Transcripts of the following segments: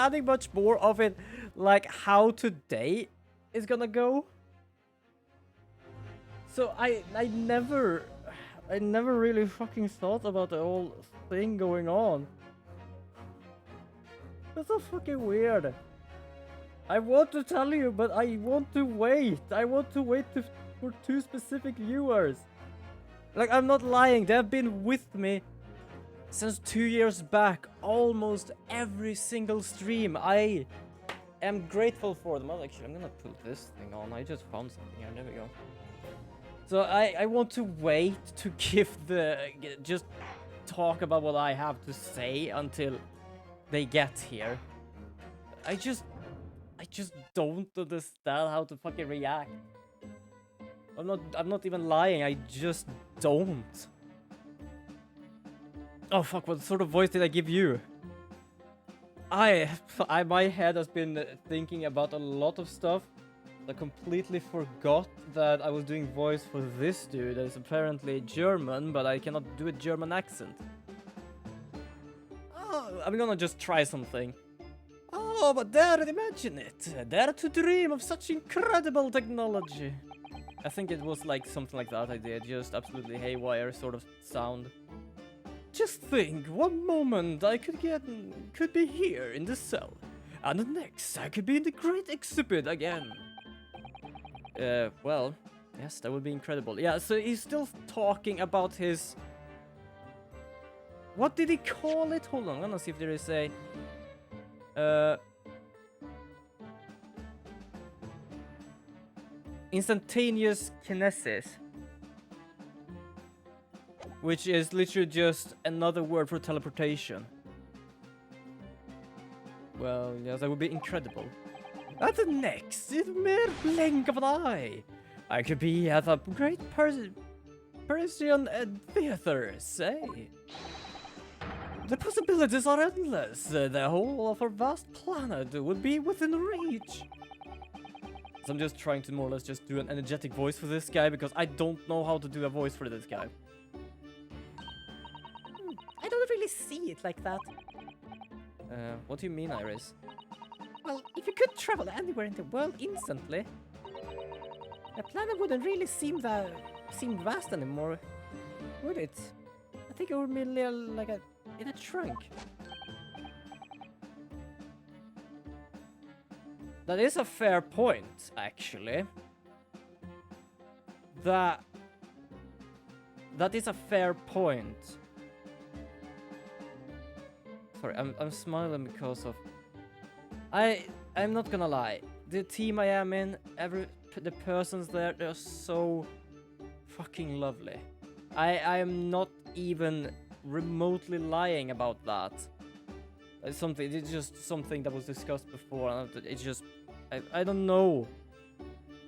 planning much more of it, like how today is gonna go. So I never really fucking thought about the whole thing going on. That's so fucking weird. I want to tell you, but I want to wait. I want to wait for 2 specific viewers. Like, I'm not lying. They have been with me since 2 years back. Almost every single stream. I am grateful for them. Actually, I'm gonna put this thing on. I just found something here. There we go. So I want to wait to give just talk about what I have to say until they get here. I just don't understand how to fucking react. I'm not even lying, I just don't. Oh fuck, what sort of voice did I give you? My head has been thinking about a lot of stuff. I completely forgot that I was doing voice for this dude that is apparently German, but I cannot do a German accent. Oh, I'm gonna just try something. Oh, but dare to imagine it. Dare to dream of such incredible technology. I think it was like something like that I did, just absolutely haywire sort of sound. Just think, one moment I could be here in the cell, and the next I could be in the great exhibit again. Well, yes, that would be incredible. Yeah, so he's still talking about his... What did he call it? Hold on, I'm gonna see if there is a... Instantaneous kinesis. Which is literally just another word for teleportation. Well, yes, that would be incredible. At the next, in a mere blink of an eye, I could be at a great Parisian theater, say. The possibilities are endless. The whole of our vast planet would be within reach. So I'm just trying to more or less just do an energetic voice for this guy because I don't know how to do a voice for this guy. I don't really see it like that. What do you mean, Iris? Well, if you could travel anywhere in the world instantly, the planet wouldn't really seem vast anymore, would it? I think it would be like in a trunk. That is a fair point, actually. That is a fair point. Sorry, I'm smiling because of... I'm not gonna lie. The team I am in, the persons there, they're so fucking lovely. I am not even remotely lying about that. It's just something that was discussed before, and it's just, I don't know.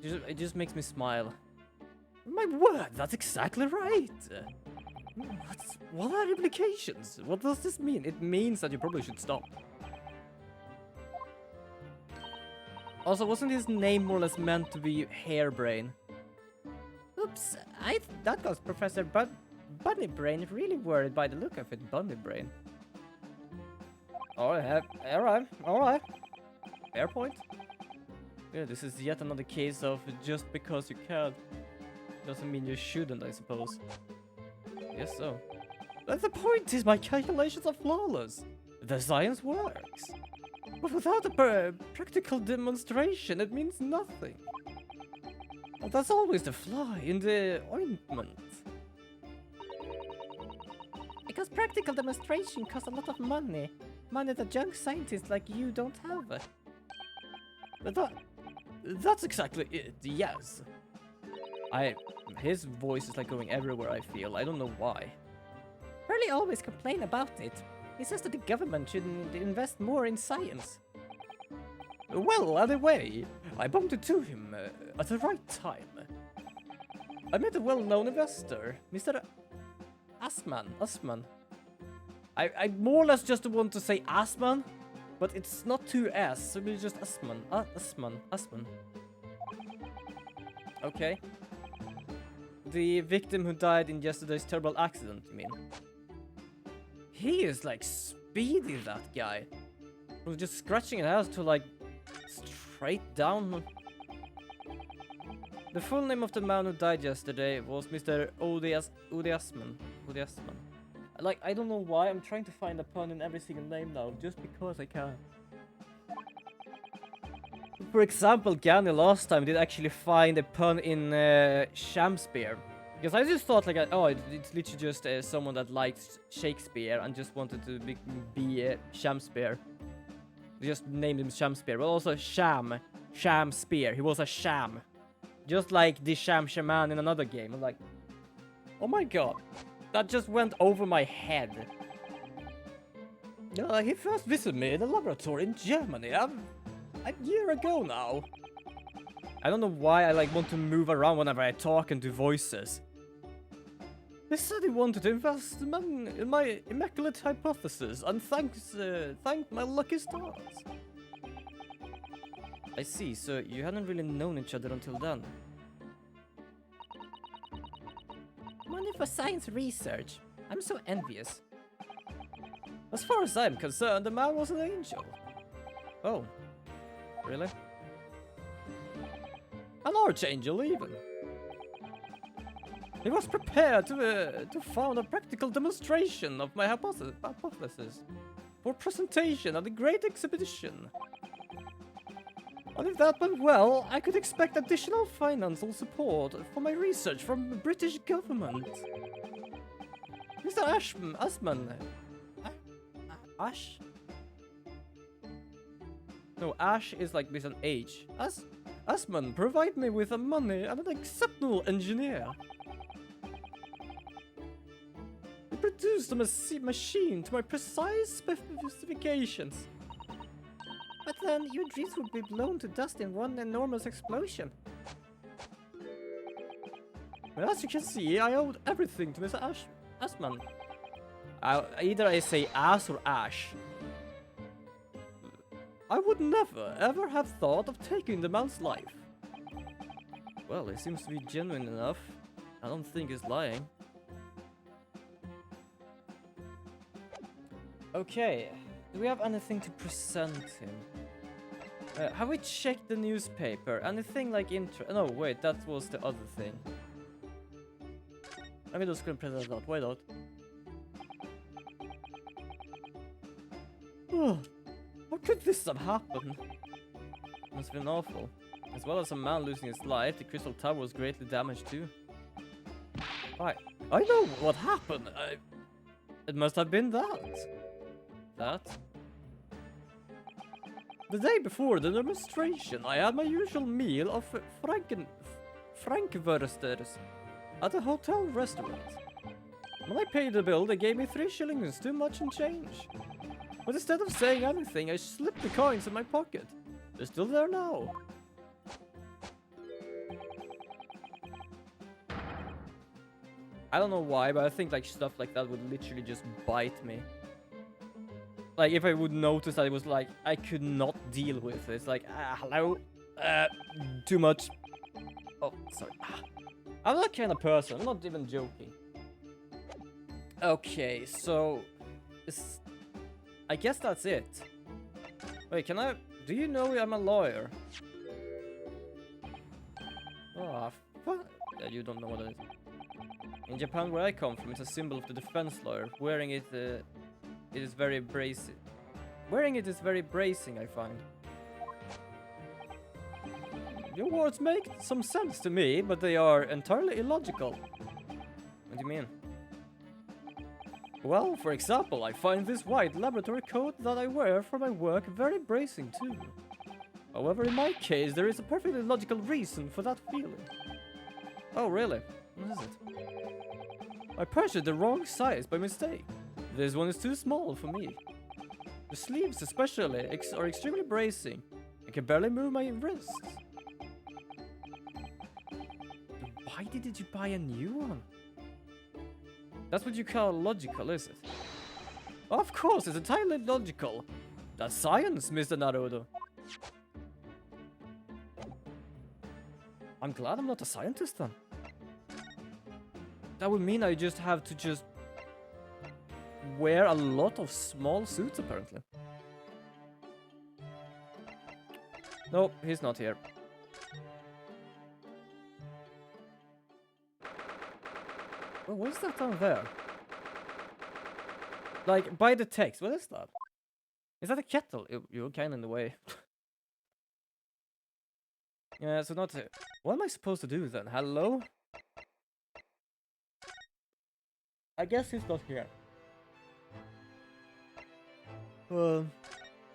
It just makes me smile. My word, that's exactly right. What are implications? What does this mean? It means that you probably should stop. Also, wasn't his name more or less meant to be Hairbrain? Oops, that got Professor Bunnybrain really worried by the look of it, Bunnybrain. Alright. Fair point. Yeah, this is yet another case of just because you can doesn't mean you shouldn't, I suppose. Guess so. But the point is my calculations are flawless. The science works. But without a practical demonstration, it means nothing. And that's always the fly in the ointment. Because practical demonstration costs a lot of money. Money that young scientists like you don't have. But that's exactly it, yes. His voice is like going everywhere, I feel. I don't know why. Hurley always complain about it. He says that the government should invest more in science. Well, anyway, I bumped into him at the right time. I met a well-known investor, Mr. Assman. I more or less just want to say Assman, but it's not two S, so it's just Assman. Assman. Okay. The victim who died in yesterday's terrible accident, you mean? He is like speedy, that guy. I was just scratching it out to like straight down. The full name of the man who died yesterday was Mr. Udiasman. Like, I don't know why I'm trying to find a pun in every single name now, just because I can. For example, Gani last time did actually find a pun in Shakespeare. Because I just thought like, it's literally just someone that likes Shakespeare and just wanted to be Shakespeare. Just named him Shakespeare, but also Sham-spear. He was a sham. Just like the Shaman in another game. I'm like, oh my god. That just went over my head. He first visited me in a laboratory in Germany a year ago now. I don't know why I like want to move around whenever I talk and do voices. He said he wanted to invest in my immaculate hypothesis and thanked my lucky stars. I see, so you hadn't really known each other until then. Money for science research. I'm so envious. As far as I'm concerned, the man was an angel. Oh, really? An archangel, even. He was prepared to found a practical demonstration of my hypothesis for presentation at the Great Exhibition. And if that went well, I could expect additional financial support for my research from the British government. Mr. Ashman. Ash? No, Ash is like with an H. Ashman provide me with the money and an exceptional engineer. He produced a machine to my precise specifications. But then your dreams would be blown to dust in one enormous explosion. Well, as you can see, I owed everything to Mr. Ashman. Either I say ass or ash. I would never, ever have thought of taking the man's life. Well, he seems to be genuine enough. I don't think he's lying. Okay, do we have anything to present him? Have we checked the newspaper? Anything like No, wait, that was the other thing. Let me just go and print that out. Why not? How could this have happened? Must have been awful. As well as a man losing his life, the Crystal Tower was greatly damaged too. I know what happened. It must have been that. The day before the demonstration, I had my usual meal of Frankwursters at a hotel restaurant. When I paid the bill, they gave me 3 shillings too much in change. But instead of saying anything, I slipped the coins in my pocket. They're still there now. I don't know why, but I think like stuff like that would literally just bite me. Like if I would notice that it was like I could not deal with it. It's like, hello, too much. Oh, sorry. I'm that kind of person. I'm not even joking. Okay, so I guess that's it. Wait, do you know I'm a lawyer? Oh, fuck. Yeah, you don't know what it is. In Japan, where I come from, it's a symbol of the defense lawyer. Wearing it, it is very bracing. Wearing it is very bracing, I find. Your words make some sense to me, but they are entirely illogical. What do you mean? Well, for example, I find this white laboratory coat that I wear for my work very bracing too. However, in my case, there is a perfectly logical reason for that feeling. Oh, really? What is it? I purchased the wrong size by mistake. This one is too small for me. The sleeves especially are extremely bracing. I can barely move my wrists. Why did you buy a new one? That's what you call logical, is it? Of course, it's entirely logical. That's science, Mr. Naruto. I'm glad I'm not a scientist then. That would mean I just have to wear a lot of small suits, apparently. Nope, he's not here. Oh, what is that down there? Like, by the text, what is that? Is that a kettle? You're kind of in the way. Yeah, so not... What am I supposed to do then? Hello? I guess he's not here.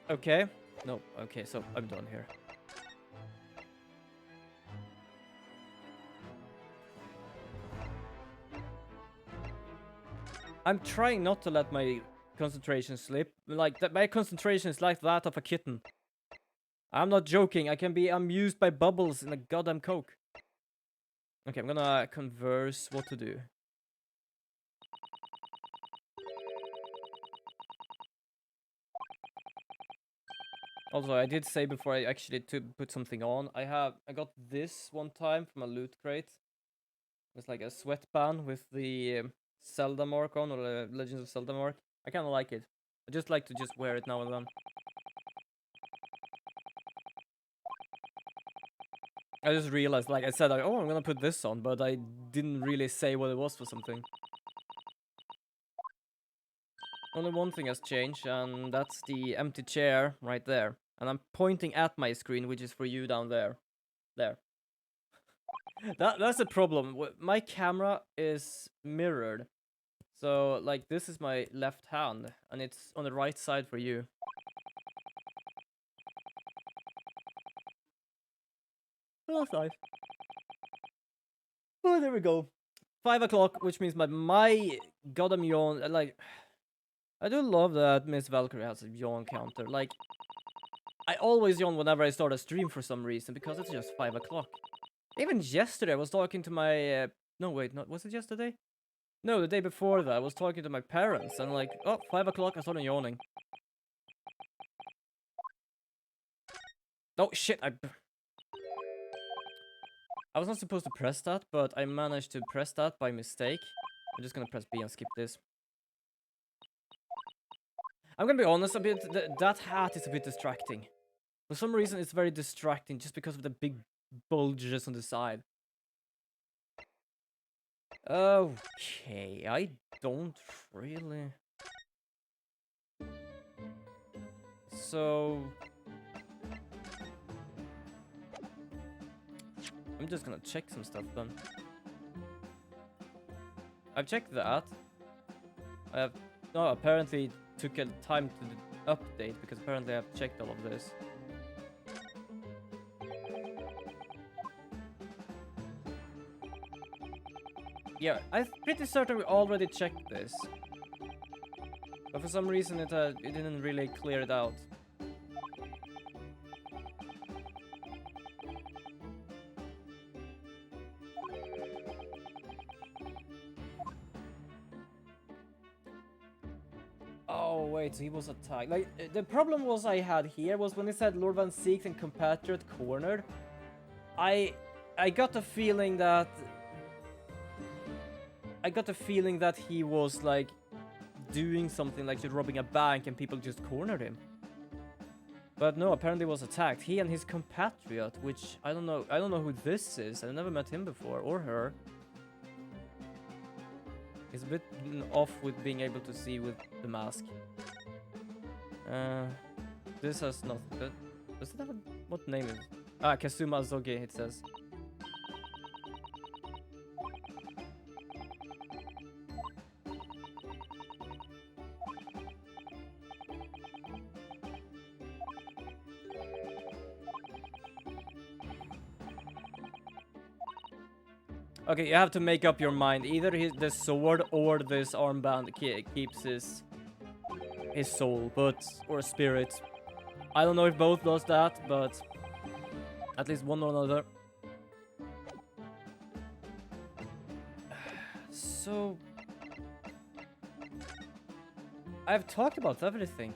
Okay. No, okay, so I'm done here. I'm trying not to let my concentration slip. Like, my concentration is like that of a kitten. I'm not joking. I can be amused by bubbles in a goddamn Coke. Okay, I'm gonna converse what to do. Also, I did say before I actually put something on, I got this one time from a loot crate. It's like a sweatband with the Zelda mark on, or the Legends of Zelda mark. I kind of like it. I just like to just wear it now and then. I just realized, like I said, oh, I'm gonna put this on, but I didn't really say what it was for something. Only one thing has changed, and that's the empty chair right there. And I'm pointing at my screen, which is for you down there. There. That's a problem. My camera is mirrored. So, like, this is my left hand, and it's on the right side for you. Oh, that's nice. Oh, there we go. 5 o'clock, which means my goddamn yawn, like... I do love that Miss Valkyrie has a yawn counter. Like, I always yawn whenever I start a stream for some reason, because it's just 5 o'clock. Even yesterday, I was talking to my... no, wait, was it yesterday? No, the day before that, I was talking to my parents, and like, oh, 5 o'clock, I started yawning. Oh, shit, I was not supposed to press that, but I managed to press that by mistake. I'm just gonna press B and skip this. I'm gonna be honest a bit, that hat is a bit distracting. For some reason, it's very distracting just because of the big bulges on the side. Okay, I don't really... So... I'm just gonna check some stuff then. I've checked that. I have... No, apparently it took a time to update, because apparently I've checked all of this. Yeah, I'm pretty certain we already checked this. But for some reason it didn't really clear it out. Oh wait, so he was attacked. Like, the problem was I had here was when it said Lord Van Seeks and compatriot cornered. I got the feeling that... he was like doing something like robbing a bank and people just cornered him. But no, apparently was attacked. He and his compatriot, which I don't know who this is. I've never met him before, or her. He's a bit off with being able to see with the mask. This has not... Does it have a... What name is it? Ah, Kazuma Zoge, it says. Okay, you have to make up your mind. Either the sword or this armband keeps his soul, or spirit. I don't know if both does that, but at least one or another. So I've talked about everything.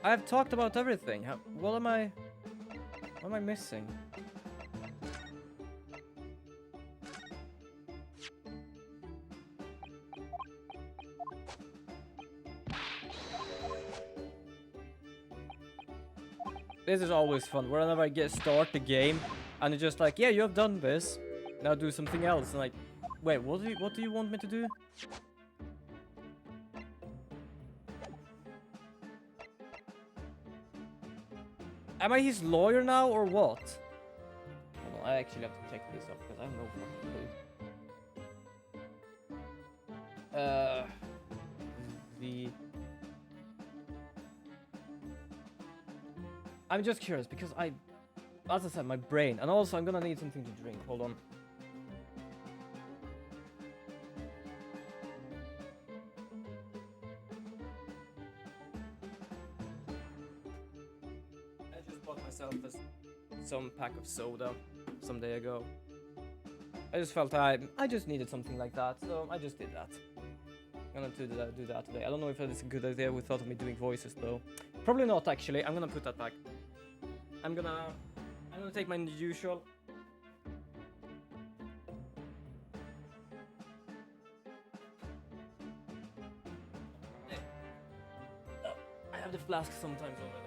I've talked about everything. What am I missing? This is always fun. Whenever I start the game, and it's just like, yeah, you have done this. Now do something else. And like, wait, what do you want me to do? Am I his lawyer now or what? Hold on, I actually have to check this up because I have no fucking clue. I'm just curious because as I said, my brain, and also I'm gonna need something to drink. Hold on. I just bought myself some pack of soda some day ago. I just felt I just needed something like that, so I just did that. I'm gonna do that today. I don't know if that's a good idea without me doing voices though. Probably not actually. I'm gonna put that back. I'm gonna take my usual. I have the flask sometimes over there.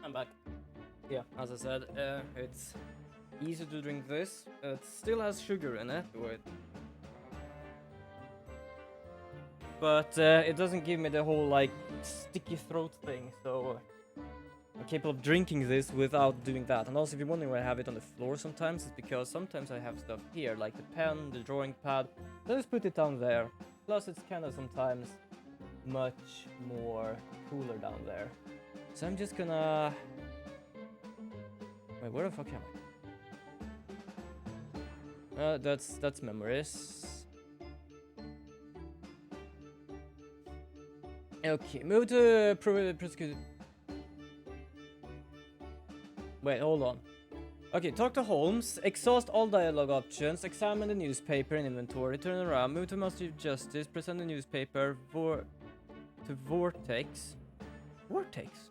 I'm back. Yeah, as I said, it's easy to drink this. It still has sugar in it, but it doesn't give me the whole like sticky throat thing. So I'm capable of drinking this without doing that. And also, if you're wondering why I have it on the floor sometimes, it's because sometimes I have stuff here, like the pen, the drawing pad. So I just put it down there. Plus, it's kind of sometimes much more cooler down there. So I'm just gonna... Wait, where the fuck am I? That's memories. Okay, move to prosecutor. Wait, hold on. Okay, talk to Holmes, exhaust all dialogue options, examine the newspaper in inventory, turn around, move to Master of Justice, present the newspaper to Vortex. Vortex?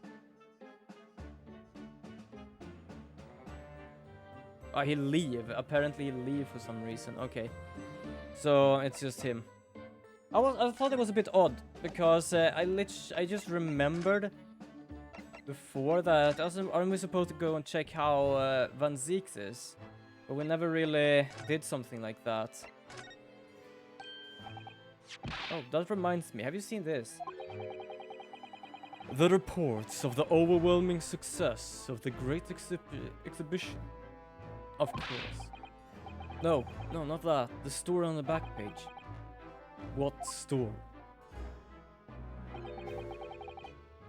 Oh, he'll leave. Apparently he'll leave for some reason. Okay. So it's just him. I thought it was a bit odd because I just remembered before that aren't we supposed to go and check how Van Zieks is? But we never really did something like that. Oh, that reminds me. Have you seen this? The reports of the overwhelming success of the great exhibition. Of course. No, not that. The store on the back page. What store?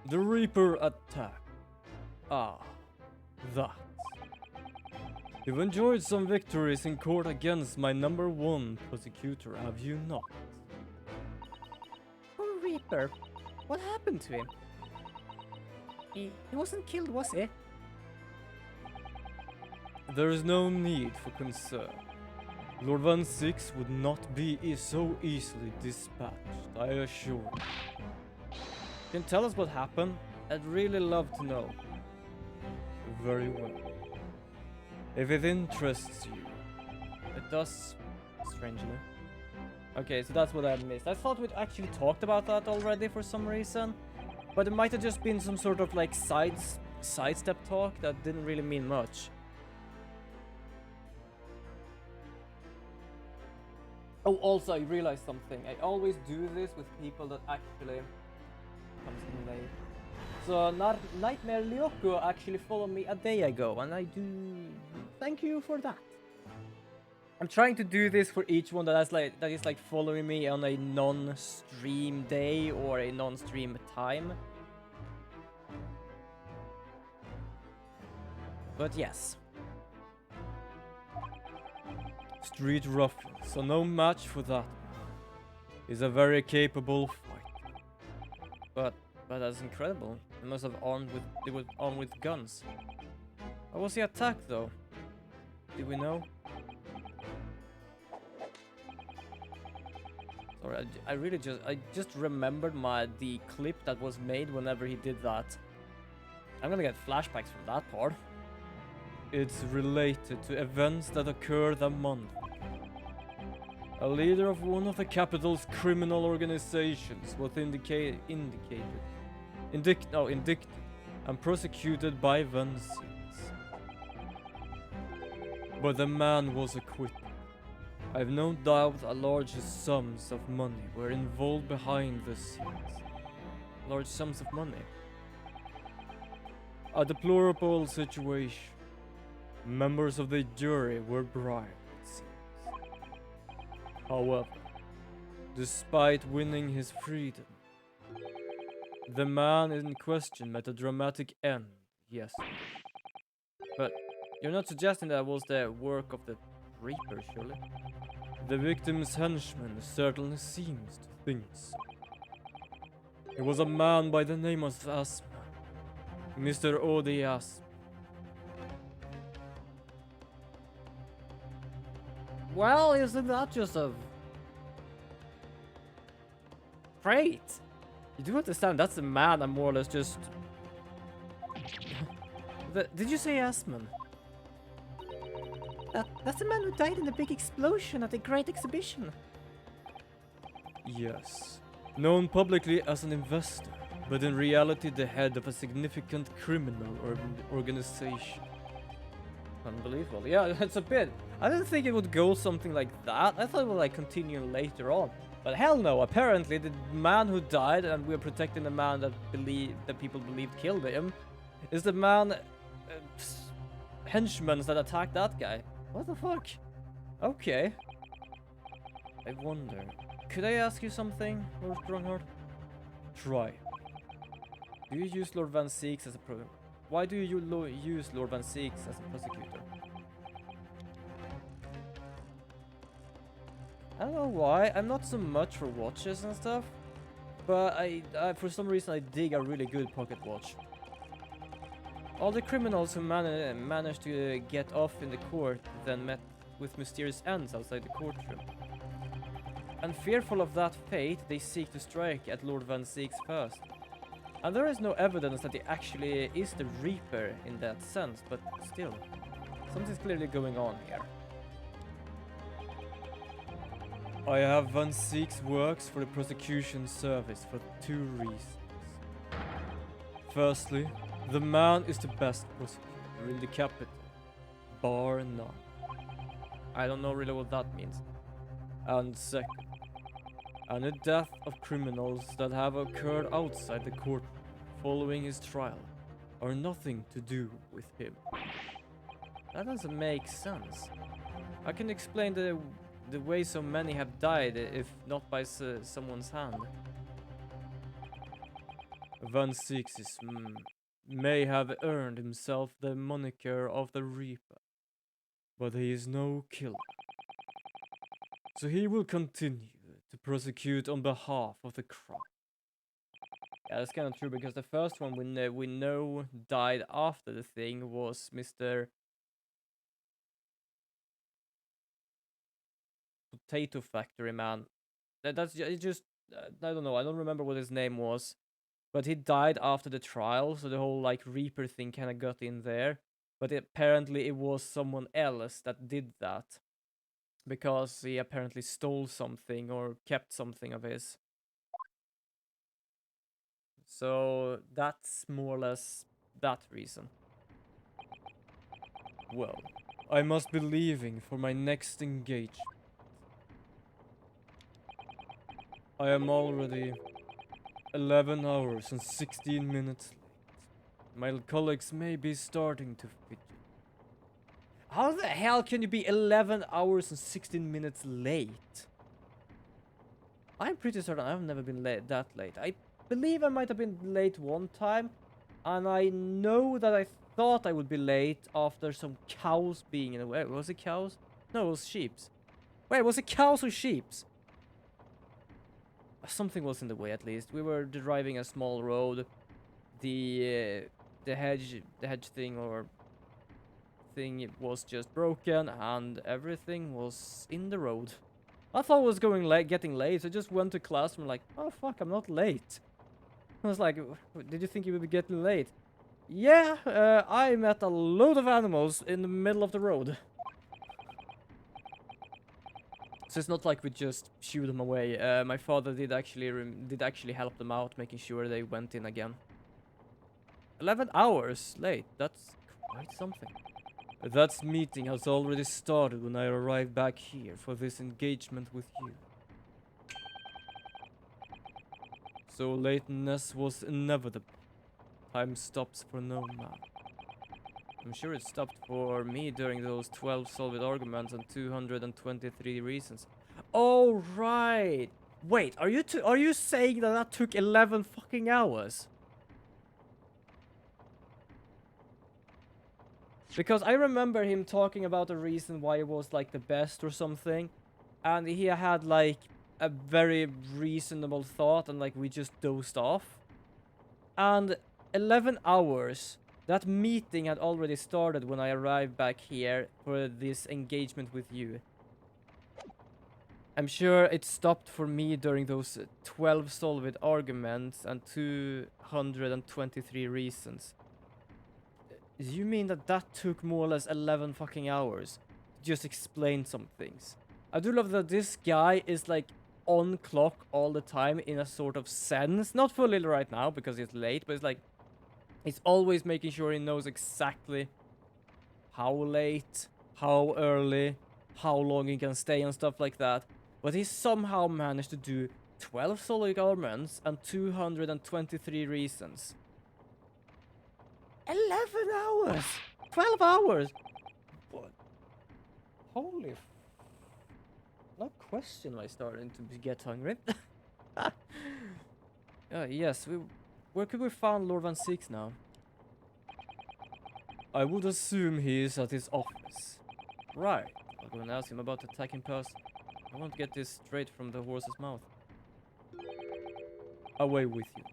The Reaper attack. Ah, that. You've enjoyed some victories in court against my #1 prosecutor, have you not? Oh, Reaper. What happened to him? He wasn't killed, was he? There is no need for concern. Lord Van Zieks would not be so easily dispatched, I assure you. Can you tell us what happened? I'd really love to know. Very well. If it interests you. It does, strangely. Okay, so that's what I missed. I thought we'd actually talked about that already for some reason. But it might have just been some sort of like sidestep talk that didn't really mean much. Oh, also, I realized something. I always do this with people that actually comes in late. So, Nightmare Lyoko actually followed me a day ago, and I do thank you for that. I'm trying to do this for each one that is like following me on a non-stream day or a non-stream time. But yes. Street ruffians are no match for that. He's a very capable fighter. But that's incredible. They must have they were armed with guns. How was he attacked though? Do we know? Sorry, I just remembered the clip that was made whenever he did that. I'm gonna get flashbacks from that part. It's related to events that occurred that month. A leader of one of the capital's criminal organizations was indicted and prosecuted by Van Six. But the man was acquitted. I've no doubt large sums of money were involved behind the scenes. Large sums of money. A deplorable situation. Members of the jury were bribed, it seems. However, despite winning his freedom, the man in question met a dramatic end yesterday. But you're not suggesting that was the work of the Reaper, surely? The victim's henchman certainly seems to think so. It was a man by the name of Asman, Mr. Odi Asman. Well, isn't that just a... Great! You do understand, that's the man I'm more or less just... Did you say Asman? That's the man who died in the big explosion at the Great Exhibition. Yes. Known publicly as an investor, but in reality the head of a significant criminal organization. Unbelievable. Yeah, it's a bit. I didn't think it would go something like that. I thought it would like continue later on. But hell no, apparently the man who died and we're protecting the man that people believed killed him is the man henchmen that attacked that guy. What the fuck? Okay. I wonder. Could I ask you something, Lord Strongheart? Try. Do you use Lord Van Six as a Why do you use Lord Van Six as a prosecutor? I don't know why. I'm not so much for watches and stuff, but I for some reason I dig a really good pocket watch. All the criminals who managed to get off in the court then met with mysterious ends outside the courtroom. And fearful of that fate, they seek to strike at Lord Van Six first. And there is no evidence that he actually is the Reaper in that sense, but still, something's clearly going on here. I have Van Six works for the prosecution service for two reasons. Firstly, the man is the best prosecutor in the capital, bar none. I don't know really what that means. And second, any death of criminals that have occurred outside the court following his trial are nothing to do with him. That doesn't make sense. I can explain the way so many have died if not by someone's hand. Van Six may have earned himself the moniker of the Reaper, but he is no killer. So he will continue to prosecute on behalf of the crime. Yeah, that's kind of true, because the first one we know died after the thing was Mr. Potato Factory Man. That's just I don't know. I don't remember what his name was, but he died after the trial, so the whole like Reaper thing kind of got in there. But apparently it was someone else that did that, because he apparently stole something or kept something of his. So that's more or less that reason. Well, I must be leaving for my next engagement. I am already 11 hours and 16 minutes late. My colleagues may be starting to fidget. How the hell can you be 11 hours and 16 minutes late? I'm pretty certain I've never been that late. I believe I might have been late one time, and I know that I thought I would be late after some cows being in the way. Was it cows? No, it was sheeps. Wait, was it cows or sheeps? Something was in the way at least. We were driving a small road. The hedge thing or thing was just broken and everything was in the road. I thought I was getting late, so I just went to class and like, oh fuck, I'm not late. I was like, did you think you would be getting late? Yeah, I met a load of animals in the middle of the road. So it's not like we just shoo them away. My father did actually help them out, making sure they went in again. 11 hours late. That's quite something. That meeting has already started when I arrived back here for this engagement with you. So lateness was inevitable. Time stops for no man. I'm sure it stopped for me during those 12 solid arguments and 223 reasons. Oh, right. Wait, are you saying that that took 11 fucking hours? Because I remember him talking about a reason why it was like the best or something. And he had like a very reasonable thought and like we just dozed off. And 11 hours. That meeting had already started when I arrived back here for this engagement with you. I'm sure it stopped for me during those 12 solid arguments and 223 reasons. You mean that that took more or less 11 fucking hours to just explain some things? I do love that this guy is like on clock all the time in a sort of sense. Not fully right now because it's late, but it's like he's always making sure he knows exactly how late, how early, how long he can stay and stuff like that. But he somehow managed to do 12 solid arguments and 223 reasons. 11 hours! 12 hours! What? Holy f... No question I starting to get hungry. Yes, where could we find Lord Van Six now? I would assume he is at his office. Right. I'll go and ask him about attacking person. I want to get this straight from the horse's mouth. Away with you.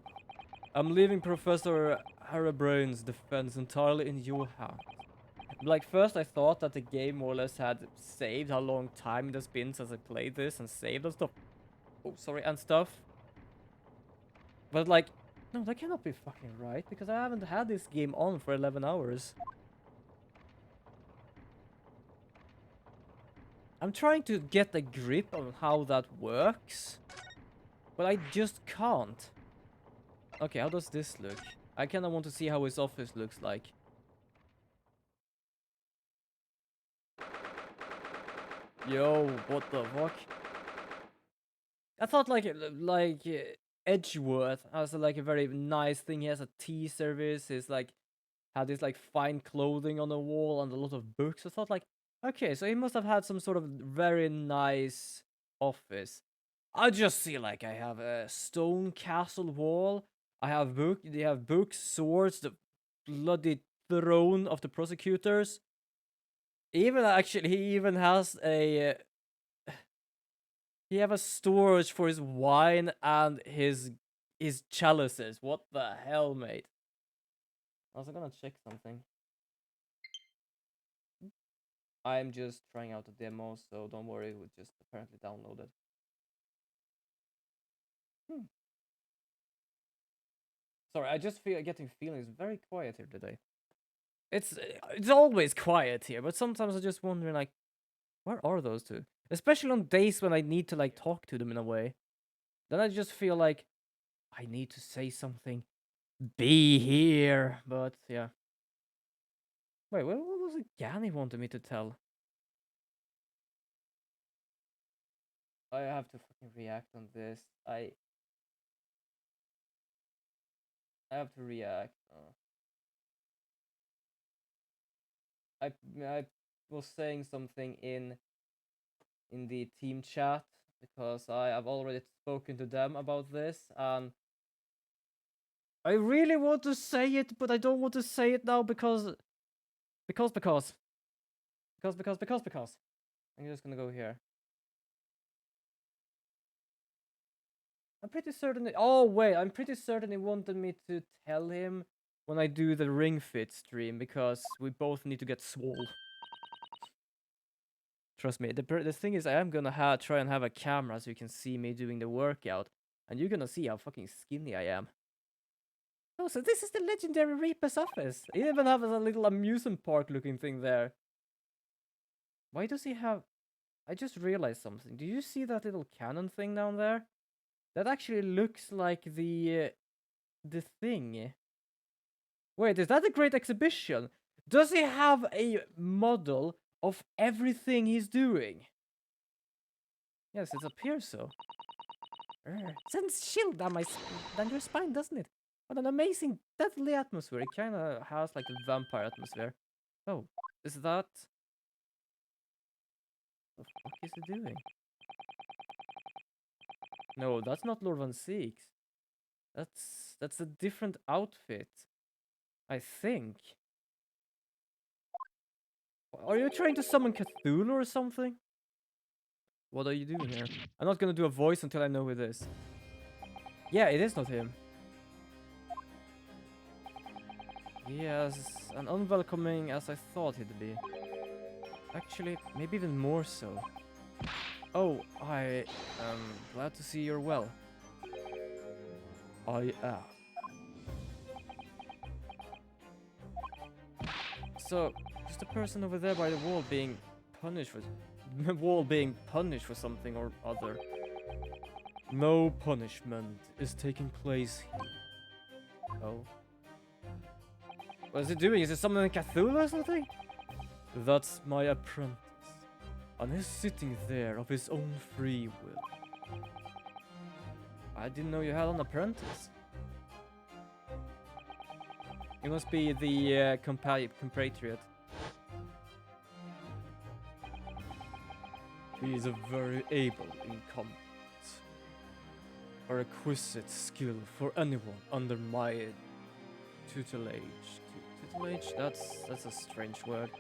I'm leaving Professor Harrebrain's defense entirely in your hands. Like, first I thought that the game more or less had saved how long time it has been since I played this and saved and stuff. Oh, sorry, and stuff. But like, no, that cannot be fucking right, because I haven't had this game on for 11 hours. I'm trying to get a grip on how that works, but I just can't. Okay, how does this look? I kinda want to see how his office looks like. Yo, what the fuck? I thought Edgeworth has like a very nice thing. He has a tea service. He's like had this like fine clothing on the wall and a lot of books. I thought like, okay, so he must have had some sort of very nice office. I just see like I have a stone castle wall. They have books, swords, the bloody throne of the prosecutors. Even actually, he even has a he have a storage for his wine and his chalices. What the hell, mate? I was gonna check something. I'm just trying out a demo, so don't worry, it was just apparently downloaded. Sorry, I just feel getting feelings very quiet here today. It's always quiet here, but sometimes I just wondering like, where are those two? Especially on days when I need to like talk to them in a way. Then I just feel like I need to say something. Be here, but yeah. Wait, what was it Gani wanted me to tell? I have to fucking react on this. I have to react. I was saying something in the team chat because I have already spoken to them about this, and I really want to say it, but I don't want to say it now because. I'm just gonna go here. I'm pretty certain. Oh wait, I'm pretty certain he wanted me to tell him when I do the Ring Fit stream because we both need to get swole. Trust me. The thing is, I am gonna try and have a camera so you can see me doing the workout, and you're gonna see how fucking skinny I am. Oh, so this is the legendary Reaper's office. He even has a little amusement park looking thing there. Why does he have? I just realized something. Do you see that little cannon thing down there? That actually looks like the thing. Wait, is that a great exhibition? Does he have a model of everything he's doing? Yes, it appears so. Sends chill down your spine, doesn't it? What an amazing, deadly atmosphere. It kind of has like a vampire atmosphere. Oh, is that? What the fuck is he doing? No, that's not Lord Van Six. That's a different outfit. I think. Are you trying to summon Cthulhu or something? What are you doing here? I'm not gonna do a voice until I know who it is. Yeah, it is not him. He is an unwelcoming as I thought he'd be. Actually, maybe even more so. Oh, I am glad to see you're well. I am. So, just the person over there by the wall being punished for something or other. No punishment is taking place here. Oh. What is he doing? Is it summoning Cthulhu or something? That's my apprentice. And he's sitting there of his own free will. I didn't know you had an apprentice. He must be the compatriot. He is a very able in combat. A requisite skill for anyone under my tutelage. Tutelage? That's a strange word.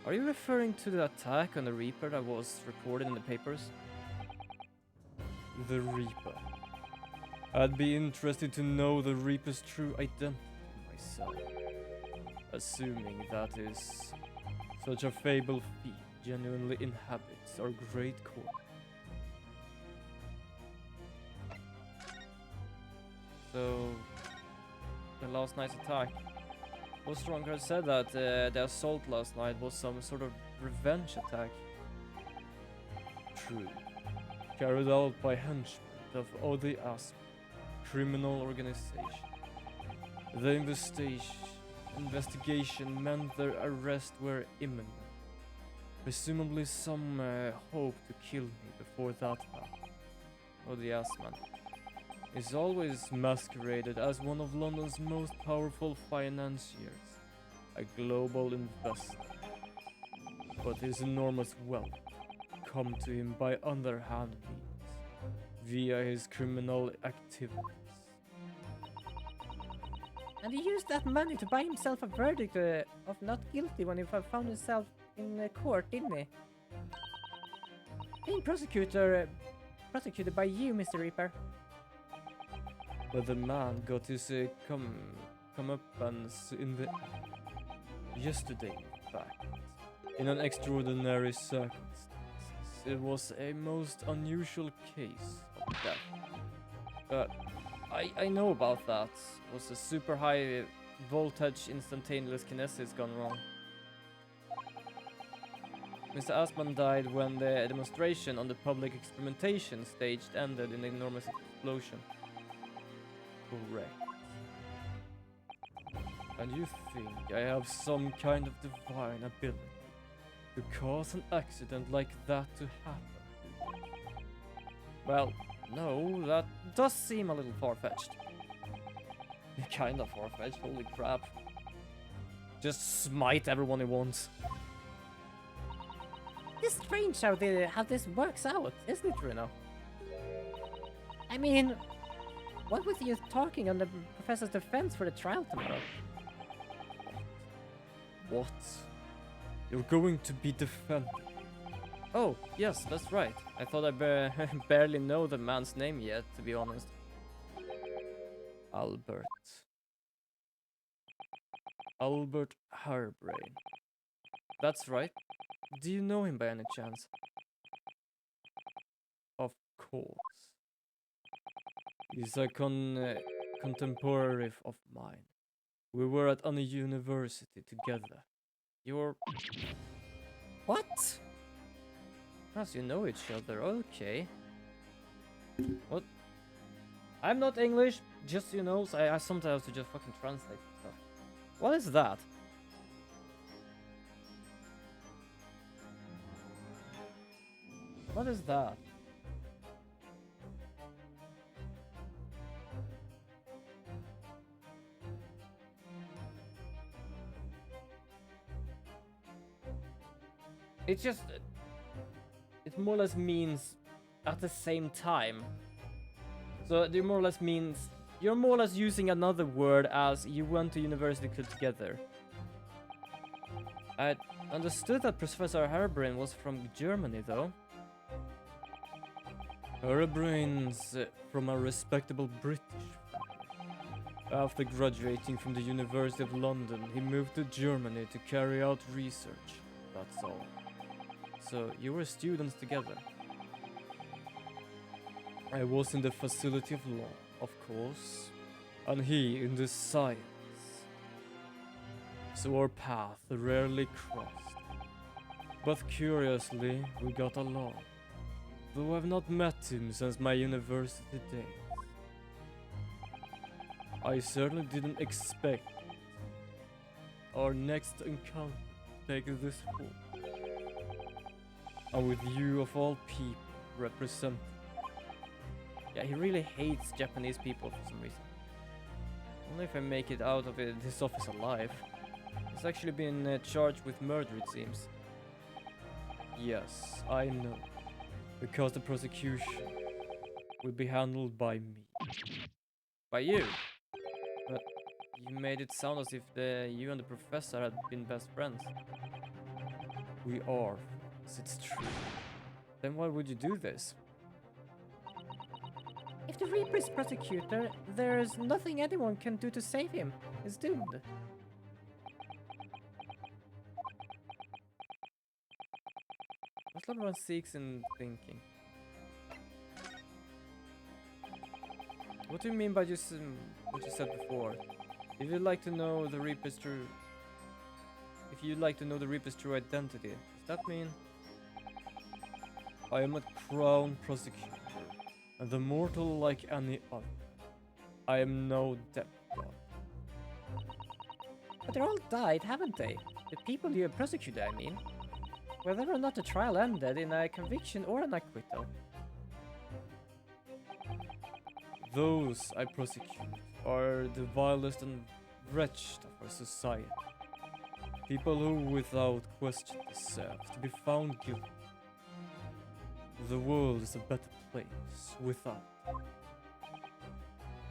Are you referring to the attack on the Reaper that was reported in the papers? The Reaper. I'd be interested to know the Reaper's true identity myself. Assuming that is such a fable feat genuinely inhabits our great core. So, the last night's attack. Well, Strongheart said that the assault last night was some sort of revenge attack. True. Carried out by henchmen of the Asp criminal organization. The investigation meant their arrest were imminent. Presumably some hope to kill me before that happened. The Asman is always masqueraded as one of London's most powerful financiers, a global investor. But his enormous wealth come to him by underhand means, via his criminal activities. And he used that money to buy himself a verdict of not guilty when he found himself in court, didn't he? Being prosecuted by you, Mr. Reaper. But the man got his comeuppance in the yesterday, in fact, in an extraordinary circumstance. It was a most unusual case of death. I know about that. It was a super high voltage instantaneous kinesis gone wrong. Mr. Asman died when the demonstration on the public experimentation stage ended in an enormous explosion. Correct. And you think I have some kind of divine ability to cause an accident like that to happen? Well, no, that does seem a little far-fetched. Kinda far-fetched, holy crap. Just smite everyone he wants. It's strange how this works out, isn't it, Reno? I mean, What was you talking on the professor's defense for the trial tomorrow? What? You're going to be defended. Oh, yes, that's right. I thought I barely know the man's name yet, to be honest. Albert. Albert Harebrain. That's right. Do you know him by any chance? Of course. He's a contemporary of mine. We were at a university together. You're... What? As you know each other, okay. What? I'm not English, just so you know, so I sometimes have to just fucking translate stuff. What is that? What is that? It just... It more or less means at the same time. So it more or less means you're more or less using another word as you went to university together. I understood that Professor Harebrain was from Germany, though. Harebrain's from a respectable British family. After graduating from the University of London, he moved to Germany to carry out research. That's all. So you were students together. I was in the Faculty of Law, of course, and he in the Science. So our paths rarely crossed. But curiously, we got along. Though I've not met him since my university days. I certainly didn't expect our next encounter to take this form. And with you of all people represented. Yeah, he really hates Japanese people for some reason. Only if I make it out of this office alive. He's actually been charged with murder, it seems. Yes, I know. Because the prosecution will be handled by me. By you? But you made it sound as if you and the professor had been best friends. We are friends, it's true. Then why would you do this? If the Reaper is prosecutor, there's nothing anyone can do to save him. He's doomed. What's everyone seeks in thinking? What do you mean by just what you said before? If you'd like to know the Reaper's true... If you'd like to know the Reaper's true identity, does that mean... I am a crown prosecutor, and the mortal like any other. I am no demigod. But they all died, haven't they? The people you have prosecuted, I mean. Whether or not the trial ended in a conviction or an acquittal. Those I prosecute are the vilest and wretched of our society. People who without question deserve to be found guilty. The world is a better place without.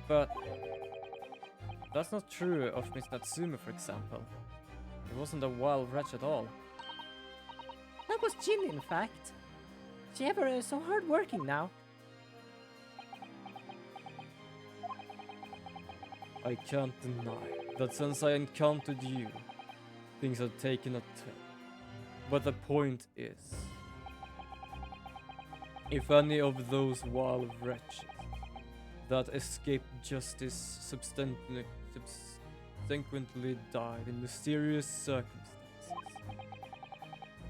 But that's not true of Miss Natsume, for example. He wasn't a wild wretch at all. That was Jin, in fact. She ever is so hardworking now. I can't deny that since I encountered you, things have taken a turn. But the point is, if any of those wild wretches that escaped justice subsequently died in mysterious circumstances,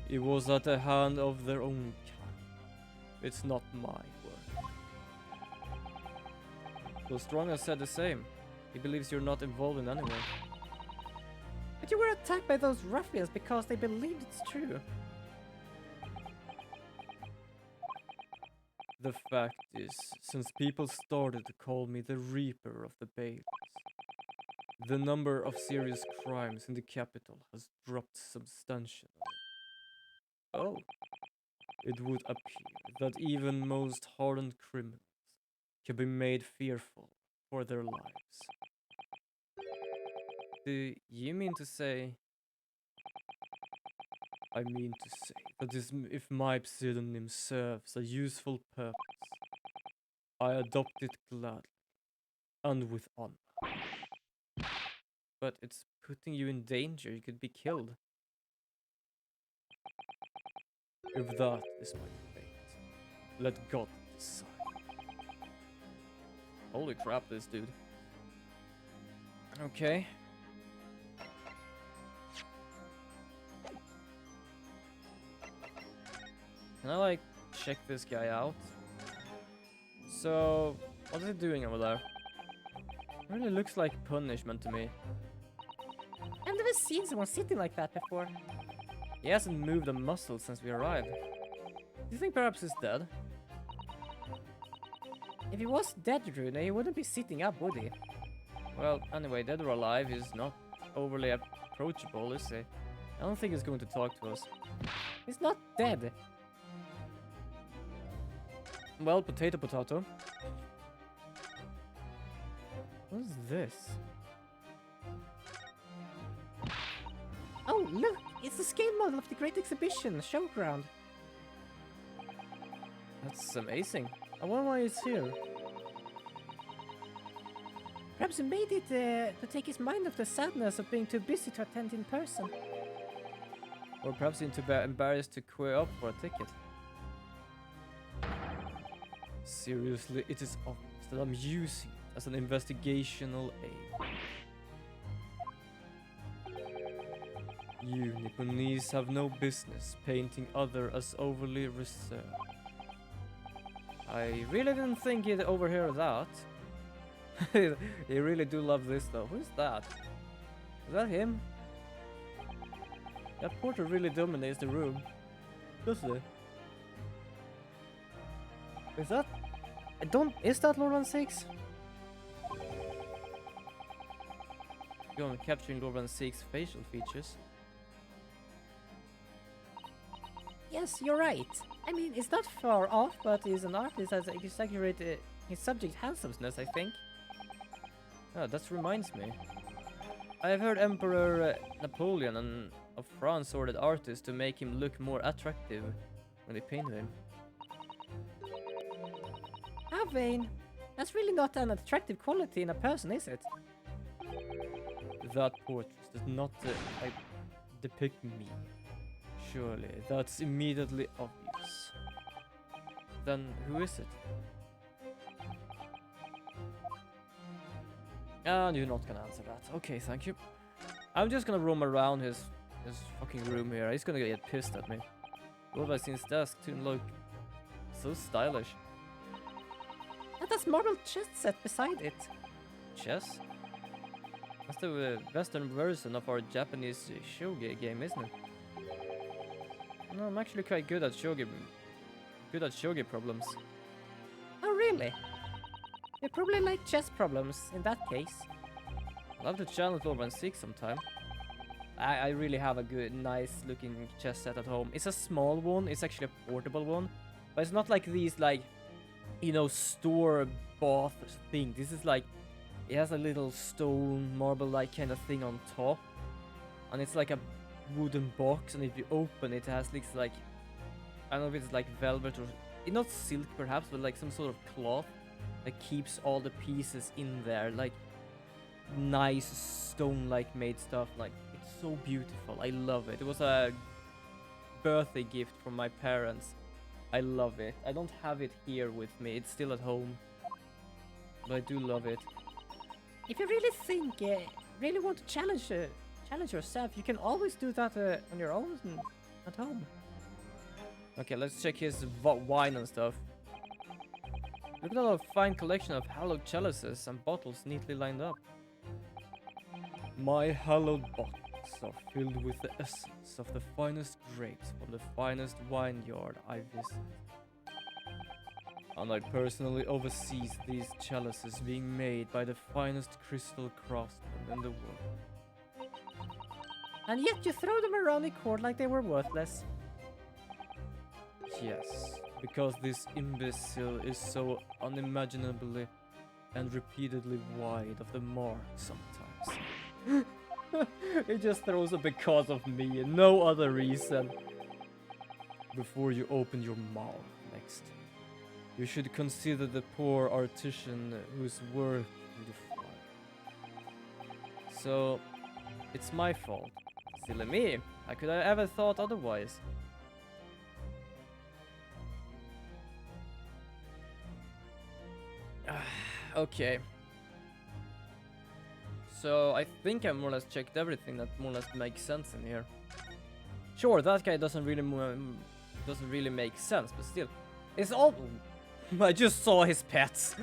it was at the hand of their own kind. It's not my word. So Strong has said the same. He believes you're not involved in any way. But you were attacked by those ruffians because they believed it's true. The fact is, since people started to call me the Reaper of the Bailies, the number of serious crimes in the capital has dropped substantially. Oh, it would appear that even most hardened criminals can be made fearful for their lives. Do you mean to say... I mean to say that if my pseudonym serves a useful purpose, I adopt it gladly and with honor. But it's putting you in danger, you could be killed. If that is my fate, let God decide. Holy crap, this dude. Okay. Can I, like, check this guy out? So, what is he doing over there? It really looks like punishment to me. I've never seen someone sitting like that before. He hasn't moved a muscle since we arrived. Do you think perhaps he's dead? If he was dead, Rune, he wouldn't be sitting up, would he? Well, anyway, dead or alive, he's not overly approachable, is he? I don't think he's going to talk to us. He's not dead. Well, potato, potato. What is this? Oh, look! It's the scale model of the Great Exhibition showground. That's amazing. I wonder why he's here. Perhaps he made it to take his mind off the sadness of being too busy to attend in person. Or perhaps he's too embarrassed to queue up for a ticket. Seriously, it is obvious that I'm using it as an investigational aid. You Nipponese have no business painting others as overly reserved. I really didn't think he'd overhear that. They really do love this though. Who's that? Is that him? That portrait really dominates the room. Doesn't it? Is that... Is that Lord 1-6? You're capturing Lord 1-6's facial features. Yes, you're right. I mean, it's not far off, but he's an artist that exaggerated his subject handsomeness, I think. Ah, that reminds me. I have heard Emperor Napoleon of France ordered artists to make him look more attractive when they painted him. How vain. That's really not an attractive quality in a person, is it? That portrait does not depict me. Surely, that's immediately obvious. Then who is it? And you're not gonna answer that. Okay, thank you. I'm just gonna roam around his fucking room here. He's gonna get pissed at me. Wolverine's desk to look so stylish. And that's marble chess set beside it. Chess? That's the Western version of our Japanese shogi game, isn't it? No, I'm actually quite good at shogi problems. Oh, really? You probably like chess problems in that case. I'll have to challenge Lord 1-6 sometime. I really have a good, nice looking chess set at home. It's a small one, it's actually a portable one. But it's not like these, like, you know, store-bought thing. This is like, it has a little stone, marble-like kind of thing on top. And it's like a wooden box, and if you open it, it has this, like, I don't know if it's like velvet or, not silk perhaps, but like some sort of cloth that keeps all the pieces in there, like nice stone-like made stuff. Like, it's so beautiful. I love it. It was a birthday gift from my parents. I love it. I don't have it here with me. It's still at home, but I do love it. If you really think, really want to challenge yourself, you can always do that on your own at home. Okay, let's check his wine and stuff. Look at all the fine collection of hallowed chalices and bottles neatly lined up. My hallowed bottles are filled with the essence of the finest grapes from the finest vineyard I visit. And I personally oversee these chalices being made by the finest crystal craftsmen in the world. And yet you throw them around in court like they were worthless. Yes, because this imbecile is so unimaginably and repeatedly wide of the mark sometimes. He just throws a because of me and no other reason. Before you open your mouth next, you should consider the poor artisan whose work you defy. So, it's my fault. Silly me. How could I ever thought otherwise? Okay. So I think I more or less checked everything that more or less makes sense in here. Sure, that guy doesn't really make sense, but still, it's all. I just saw his pets.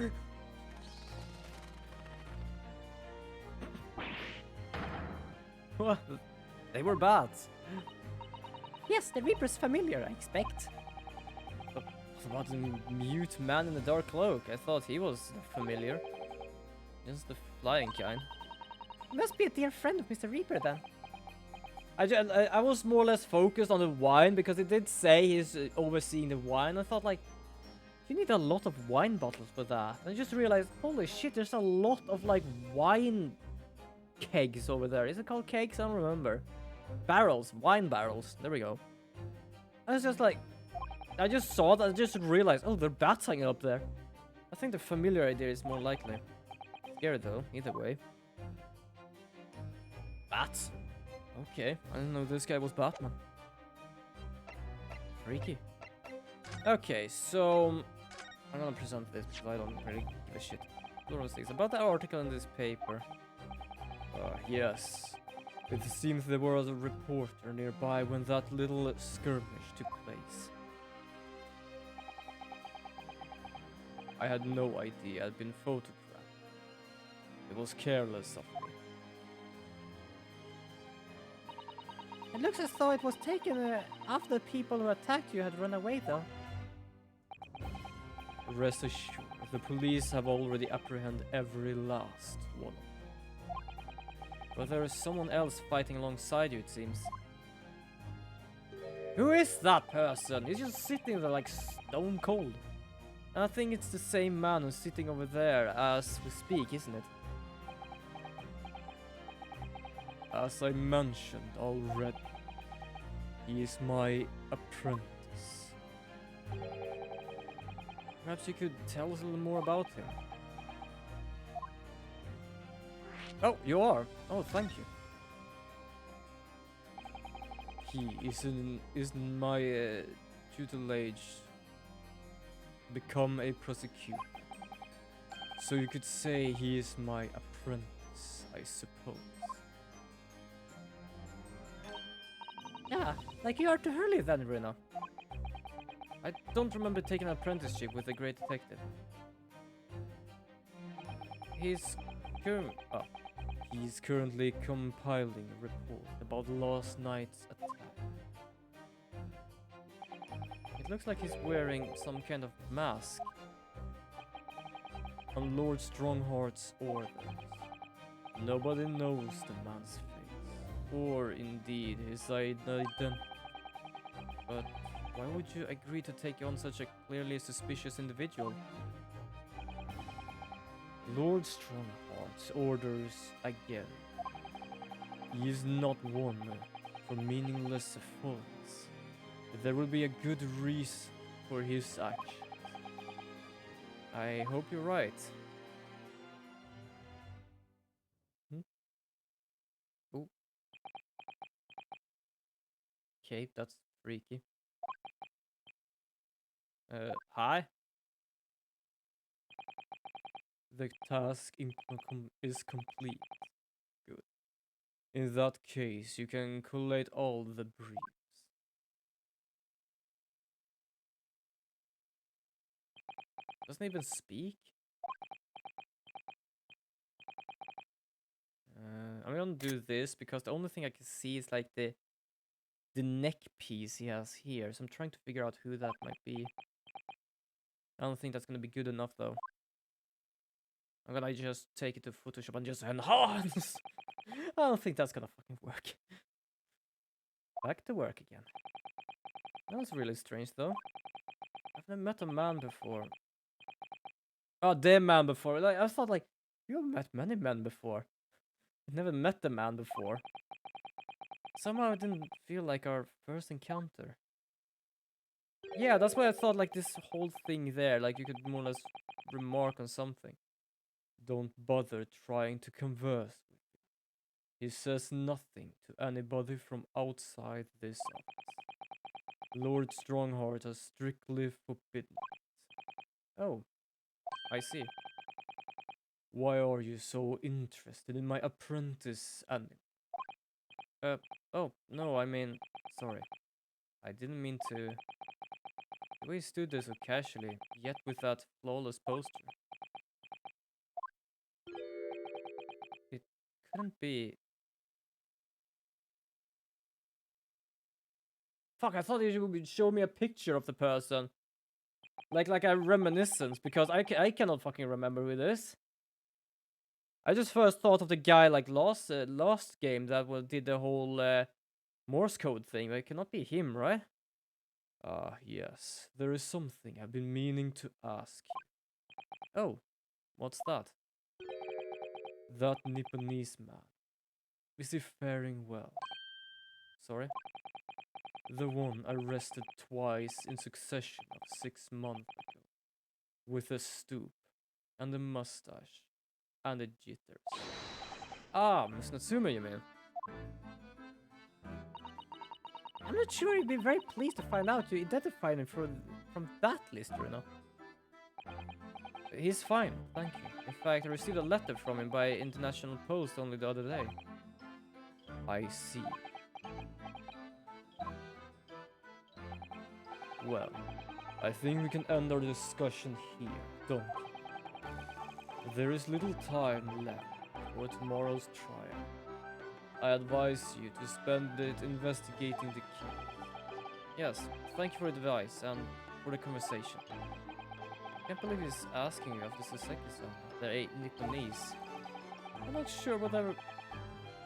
What? They were bats. Yes, the Reaper's familiar, I expect. What about the mute man in the dark cloak? I thought he was familiar. Just the flying kind. Must be a dear friend of Mr. Reaper then. I was more or less focused on the wine because it did say he's overseeing the wine. I thought like, you need a lot of wine bottles for that. I just realized, holy shit, there's a lot of like wine kegs over there. Is it called kegs? I don't remember. Barrels, wine barrels. There we go. I was just like, I just saw that. I just realized, oh, there are bats hanging up there. I think the familiar idea is more likely. Scary though, either way. Bats? Okay, I didn't know this guy was Batman. Freaky. Okay, so I'm gonna present this because I don't really give a shit. About the article in this paper. Yes. It seems there was a reporter nearby when that little skirmish took place. I had no idea I'd been photographed. It was careless of me. It looks as though it was taken after the people who attacked you had run away, though. Rest assured, the police have already apprehended every last one. But there is someone else fighting alongside you, it seems. Who is that person? He's just sitting there like stone cold. And I think it's the same man who's sitting over there as we speak, isn't it? As I mentioned already, he is my apprentice. Perhaps you could tell us a little more about him. Oh, you are? Oh, thank you. He is in my tutelage become a prosecutor. So you could say he is my apprentice, I suppose. Yeah, like you are to Hurley then, Runa. I don't remember taking an apprenticeship with a great detective. He's currently compiling a report about last night's attack. It looks like he's wearing some kind of mask on Lord Strongheart's orders. Nobody knows the man's face, or indeed his identity. But why would you agree to take on such a clearly suspicious individual? Lord Strongheart's orders again. He is not one for meaningless faults. There will be a good reason for his actions. I hope you're right. Oh. Okay, that's freaky. Hi? The task is complete. Good. In that case, you can collate all the briefs. Doesn't even speak? I'm gonna do this because the only thing I can see is like the neck piece he has here. So I'm trying to figure out who that might be. I don't think that's gonna be good enough though. I'm gonna just take it to Photoshop and just enhance. I don't think that's gonna fucking work. Back to work again. That was really strange though. I've never met a man before Oh, the man before. Like, I thought, like, you've met many men before. I've never met the man before. Somehow it didn't feel like our first encounter. Yeah, that's why I thought, like, this whole thing there, like, you could more or less remark on something. Don't bother trying to converse with him. He says nothing to anybody from outside this office. Lord Strongheart has strictly forbidden it. Oh, I see. Why are you so interested in my apprentice animal? Oh, no, I mean, sorry. I didn't mean to. The way he stood there so casually, yet with that flawless posture. It couldn't be. Fuck, I thought you would show me a picture of the person. Like a reminiscence, because I cannot fucking remember who it is. I just first thought of the guy like last game that did the whole Morse code thing, but it cannot be him, right? Ah, yes. There is something I've been meaning to ask you. Oh, what's that? That Nipponese man. Is he faring well? Sorry? The one arrested twice in succession of 6 months ago. With a stoop, and a mustache, and the jitters. Ah, Miss Natsume, you mean? I'm not sure he'd be very pleased to find out you identified him from that list, you know. He's fine, thank you. In fact, I received a letter from him by international post only the other day. I see. Well, I think we can end our discussion here, don't we? There is little time left for tomorrow's trial. I advise you to spend it investigating the case. Yes, thank you for the advice and for the conversation. Can't believe he's asking you after Saseki-san. They're Nipponese. I'm not sure whether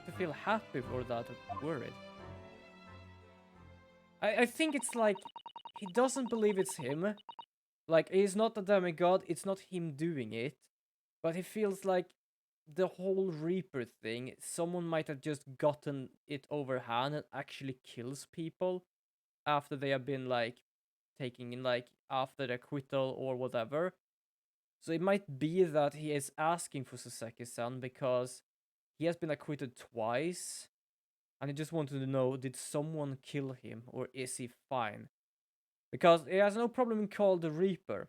to feel happy for that or worried. I think it's like he doesn't believe it's him. Like, he's not a demigod, it's not him doing it. But he feels like the whole Reaper thing, someone might have just gotten it overhand and actually kills people after they have been, like, taking in, like, after the acquittal or whatever. So it might be that he is asking for Saseki-san because he has been acquitted twice. And he just wanted to know, did someone kill him or is he fine? Because he has no problem in calling the Reaper.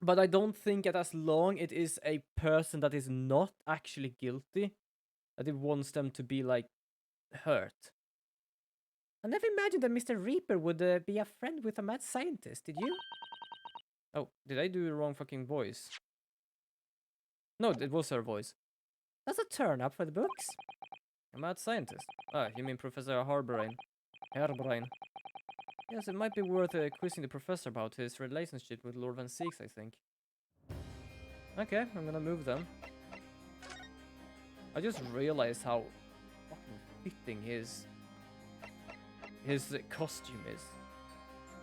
But I don't think that as long it is a person that is not actually guilty, that it wants them to be, like, hurt. I never imagined that Mr. Reaper would be a friend with a mad scientist, did you? Oh, did I do the wrong fucking voice? No, it was her voice. That's a turn up for the books. A mad scientist? Ah, you mean Professor Harbrain. Hairbrain. Yes, it might be worth quizzing the professor about his relationship with Lord Van Seeks, I think. Okay, I'm gonna move them. I just realized how fucking fitting his costume is.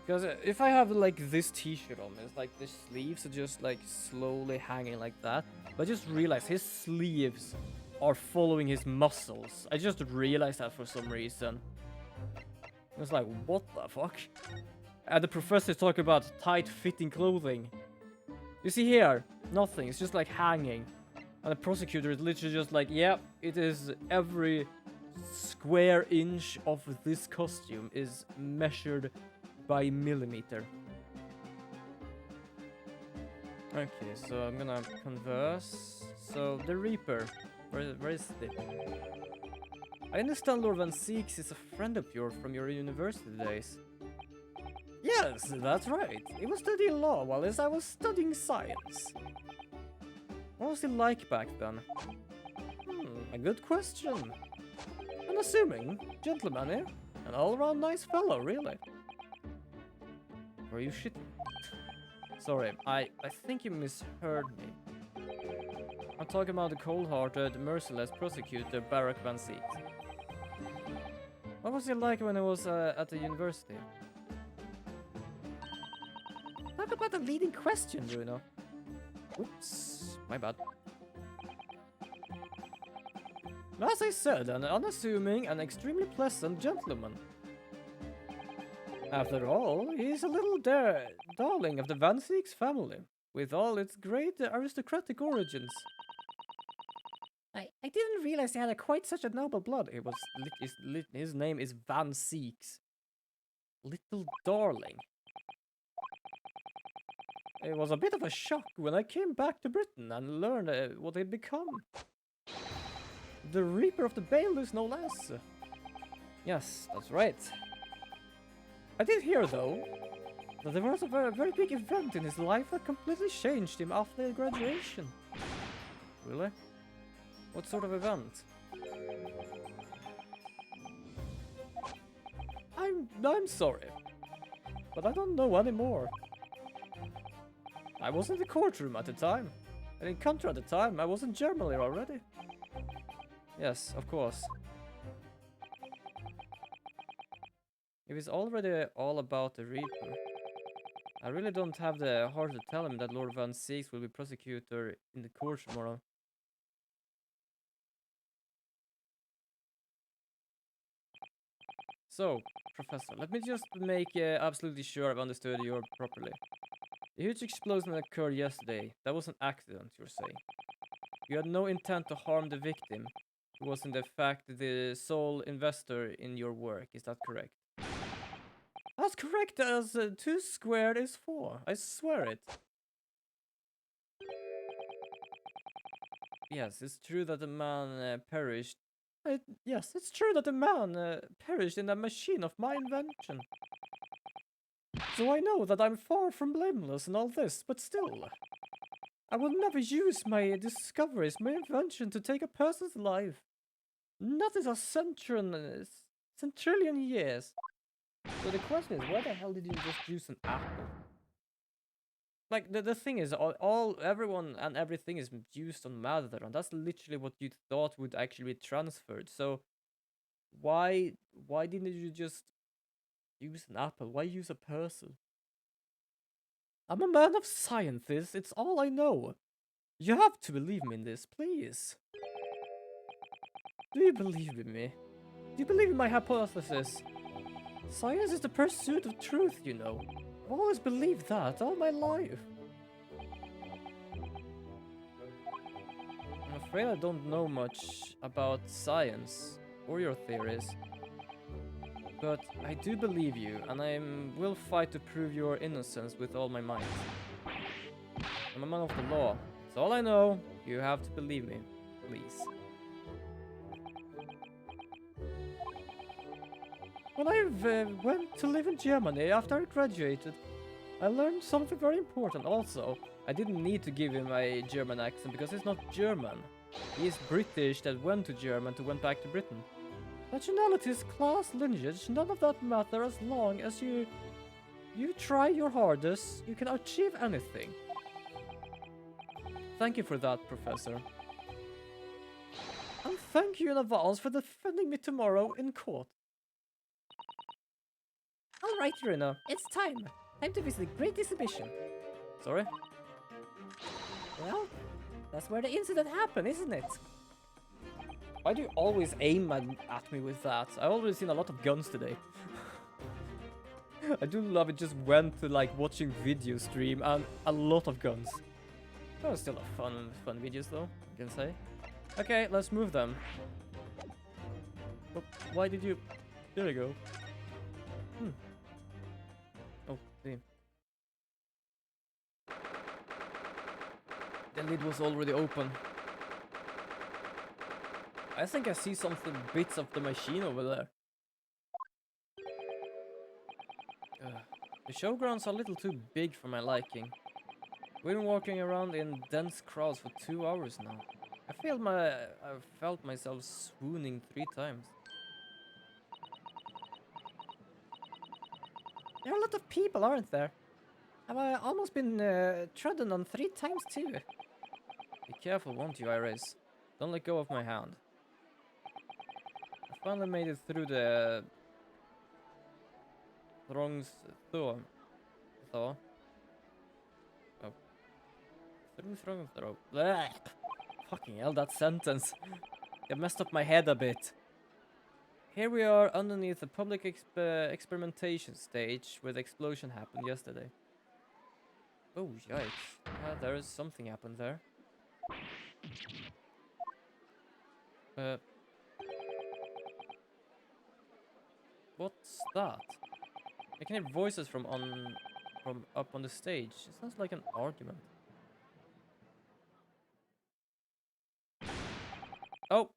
Because if I have like this t-shirt on, it's like the sleeves are just like slowly hanging like that. But I just realized his sleeves are following his muscles. I just realized that for some reason. It's like, what the fuck? And the professor's talking about tight-fitting clothing. You see here, nothing. It's just like hanging. And the prosecutor is literally just like, yeah, it is every square inch of this costume is measured by millimeter. Okay, so I'm gonna converse. So, the Reaper. Where is it? I understand Lord Van Seeks is a friend of yours from your university days. Yes, that's right. He was studying law while I was studying science. What was he like back then? A good question. Unassuming, gentlemanly, an all-around nice fellow, really. Were you shitting? Sorry, I think you misheard me. I'm talking about the cold-hearted, merciless prosecutor Barack Van Seeks. What was he like when he was at the university? Talk about a leading question, Bruno. Oops, my bad. As I said, an unassuming and extremely pleasant gentleman. After all, he's a little darling of the Van Siegs family, with all its great aristocratic origins. I didn't realize he had quite such a noble blood. It was his name is Van Siegs. Little darling. It was a bit of a shock when I came back to Britain and learned what he'd become. The Reaper of the Bailiffs, no less. Yes, that's right. I did hear, though, that there was a very big event in his life that completely changed him after graduation. Really? What sort of event? I'm sorry, but I don't know anymore. I was in the courtroom at the time, and in country at the time. I was in Germany already. Yes, of course. If it's already all about the Reaper, I really don't have the heart to tell him that Lord Van Siegs will be prosecutor in the court tomorrow. So, Professor, let me just make absolutely sure I've understood you properly. The huge explosion that occurred yesterday, that was an accident, you're saying. You had no intent to harm the victim, who was in fact the sole investor in your work, is that correct? As correct as 2 squared is 4, I swear it. Yes, it's true that the man perished. Yes, it's true that the man perished in a machine of my invention. So I know that I'm far from blameless in all this, but still. I will never use my discoveries, my invention, to take a person's life. Not in a centrillion years. So the question is, why the hell did you just use an apple? Like, the thing is, everyone and everything is used on matter, and that's literally what you thought would actually be transferred. So, why didn't you just use an apple? Why use a person? I'm a man of science, it's all I know. You have to believe me in this, please. Do you believe in me? Do you believe in my hypothesis? Science is the pursuit of truth, you know. I've always believed that all my life. I'm afraid I don't know much about science or your theories. But I do believe you, and I will fight to prove your innocence with all my might. I'm a man of the law. It's all I know. You have to believe me, please. When I went to live in Germany after I graduated, I learned something very important also. I didn't need to give him a German accent because he's not German. He is British that went to Germany to went back to Britain. Nationalities, class, lineage, none of that matter as long as you try your hardest, you can achieve anything. Thank you for that, Professor. And thank you in advance for defending me tomorrow in court. Alright, Runa, it's time. Time to visit the Great Exhibition. Sorry? Well, that's where the incident happened, isn't it? Why do you always aim at me with that? I've already seen a lot of guns today. I do love it, just went to like watching video stream and a lot of guns. That was still a fun videos though, I can say. Okay, let's move them. Oh, why did you... There you go. Oh, see. The lid was already open. I think I see something bits of the machine over there. The showgrounds are a little too big for my liking. We've been walking around in dense crowds for 2 hours now. I felt myself swooning 3 times. There are a lot of people, aren't there? I've almost been trodden on 3 times too. Be careful, won't you, Iris? Don't let go of my hand. I finally made it through the throngs throw. Blech. Fucking hell, that sentence. It messed up my head a bit. Here we are underneath the public experimentation stage where the explosion happened yesterday. Oh, yikes. There is something happened there. What's that? I can hear voices from up on the stage. It sounds like an argument. Oh!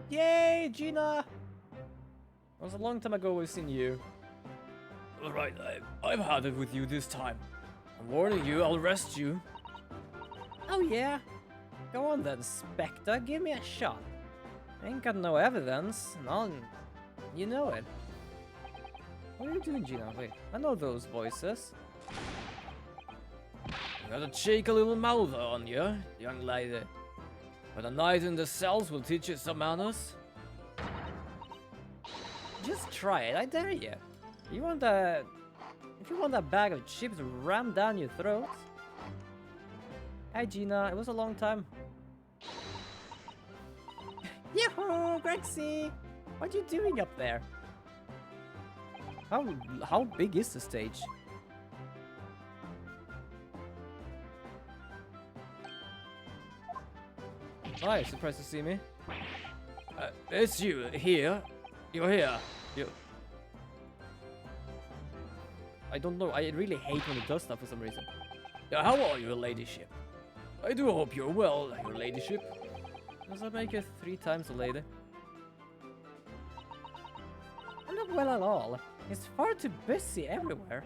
Yay, Gina! It was a long time ago we've seen you. Alright, I've had it with you this time. I'm warning you, I'll arrest you. Oh yeah? Go on then, Spectre, give me a shot. I ain't got no evidence, none. You know it. What are you doing, Gina? Wait, I know those voices. You got a cheeky little mouth on you, young lady. But a night in the cells will teach you some manners. Just try it, I dare you. If you want that bag of chips rammed down your throat. Hi Gina, it was a long time. Yahoo, Grexy! What are you doing up there? How big is the stage? Hi, surprised to see me. It's you here. You're here. I don't know. I really hate when it does stuff for some reason. How are you, ladyship? I do hope you're well, your ladyship. Does that make you 3 times a lady? I'm not well at all. It's far too busy everywhere.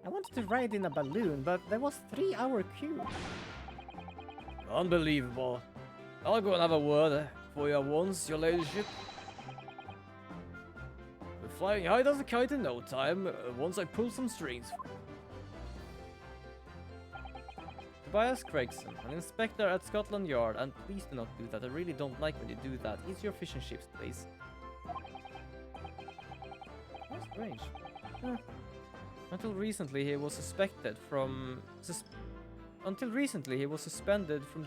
I wanted to ride in a balloon, but there was 3-hour queue. Unbelievable. I'll go and have a word for you once, your ladyship. We're flying high as a kite in no time, once I pull some strings. Tobias Gregson, an inspector at Scotland Yard, and please do not do that. I really don't like when you do that. Ease your fish and chips, please. That's strange. Until recently, he was suspended from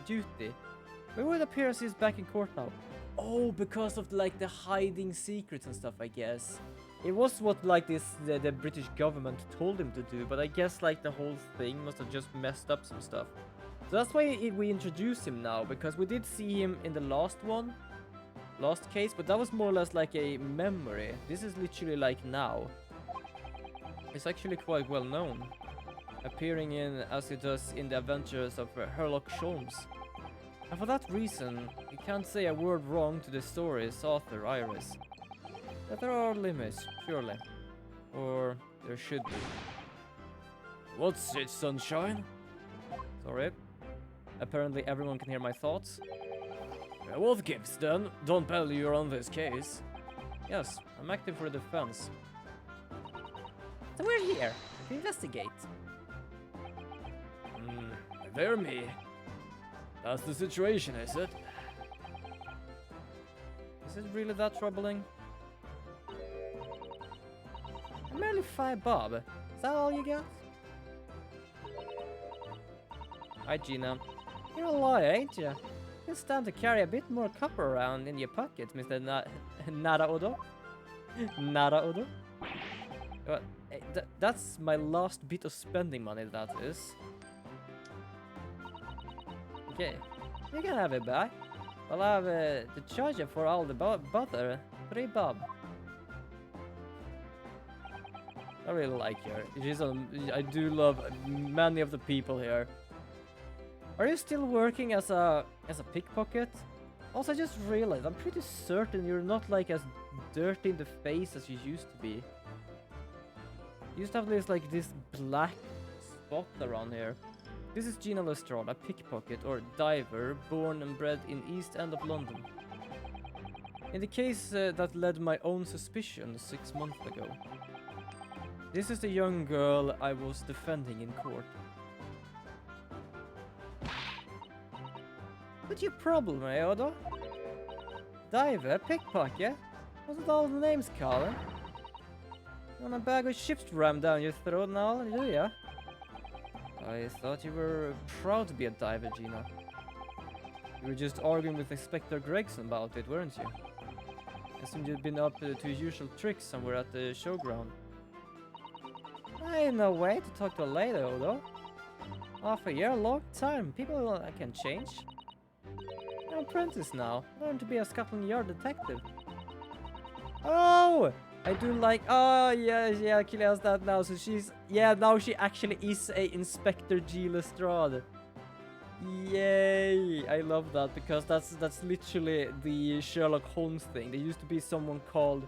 duty. But it would appear as he's back in court now. Oh, because of like the hiding secrets and stuff, I guess. It was what like the British government told him to do, but I guess like the whole thing must have just messed up some stuff. So that's why we introduced him now, because we did see him in the last case, but that was more or less like a memory. This is literally like now. It's actually quite well known, appearing in as he does in the adventures of Sherlock Holmes. And for that reason, you can't say a word wrong to the story's author, Iris. But there are limits, surely. Or there should be. What's it, sunshine? Sorry. Apparently everyone can hear my thoughts. What gives then? Don't tell you're on this case. Yes, I'm acting for defense. So we're here to investigate. They're me. That's the situation, is it? Is it really that troubling? I'm merely 5 bob. Is that all you got? Hi, Gina. You're a lawyer, ain't you? It's time to carry a bit more copper around in your pockets, Mr. Nara Odo. Nara Odo? That's my last bit of spending money, that is. Okay, you can have it back. I'll have the charger for all the butter. 3 bob. I really like her. I do love many of the people here. Are you still working as a pickpocket? Also, I just realized, I'm pretty certain you're not like as dirty in the face as you used to be. You used to have this black spot around here. This is Gina Lestrade, a pickpocket or diver born and bred in East End of London. In the case that led my own suspicion 6 months ago. This is the young girl I was defending in court. What's your problem, Odo? Diver, pickpocket? What's with all the names, Colin? You want a bag of chips rammed down your throat and all, do ya? I thought you were proud to be a diver, Gina. You were just arguing with Inspector Gregson about it, weren't you? I assumed you'd been up to your usual tricks somewhere at the showground. I ain't no way to talk to a lady, though. Half a year, a long time. People can change. I'm an apprentice now. Learn to be a Scotland Yard detective. Oh! I do like... Oh, yeah, Killy has that now. So she's... Yeah, now she actually is a Inspector G. Lestrade. Yay! I love that because that's literally the Sherlock Holmes thing. There used to be someone called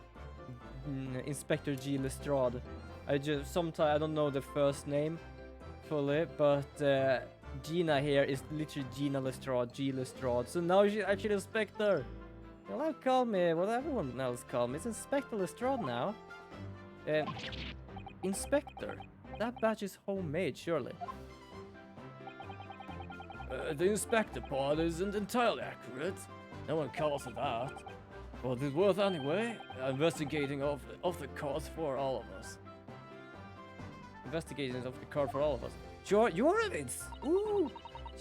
Inspector G. Lestrade. I don't know the first name fully, but Gina here is literally Gina Lestrade, G. Lestrade. So now she's actually Inspector. Well, I'll call me what everyone else calls me. It's Inspector Lestrade now. Inspector. That badge is homemade, surely. The inspector part isn't entirely accurate. No one calls it that. But it's worth anyway. Investigating of the cause for all of us. Investigating of the cause for all of us. Sure, you're it. Ooh,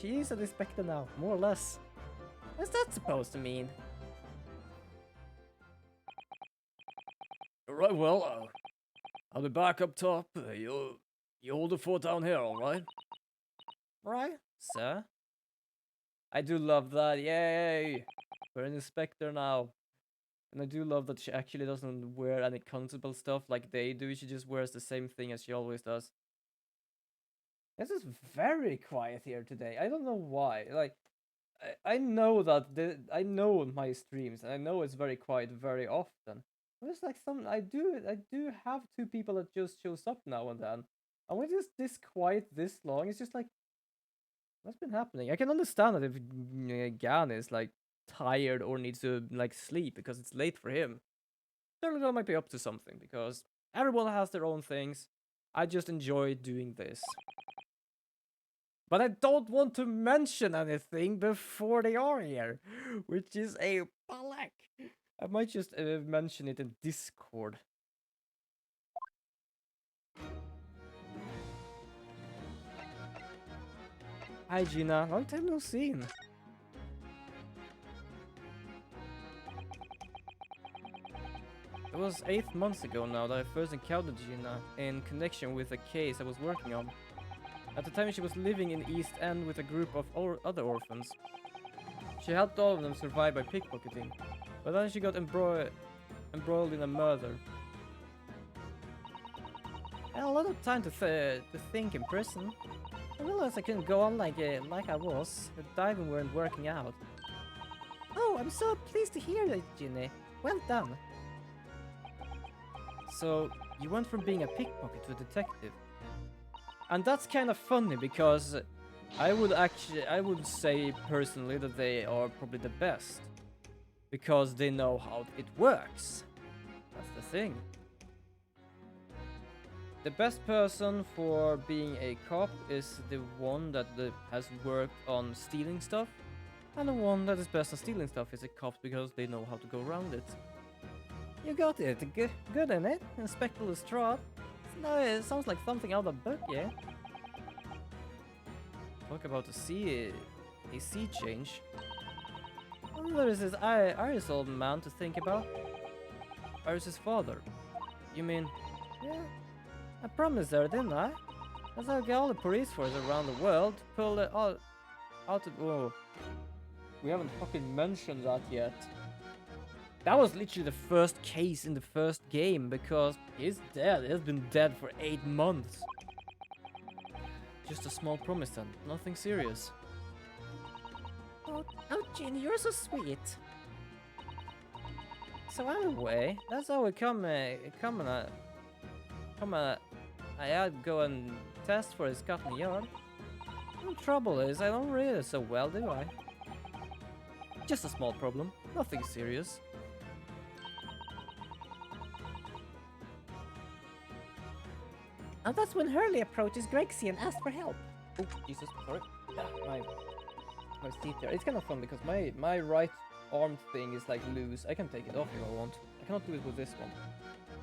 she is an inspector now, more or less. What's that supposed to mean? Right, well, I'll be back up top. You hold the fort down here, all right? Right, sir. I do love that. Yay! We're an inspector now. And I do love that she actually doesn't wear any constable stuff like they do. She just wears the same thing as she always does. This is very quiet here today. I don't know why. Like, I know that I know my streams, and I know it's very quiet very often. But it's like I do have two people that just shows up now and then. And when it's this quiet this long, it's just like, what's been happening? I can understand that if Gan is like tired or needs to like sleep because it's late for him. Turtle might be up to something because everyone has their own things. I just enjoy doing this. But I don't want to mention anything before they are here, which is a black. I might just mention it in Discord. Hi Gina, long time no seen. It was 8 months ago now that I first encountered Gina in connection with a case I was working on. At the time she was living in East End with a group of other orphans. She helped all of them survive by pickpocketing, but then she got embroiled in a murder. I had a lot of time to think in prison. I realized I couldn't go on like I was. The diving weren't working out. Oh, I'm so pleased to hear that, Ginny. Well done. So, you went from being a pickpocket to a detective. And that's kind of funny because I would say personally that they are probably the best. Because they know how it works. That's the thing. The best person for being a cop is the one that has worked on stealing stuff. And the one that is best on stealing stuff is a cop because they know how to go around it. You got it. Good in it. Inspector Lestrade. No, it sounds like something out of a book, yeah? Talk about a sea change. Oh, there is this Iris old man to think about. Iris's father. You mean? Yeah. I promised her, didn't I? That's how I get all the police force around the world to pull it all out of... Oh. We haven't fucking mentioned that yet. That was literally the first case in the first game because he's dead. He's been dead for 8 months. Just a small promise then, nothing serious. Oh, Ginny, you're so sweet. So anyway, that's how we I go and test for his Scotland Yard. The trouble is, I don't read it so well, do I? Just a small problem, nothing serious. And that's when Hurley approaches Grexy and asks for help. Oh, Jesus, sorry. Yeah, my seat there. It's kind of fun because my right arm thing is like loose. I can take it off if I want. I cannot do it with this one.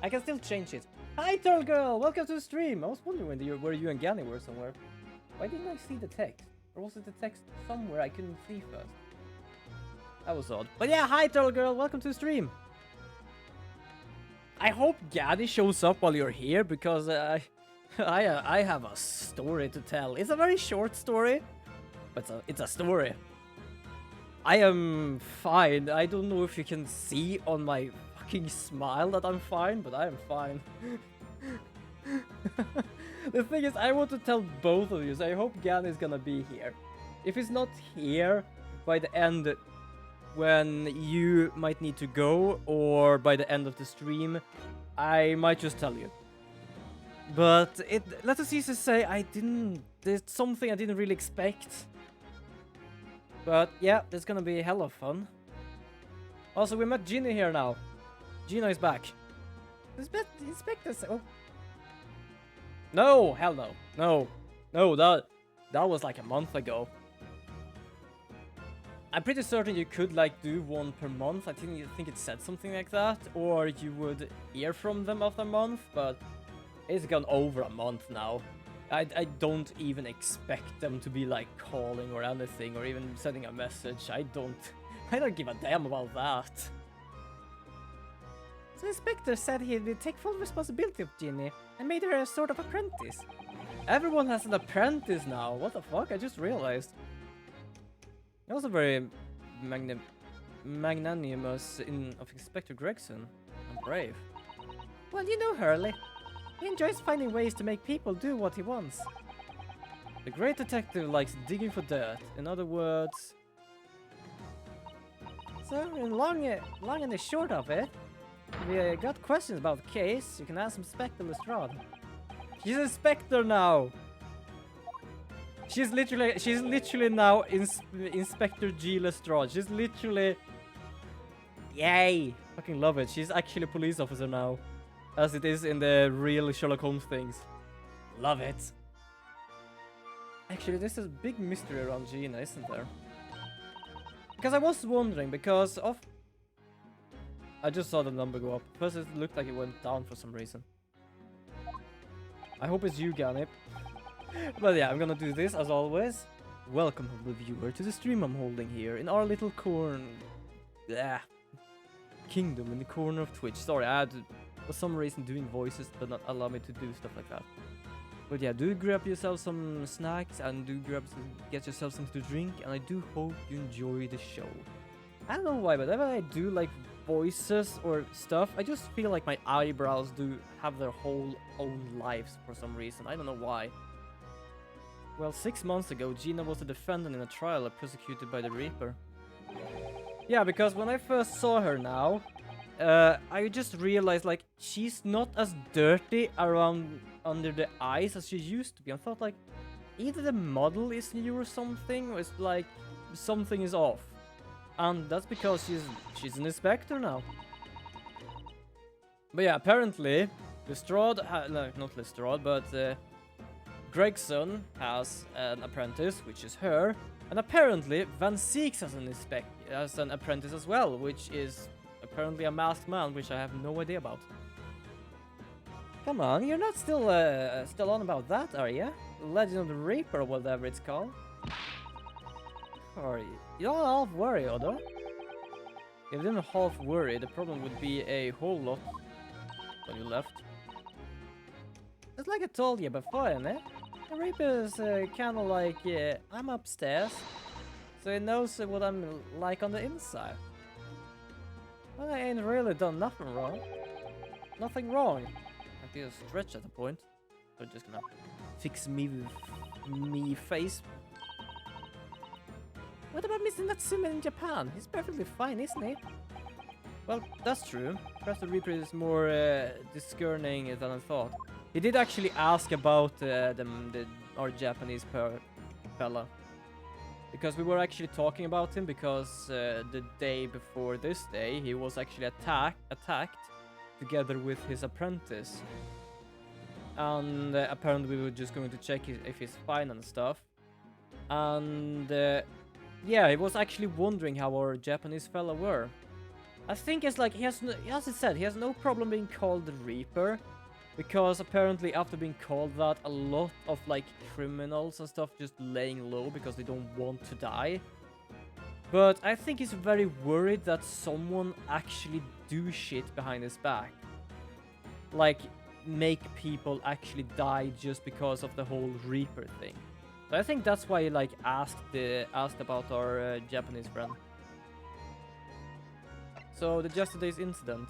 I can still change it. Hi, Turtle Girl! Welcome to the stream! I was wondering where you and Ganny were somewhere. Why didn't I see the text? Or was it the text somewhere I couldn't see first? That was odd. But yeah, hi Turtle Girl, welcome to the stream. I hope Gaddy shows up while you're here because I have a story to tell. It's a very short story, but it's a story. I am fine. I don't know if you can see on my fucking smile that I'm fine, but I am fine. The thing is, I want to tell both of you, so I hope Gan is gonna be here. If he's not here by the end, when you might need to go, or by the end of the stream, I might just tell you. But let us easily say there's something I didn't really expect. But yeah, it's gonna be hella fun. Also, we met Gina here now. Gina is back. Inspector, oh. No, hell no. No, that was like a month ago. I'm pretty certain you could like do one per month. I think it said something like that. Or you would hear from them after a month, but it's gone over a month now. I don't even expect them to be like calling or anything or even sending a message. I don't give a damn about that. So Inspector said he would take full responsibility of Ginny and made her a sort of apprentice. Everyone has an apprentice now. What the fuck? I just realized. That was a very magnanimous of Inspector Gregson. I'm brave. Well, you know Hurley. He enjoys finding ways to make people do what he wants. The great detective likes digging for dirt. In other words... So, in long and the short of it, if you got questions about the case, you can ask Inspector Lestrade. She's Inspector now! She's literally now Inspector G. Lestrade. She's literally... Yay! Fucking love it. She's actually a police officer now. As it is in the real Sherlock Holmes things. Love it. Actually, there's a big mystery around Gina, isn't there? Because I was wondering, because of... I just saw the number go up. First it looked like it went down for some reason. I hope it's you, Ganip. But yeah, I'm gonna do this as always. Welcome, viewer, to the stream I'm holding here in our little kingdom in the corner of Twitch. Sorry, I had to, for some reason, doing voices but not allow me to do stuff like that. But yeah, do grab yourself some snacks and do get yourself something to drink, and I do hope you enjoy the show. I don't know why, but whenever I do like voices or stuff, I just feel like my eyebrows do have their whole own lives for some reason. I don't know why. Well, 6 months ago, Gina was a defendant in a trial prosecuted by the Reaper. Yeah, because when I first saw her now, I just realized, like, she's not as dirty around under the eyes as she used to be. I thought, like, either the model is new or something, or it's like, something is off. And that's because she's an inspector now. But yeah, apparently, Lestrade, no, not Lestrade, but Gregson has an apprentice, which is her. And apparently, Van Seeks has an apprentice as well, which is apparently a masked man, which I have no idea about. Come on, you're not still on about that, are you? Legend of the Reaper, or whatever it's called. Or you don't half worry, Odo. If you didn't half worry, the problem would be a whole lot when you left. It's like I told you before, isn't it? The Reaper's kind of like, I'm upstairs, so he knows what I'm like on the inside. Well, I ain't really done nothing wrong. Nothing wrong. I feel stretched at a point. So just gonna fix me with me face. What about Mr. Natsume in Japan? He's perfectly fine, isn't he? Well, that's true. Perhaps the Reaper is more discerning than I thought. He did actually ask about our Japanese fella. Because we were actually talking about him, because the day before this day, he was actually attacked together with his apprentice. And apparently we were just going to check if he's fine and stuff. And yeah, he was actually wondering how our Japanese fella were. I think it's like, he has, as I said, he has no problem being called the Reaper. Because apparently after being called that, a lot of like criminals and stuff just laying low because they don't want to die. But I think he's very worried that someone actually do shit behind his back. Like, make people actually die just because of the whole Reaper thing. So I think that's why he like asked about our Japanese friend. So the yesterday's incident.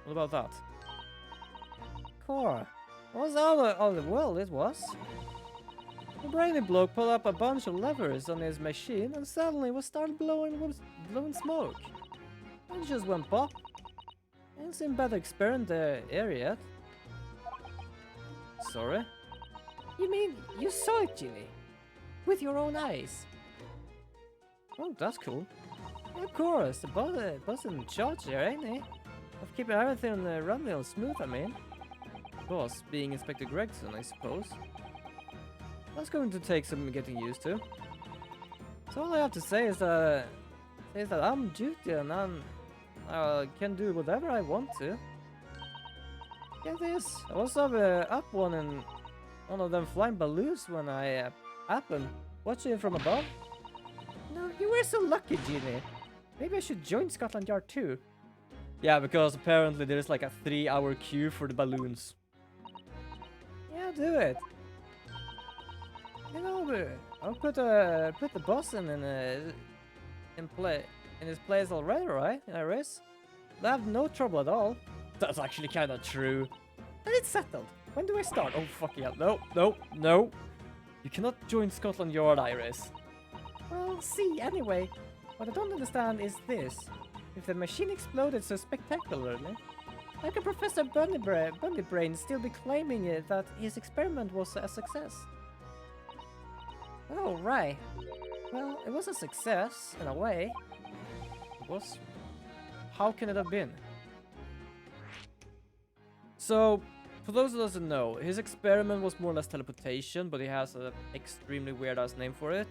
What about that? Core. What was all the world it was? The brainy bloke pulled up a bunch of levers on his machine and suddenly was started blowing smoke. It just went pop. Ain't seen better experiment the area yet. Sorry? You mean you saw it, Ginny? With your own eyes? Oh, that's cool. Yeah, of course, the boss in charge here, ain't he? Of keeping everything running and smooth, I mean. Boss being Inspector Gregson, I suppose. That's going to take some getting used to. So all I have to say is that I'm duty and I can do whatever I want to. Get this, I was up one in one of them flying balloons when I happened, watching it from above. No, you were so lucky, Ginny. Maybe I should join Scotland Yard too. Yeah, because apparently there's like a 3-hour queue for the balloons. Yeah, do it. You know, I'll put the boss in his place already, right, Iris? I have no trouble at all. That's actually kind of true. And it's settled. When do I start? Oh, fuck yeah. No. You cannot join Scotland Yard, Iris. Well, see, anyway. What I don't understand is this. If the machine exploded so spectacularly, how can Professor Bundybrain still be claiming that his experiment was a success? Oh, right. Well, it was a success, in a way. It was? How can it have been? So, for those who doesn't know, his experiment was more or less teleportation, but he has an extremely weird-ass name for it.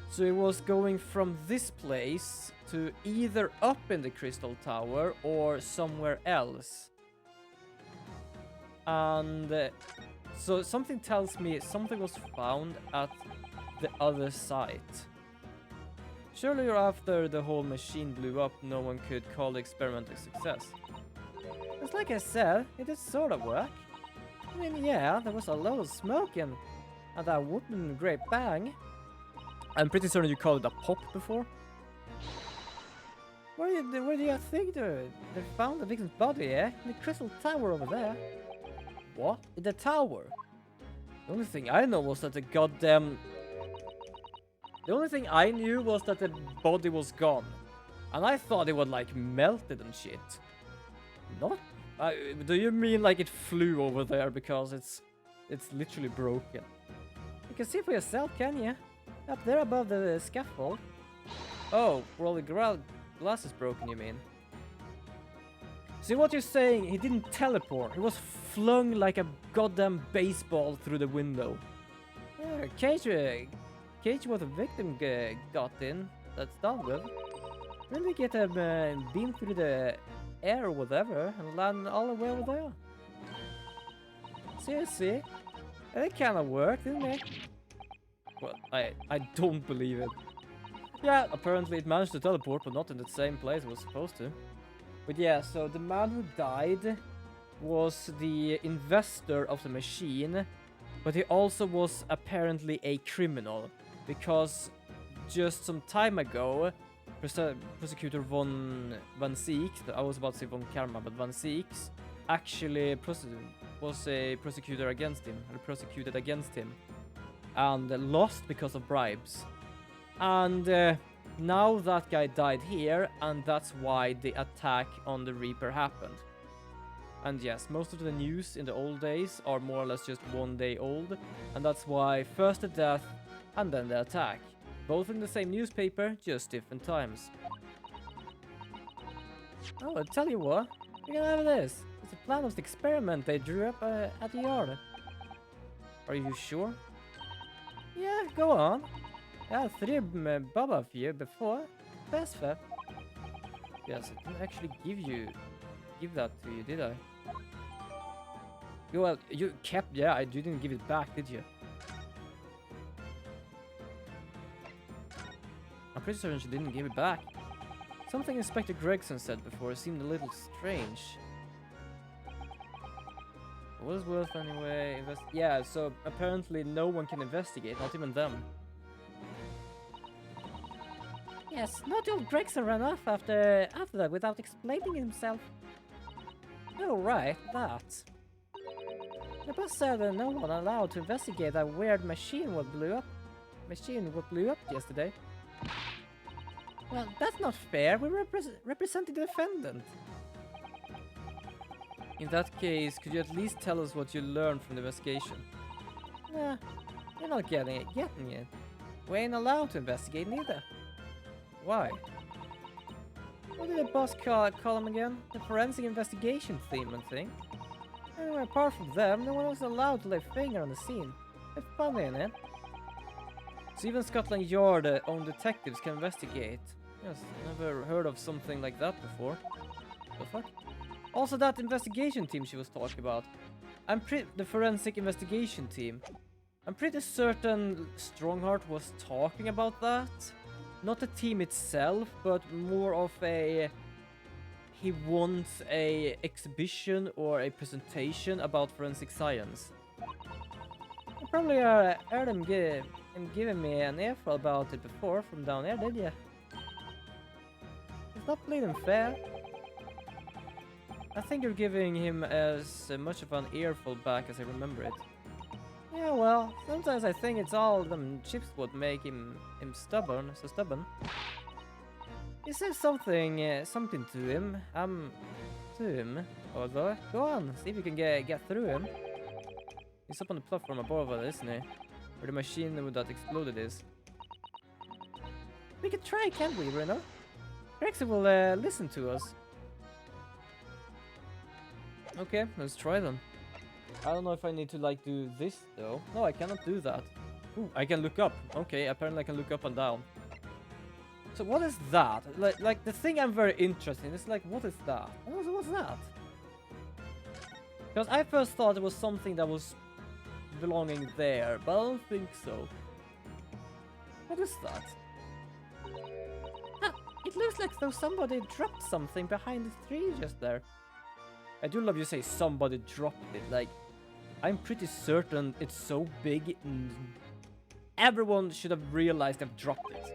So he was going from this place to either up in the Crystal Tower or somewhere else. And so something tells me something was found at the other site. Surely after the whole machine blew up, no one could call the experiment a success. It's like I said, it did sort of work. I mean, yeah, there was a lot of smoke and that whooping great bang. I'm pretty certain you called it a pop before. Where do you think they found the victim's body, eh? In the Crystal Tower over there. What? In the tower? The only thing I know was that the only thing I knew was that the body was gone. And I thought it would like melted and shit. Not? Do you mean like it flew over there because it's literally broken? You can see for yourself, can you? Up there above the scaffold. Oh, well the glass is broken, you mean? See what you're saying, he didn't teleport. He was flung like a goddamn baseball through the window. Yeah, cage what the victim got in. That's done with. Then they get him beamed through the air or whatever and land all the way over there. Seriously? It kind of worked, didn't it? Well, I don't believe it. Yeah, apparently it managed to teleport, but not in the same place it was supposed to. But yeah, so the man who died was the investor of the machine, but he also was apparently a criminal, because just some time ago, Prosecutor Van Zieks, I was about to say Von Karma, but Van Zieks actually was a prosecutor against him, or prosecuted against him, and lost because of bribes. And now that guy died here, and that's why the attack on the Reaper happened. And yes, most of the news in the old days are more or less just 1 day old, and that's why first the death and then the attack. Both in the same newspaper, just different times. Oh, I'll tell you what, you can have this. It's a plan of the experiment they drew up at the yard. Are you sure? Yeah, go on. I had 3 Baba for you before. Best fair. Yes, I didn't actually give that to you, did I? Well, you kept... Yeah, you didn't give it back, did you? I'm pretty certain she didn't give it back. Something Inspector Gregson said before seemed a little strange. It was worth anyway. Yeah, so apparently no one can investigate, not even them. Yes, not old Gregson ran off after that without explaining himself. Oh, right, that. The boss said that no one allowed to investigate that weird machine what blew up yesterday. Well, that's not fair. We represented the defendant. In that case, could you at least tell us what you learned from the investigation? Nah, you're not getting it. We ain't allowed to investigate neither. Why? What did the boss call him again? The forensic investigation team and thing. Anyway, apart from them, no one was allowed to lay finger on the scene. It's funny, isn't it? So even Scotland Yard own detectives can investigate. Yes, never heard of something like that before. The fuck? Also that investigation team she was talking about. The forensic investigation team. I'm pretty certain Strongheart was talking about that. Not the team itself, but more of a... He wants a exhibition or a presentation about forensic science. You probably heard him giving me an earful about it before from down there, did you? It's not bleeding fair. I think you're giving him as much of an earful back as I remember it. Yeah, well, sometimes I think it's all them chips what make him so stubborn. He says something to him. Although, go on, see if you can get through him. He's up on the platform above us, isn't he? Where the machine that exploded is. We could try, can't we, Bruno? Gregson will listen to us. Okay, let's try them. I don't know if I need to like do this though. No, I cannot do that. Ooh, I can look up. Okay, apparently I can look up and down. So what is that? Like the thing I'm very interested in is like, what is that? What's that? Because I first thought it was something that was belonging there, but I don't think so. What is that? Ah, it looks like though somebody dropped something behind the tree just there. I do love you say somebody dropped it. Like, I'm pretty certain it's so big. Everyone should have realized they've dropped it.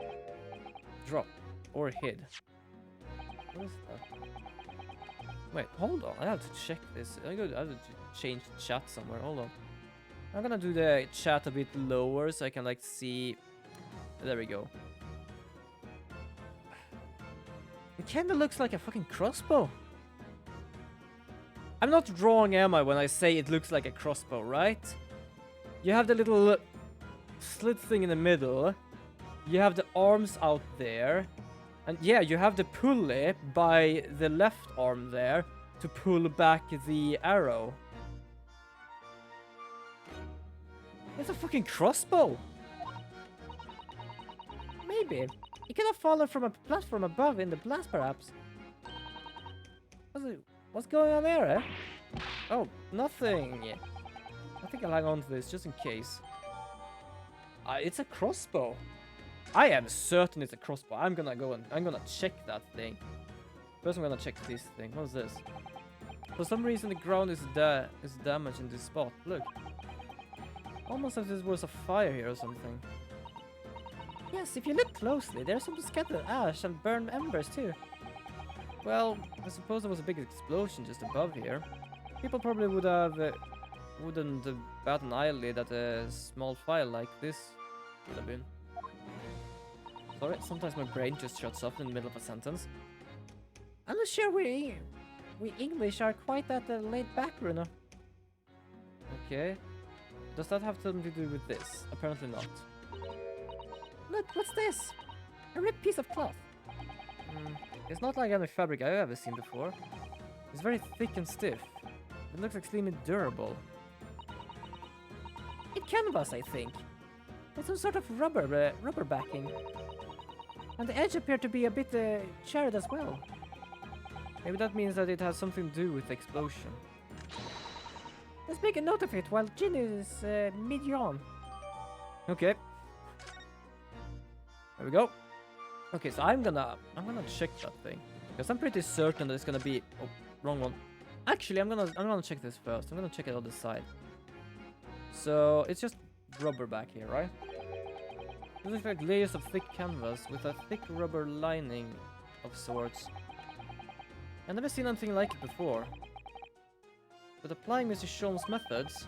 Drop or hid. What is that? Wait, hold on. I have to check this. I have to change the chat somewhere. Hold on. I'm gonna do the chat a bit lower so I can like see. There we go. It kinda looks like a fucking crossbow. I'm not wrong, am I, when I say it looks like a crossbow, right? You have the little slit thing in the middle. You have the arms out there. And yeah, you have the pulley by the left arm there to pull back the arrow. It's a fucking crossbow! Maybe. It could have fallen from a platform above in the blast, perhaps. What's going on there, eh? Oh, nothing. I think I'll hang on to this just in case. It's a crossbow. I am certain it's a crossbow. I'm gonna check that thing. First, I'm gonna check this thing. What is this? For some reason, the ground is damaged in this spot. Look, almost as if there was a fire here or something. Yes, if you look closely, there's some scattered ash and burned embers too. Well, I suppose there was a big explosion just above here. People probably wouldn't bat an eyelid at a small fire like this would have been. Sorry, sometimes my brain just shuts off in the middle of a sentence. I'm not sure we English are quite that laid back, Bruno. Okay. Does that have something to do with this? Apparently not. Look, what's this? A ripped piece of cloth. It's not like any fabric I've ever seen before. It's very thick and stiff. It looks extremely durable. It's canvas, I think. With some sort of rubber backing. And the edge appeared to be a bit charred as well. Maybe that means that it has something to do with the explosion. Let's make a note of it while Jin is mid-yawn. Okay. There we go. Okay, so I'm gonna check that thing because I'm pretty certain that it's gonna be. Oh, wrong one. Actually, I'm gonna check this first. I'm gonna check it on the side. So it's just rubber back here, right? It looks like layers of thick canvas with a thick rubber lining of sorts. I've never seen anything like it before. But applying Mr. Sean's methods,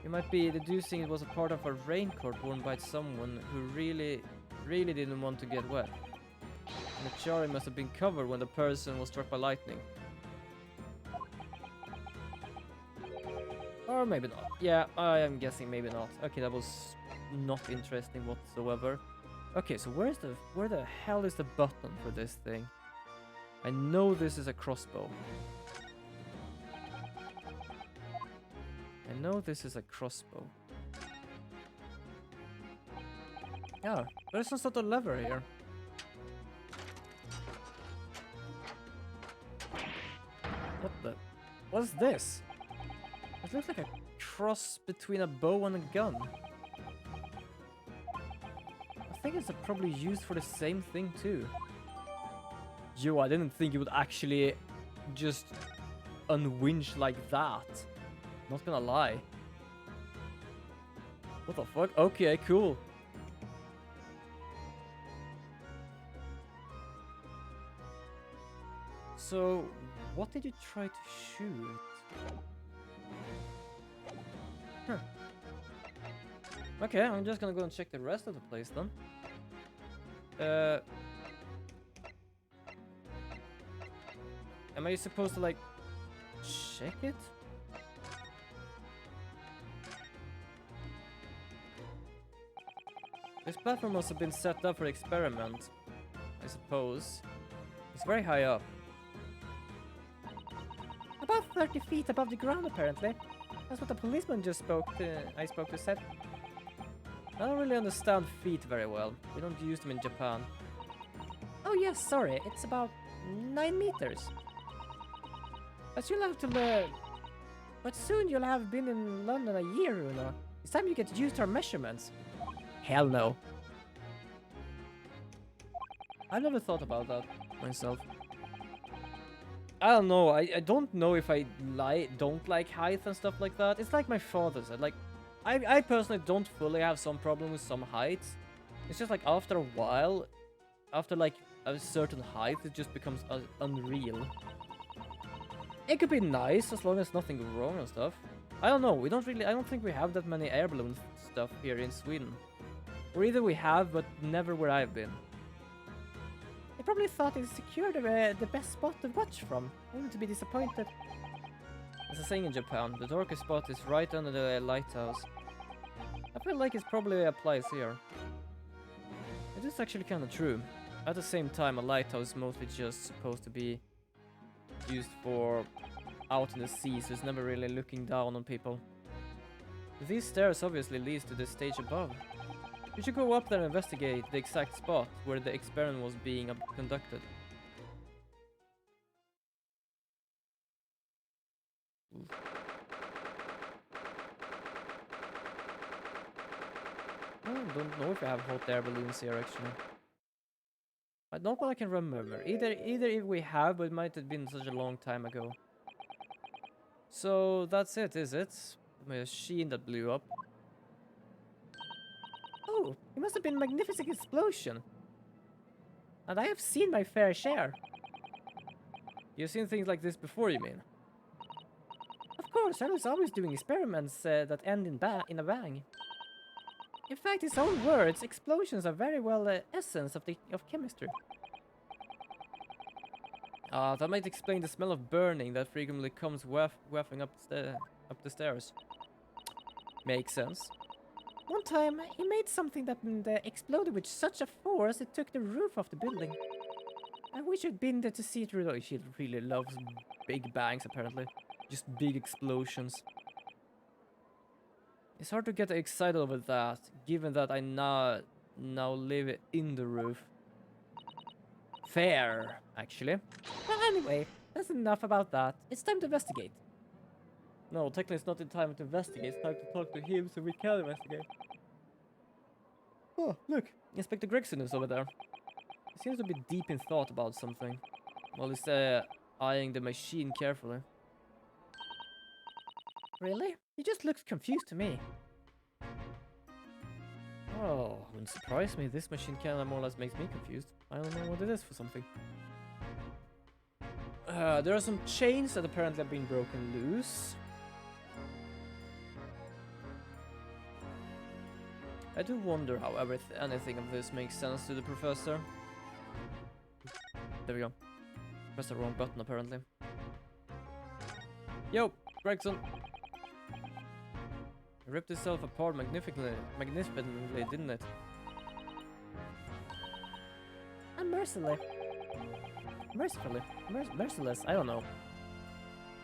you might be deducing it was a part of a raincoat worn by someone who really didn't want to get wet. And the charring must have been covered when the person was struck by lightning. Or maybe not. Yeah, I am guessing maybe not. Okay, that was not interesting whatsoever. Okay, so where the hell is the button for this thing? I know this is a crossbow. I know this is a crossbow. Yeah, there's some sort of lever here. What's this? It looks like a cross between a bow and a gun. I think it's probably used for the same thing too. Yo, I didn't think it would actually just unwinch like that. Not gonna lie. What the fuck? Okay, cool. So, what did you try to shoot? Huh. Okay, I'm just gonna go and check the rest of the place then. Am I supposed to like check it? This platform must have been set up for experiment, I suppose. It's very high up. About 30 feet above the ground, apparently. That's what the policeman I spoke to said. I don't really understand feet very well. We don't use them in Japan. Oh yes, sorry. It's about 9 meters. But you'll have to learn. But soon you'll have been in London a year, Uno. It's time you get used to our measurements. Hell no. I never thought about that myself. I don't know. I don't know if I don't like height and stuff like that. It's like my father said. Like, I personally don't fully have some problem with some heights. It's just like after a while, after like a certain height, it just becomes unreal. It could be nice as long as nothing goes wrong and stuff. I don't know. I don't think we have that many air balloon stuff here in Sweden. Or either we have, but never where I've been. They probably thought it secured the best spot to watch from, only to be disappointed. As a saying in Japan, the darkest spot is right under the lighthouse. I feel like it probably applies here. It is actually kind of true. At the same time, a lighthouse is mostly just supposed to be used for out in the sea, so it's never really looking down on people. These stairs obviously leads to the stage above. We should go up there and investigate the exact spot where the experiment was being conducted. Oof. I don't know if I have hot air balloons here actually. Not what I can remember. Either if we have, but it might have been such a long time ago. So that's it, is it? The machine that blew up. Oh, it must have been a magnificent explosion. And I have seen my fair share. You've seen things like this before, you mean? Of course, I was always doing experiments that end in a bang. In fact, his own words, explosions are very well the essence of chemistry. That might explain the smell of burning that frequently comes wafting up the stairs. Makes sense. One time, he made something that exploded with such a force it took the roof off the building. I wish you'd been there to see it. She really loves big bangs, apparently. Just big explosions. It's hard to get excited over that, given that I now live in the roof. Fair, actually. Well, anyway, that's enough about that. It's time to investigate. No, technically it's not the time to investigate. It's time to talk to him so we can investigate. Oh, look. Inspector Gregson is over there. He seems to be deep in thought about something. While he's eyeing the machine carefully. Really? He just looks confused to me. Oh, wouldn't surprise me. This machine kinda more or less makes me confused. I don't know what it is for something. There are some chains that apparently have been broken loose. I do wonder how anything of this makes sense to the professor. There we go. Pressed the wrong button apparently. Yo, Gregson. It ripped itself apart magnificently, didn't it? And merciless, I don't know.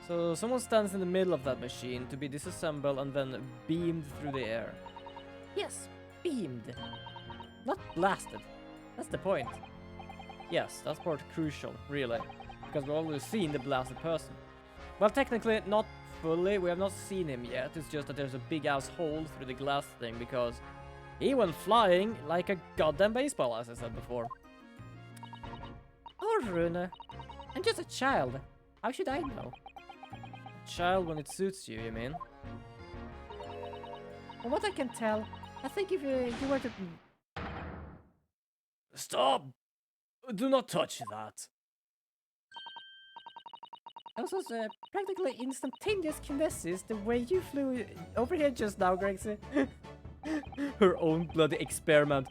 So someone stands in the middle of that machine to be disassembled and then beamed through the air. Yes, beamed. Not blasted. That's the point. Yes, that's part crucial, really. Because we've already seen the blasted person. Well, technically, not fully. We have not seen him yet. It's just that there's a big ass hole through the glass thing because he went flying like a goddamn baseball, as I said before. Oh, Rune. I'm just a child. How should I know? A child when it suits you, you mean? From what I can tell, I think if you were to... Stop! Do not touch that. That was practically instantaneous kinesis the way you flew over here just now, Gregsy. Her own bloody experiment.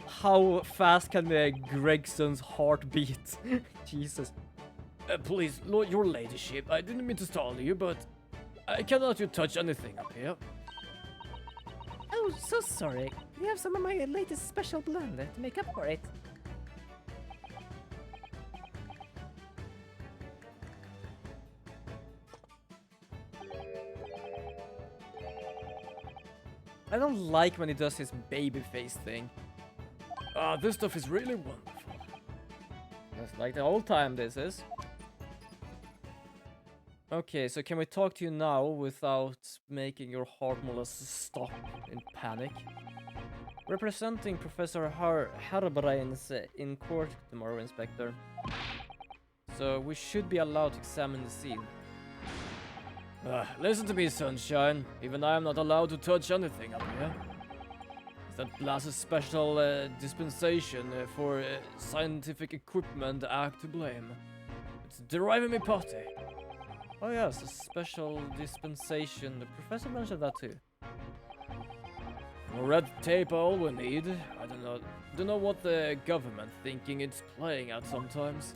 How fast can Gregson's heart beat? Jesus. Please, your ladyship, I didn't mean to startle you, but I cannot let you touch anything up here. Oh, so sorry. We have some of my latest special blend to make up for it. I don't like when he does his baby face thing. Ah, this stuff is really wonderful. That's like the old time this is. Okay, so can we talk to you now without making your heart more or less stop in panic? Representing Professor Harbrains in court tomorrow, Inspector. So we should be allowed to examine the scene. Listen to me, Sunshine. Even I am not allowed to touch anything up here. Is that blasted special dispensation for scientific equipment act to blame? It's driving me potty. Oh yes, a special dispensation. The professor mentioned that too. More red tape all we need. I don't know what the government thinking it's playing at sometimes.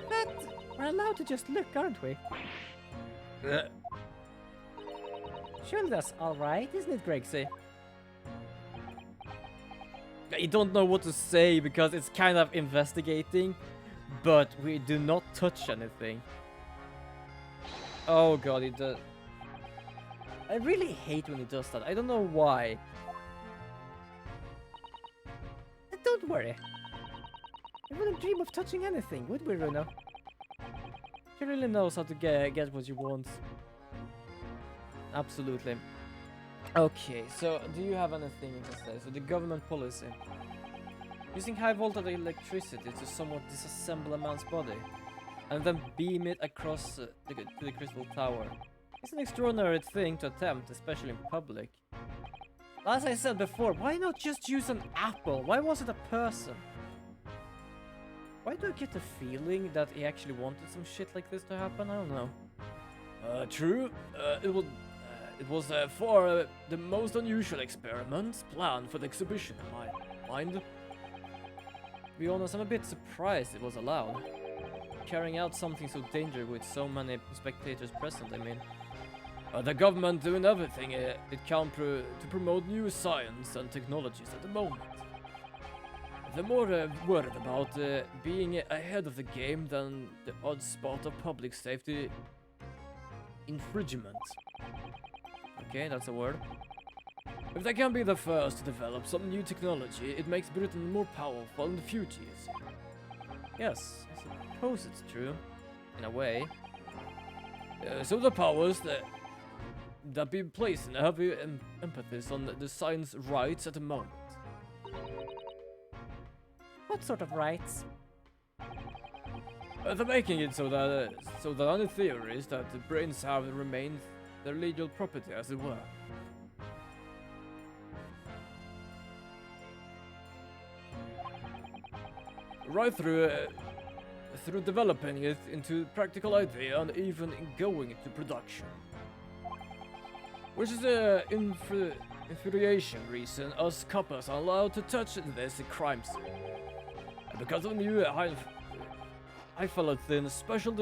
But we're allowed to just look, aren't we? Surely that's alright, isn't it, Gregsy? I don't know what to say because it's kind of investigating, but we do not touch anything. Oh god, he does. I really hate when he does that. I don't know why. Don't worry. We wouldn't dream of touching anything, would we, Runa? He really knows how to get what you want. Absolutely. Okay, so do you have anything you can say? So the government policy. Using high voltage electricity to somewhat disassemble a man's body and then beam it across to the crystal tower. It's an extraordinary thing to attempt, especially in public. As I said before, why not just use an apple? Why was it a person? Why do I get the feeling that he actually wanted some shit like this to happen? I don't know. True. It was for the most unusual experiments planned for the exhibition in my mind. To be honest, I'm a bit surprised it was allowed. Carrying out something so dangerous with so many spectators present, I mean. The government doing everything it can to promote new science and technologies at the moment. They're more worried about being ahead of the game than the odd spot of public safety infringement. Okay, that's a word. If they can be the first to develop some new technology, it makes Britain more powerful in the future, you see. Yes, I suppose it's true. In a way. So the powers that be placing heavy emphasis on the science rights at the moment. What sort of rights? They're making it so that on the theories that the brains have remained their legal property, as it were. Right through developing it into practical idea and even going into production. Which is the infuriation reason us coppers are allowed to touch this crime scene. And because of the new highfalutin special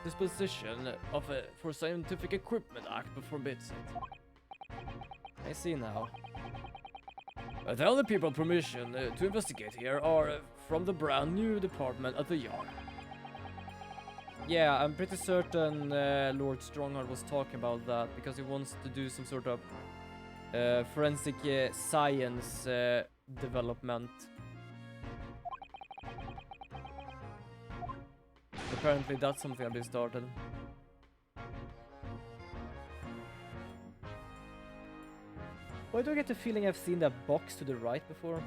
disposition of for Scientific Equipment Act forbids it. I see now. The only people permission to investigate here are from the brand new department at the yard. Yeah, I'm pretty certain Lord Strongheart was talking about that because he wants to do some sort of forensic science development. Apparently that's something I've been started. Why do I get the feeling I've seen that box to the right before?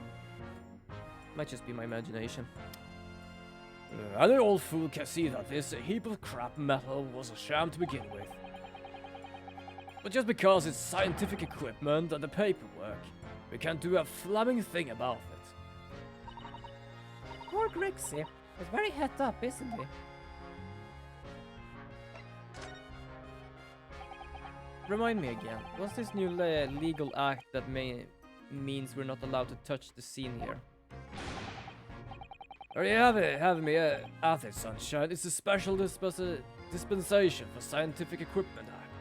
Might just be my imagination. Any old fool can see that this heap of crap metal was a sham to begin with. But just because it's scientific equipment and the paperwork, we can't do a flamming thing about it. Poor Grixie. He's very het up, isn't he? Remind me again, what's this new legal act that means we're not allowed to touch the scene here? Or you have me at it, Sunshine. It's a special dispensation for Scientific Equipment Act.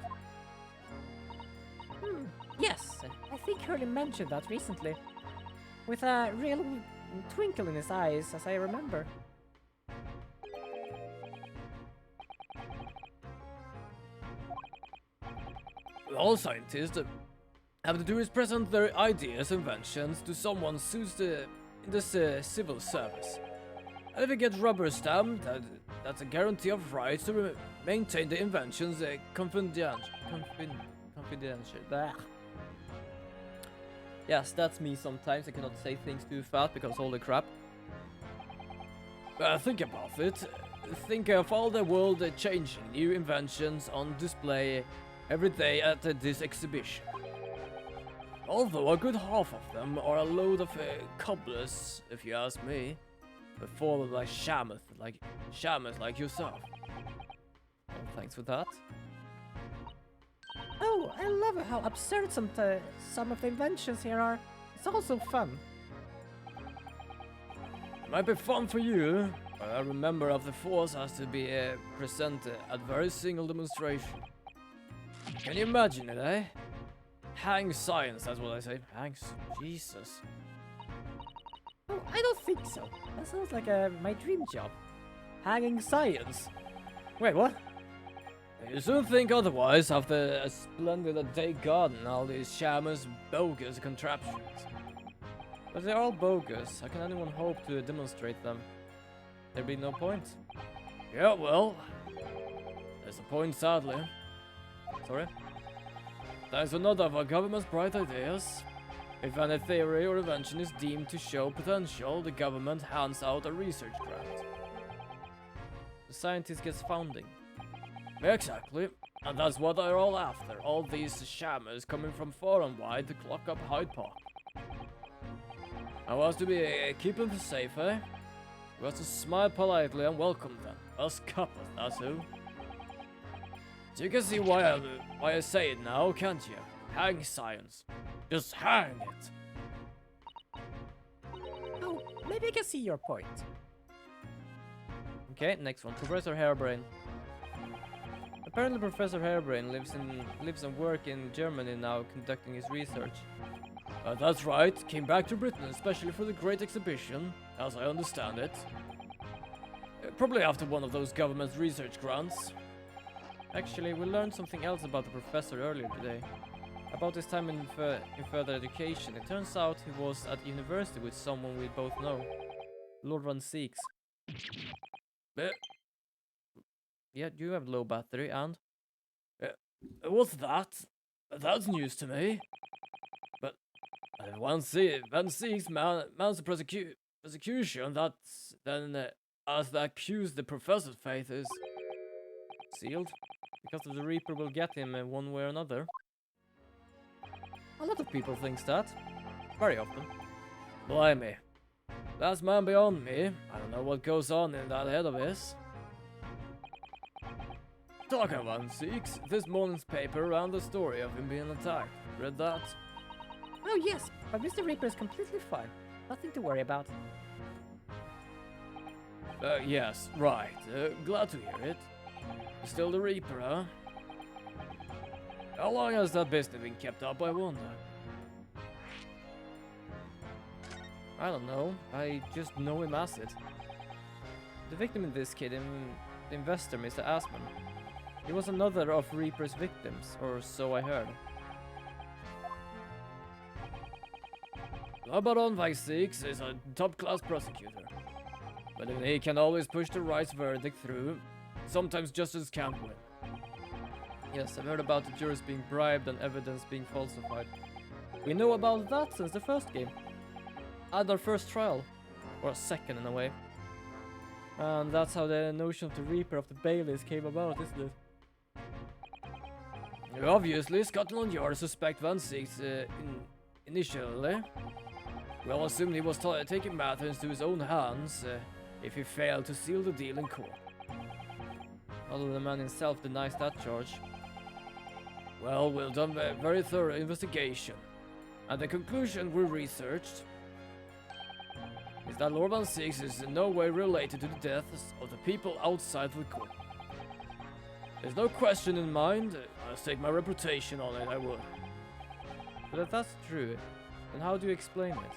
Yes, I think Hurley mentioned that recently. With a real twinkle in his eyes, as I remember. All scientists have to do is present their ideas and inventions to someone suits in this civil service. And if it gets rubber stamped, that's a guarantee of rights to maintain the inventions confidential. Blah. Yes, that's me sometimes. I cannot say things too fast because holy crap. Think about it. Think of all the world changing new inventions on display every day at this exhibition. Although a good half of them are a load of cobblers, if you ask me, before like shamus like yourself. Well, thanks for that. Oh, I love how absurd some of the inventions here are. It's also fun. It might be fun for you, but I remember of the force has to be present at very single demonstration. Can you imagine it, eh? Hang science, that's what I say. Hangs, Jesus. Oh, I don't think so. That sounds like my dream job. Hanging science. Wait, what? You soon think otherwise after a splendid day garden, all these shamus bogus contraptions. But they're all bogus. How can anyone hope to demonstrate them? There'd be no point. Yeah, well, there's a point, sadly. Sorry? There's another of our government's bright ideas. If any theory or invention is deemed to show potential, the government hands out a research grant. The scientist gets funding. Exactly, and that's what they're all after. All these shammers coming from far and wide to clock up Hyde Park. I was to be keeping them safe, eh? We was to smile politely and welcome them. Us couples, that's who. So you can see why I say it now, can't you? Hang science. Just hang it. Oh, maybe I can see your point. Okay, next one. Professor Harebrain. Apparently Professor Harebrain lives and works in Germany now, conducting his research. That's right. Came back to Britain especially for the Great Exhibition, as I understand it. Probably after one of those government's research grants. Actually, we learned something else about the professor earlier today. About his time in further education. It turns out he was at university with someone we both know. Lord Van Seeks. Yeah, you have low battery and... What's that? That's news to me. But one seeks mounts the persecution that's then as the accused the professor's faith is sealed. Because of the Reaper will get him one way or another. A lot of people think that. Very often. Blimey. Last man beyond me. I don't know what goes on in that head of his. Talking of 1-6, this morning's paper ran the story of him being attacked. Read that? Oh yes, but Mr. Reaper is completely fine. Nothing to worry about. Yes, right. Glad to hear it. You're still the Reaper, huh? How long has that business been kept up, I wonder? I don't know. I just know him as it. The victim in this kid, the investor, Mr. Asman. He was another of Reaper's victims, or so I heard. Baron Weissix is a top-class prosecutor. But he can always push the right verdict through. Sometimes justice can't win. Yes, I've heard about the jurors being bribed and evidence being falsified. We know about that since the first game. At our first trial. Or second in a way. And that's how the notion of the Reaper of the Baileys came about, isn't it? Obviously, Scotland Yard suspect Van Six initially. Well, assumed he was taking matters into his own hands if he failed to seal the deal in court. Although the man himself denies that charge. Well, we've done a very thorough investigation, and the conclusion we researched is that Lord Van Six is in no way related to the deaths of the people outside the court. There's no question in mind. I'll stake my reputation on it, I would. But if that's true, then how do you explain it?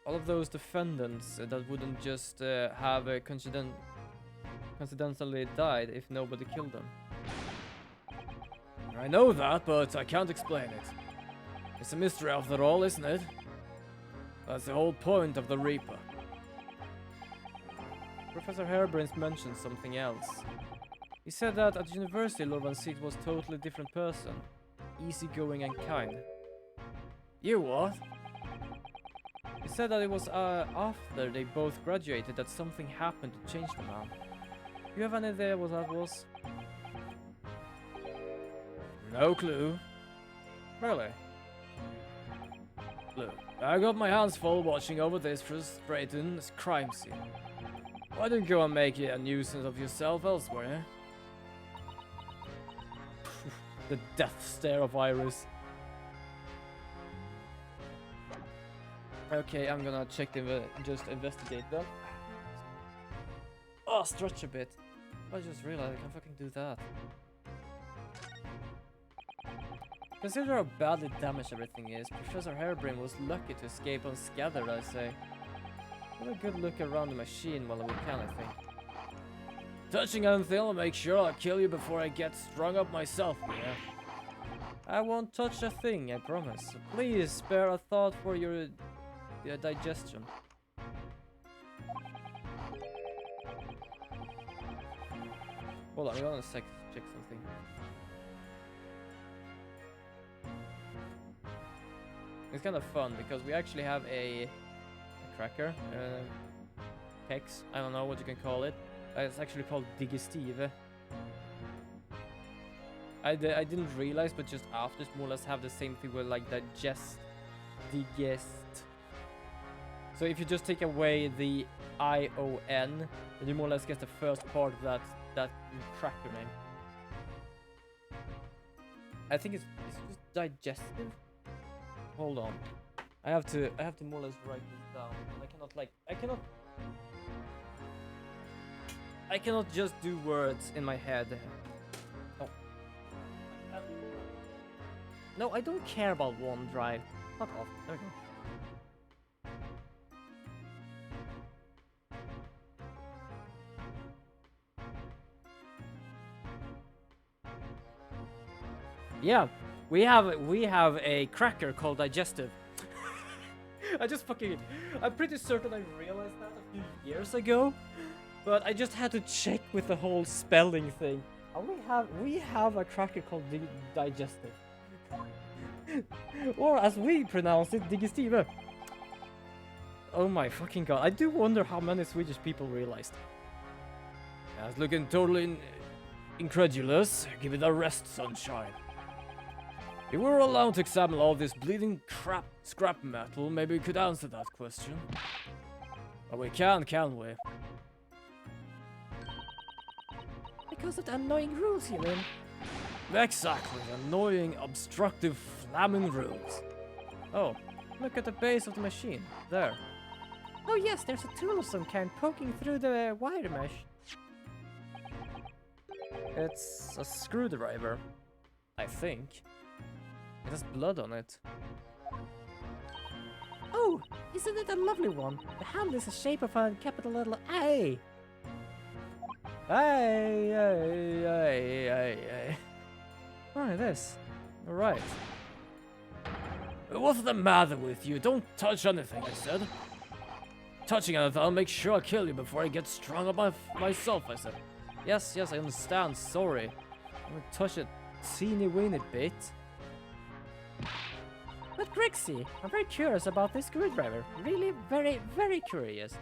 All of those defendants that wouldn't just have coincidentally died if nobody killed them. I know that, but I can't explain it. It's a mystery after all, isn't it? That's the whole point of the Reaper. Professor Harebrain's mentioned something else. He said that at university Lord Van Six was a totally different person. Easygoing and kind. You what? He said that it was after they both graduated that something happened to change the man. Do you have any idea what that was? No clue. Really? Look, I got my hands full watching over this frustrating crime scene. Why don't you go and make a nuisance of yourself elsewhere? The death stare of Iris. Okay, I'm gonna check just investigate them. Oh, stretch a bit. I just realized I can fucking do that. Consider how badly damaged everything is. Professor Harebrain was lucky to escape unscathed, I say. Have a good look around the machine while we can, I think. Touching anything, I'll make sure I'll kill you before I get strung up myself, yeah. I won't touch a thing, I promise. Please spare a thought for your digestion. Hold on, I'm gonna check something. It's kind of fun because we actually have a cracker, hex, I don't know what you can call it. It's actually called digestive. I didn't realize, but just after, more or less have the same thing with like digest. So if you just take away the I-O-N, then you more or less get the first part of that cracker name. I think it's just digestive. Hold on, I have to more or less write this down. I cannot just do words in my head. Oh. No, I don't care about OneDrive. Fuck off. There we go. Yeah, we have a cracker called digestive. I'm pretty certain I realized that a few years ago. But I just had to check with the whole spelling thing. And we have a cracker called digestive. Or as we pronounce it, digestive. Oh my fucking god. I do wonder how many Swedish people realized. Yeah, it's looking totally incredulous. Give it a rest, sunshine. If we were allowed to examine all this bleeding crap scrap metal, maybe we could answer that question. But we can't we? Because of the annoying rules you in. Exactly, annoying, obstructive, flaming rules. Oh, look at the base of the machine. There. Oh yes, there's a tool of some kind poking through the wire mesh. It's a screwdriver, I think. It has blood on it. Oh, isn't it a lovely one? The handle is the shape of a capital letter A. Hey. Right, this. Alright. What's the matter with you? Don't touch anything, I said. Touching anything, I'll make sure I kill you before I get strung up myself, I said. Yes, I understand, sorry. I'm gonna touch a teeny weeny bit. But Grixie, I'm very curious about this screwdriver. Really, very, very curious.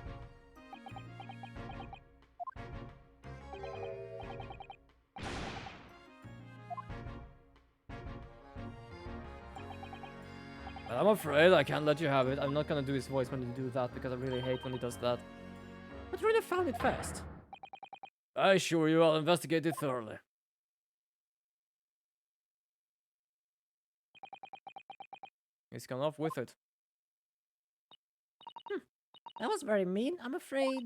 I'm afraid I can't let you have it. I'm not gonna do his voice when you do that because I really hate when he does that. But really found it first. I assure you I'll investigate it thoroughly. He's gone off with it. That was very mean. I'm afraid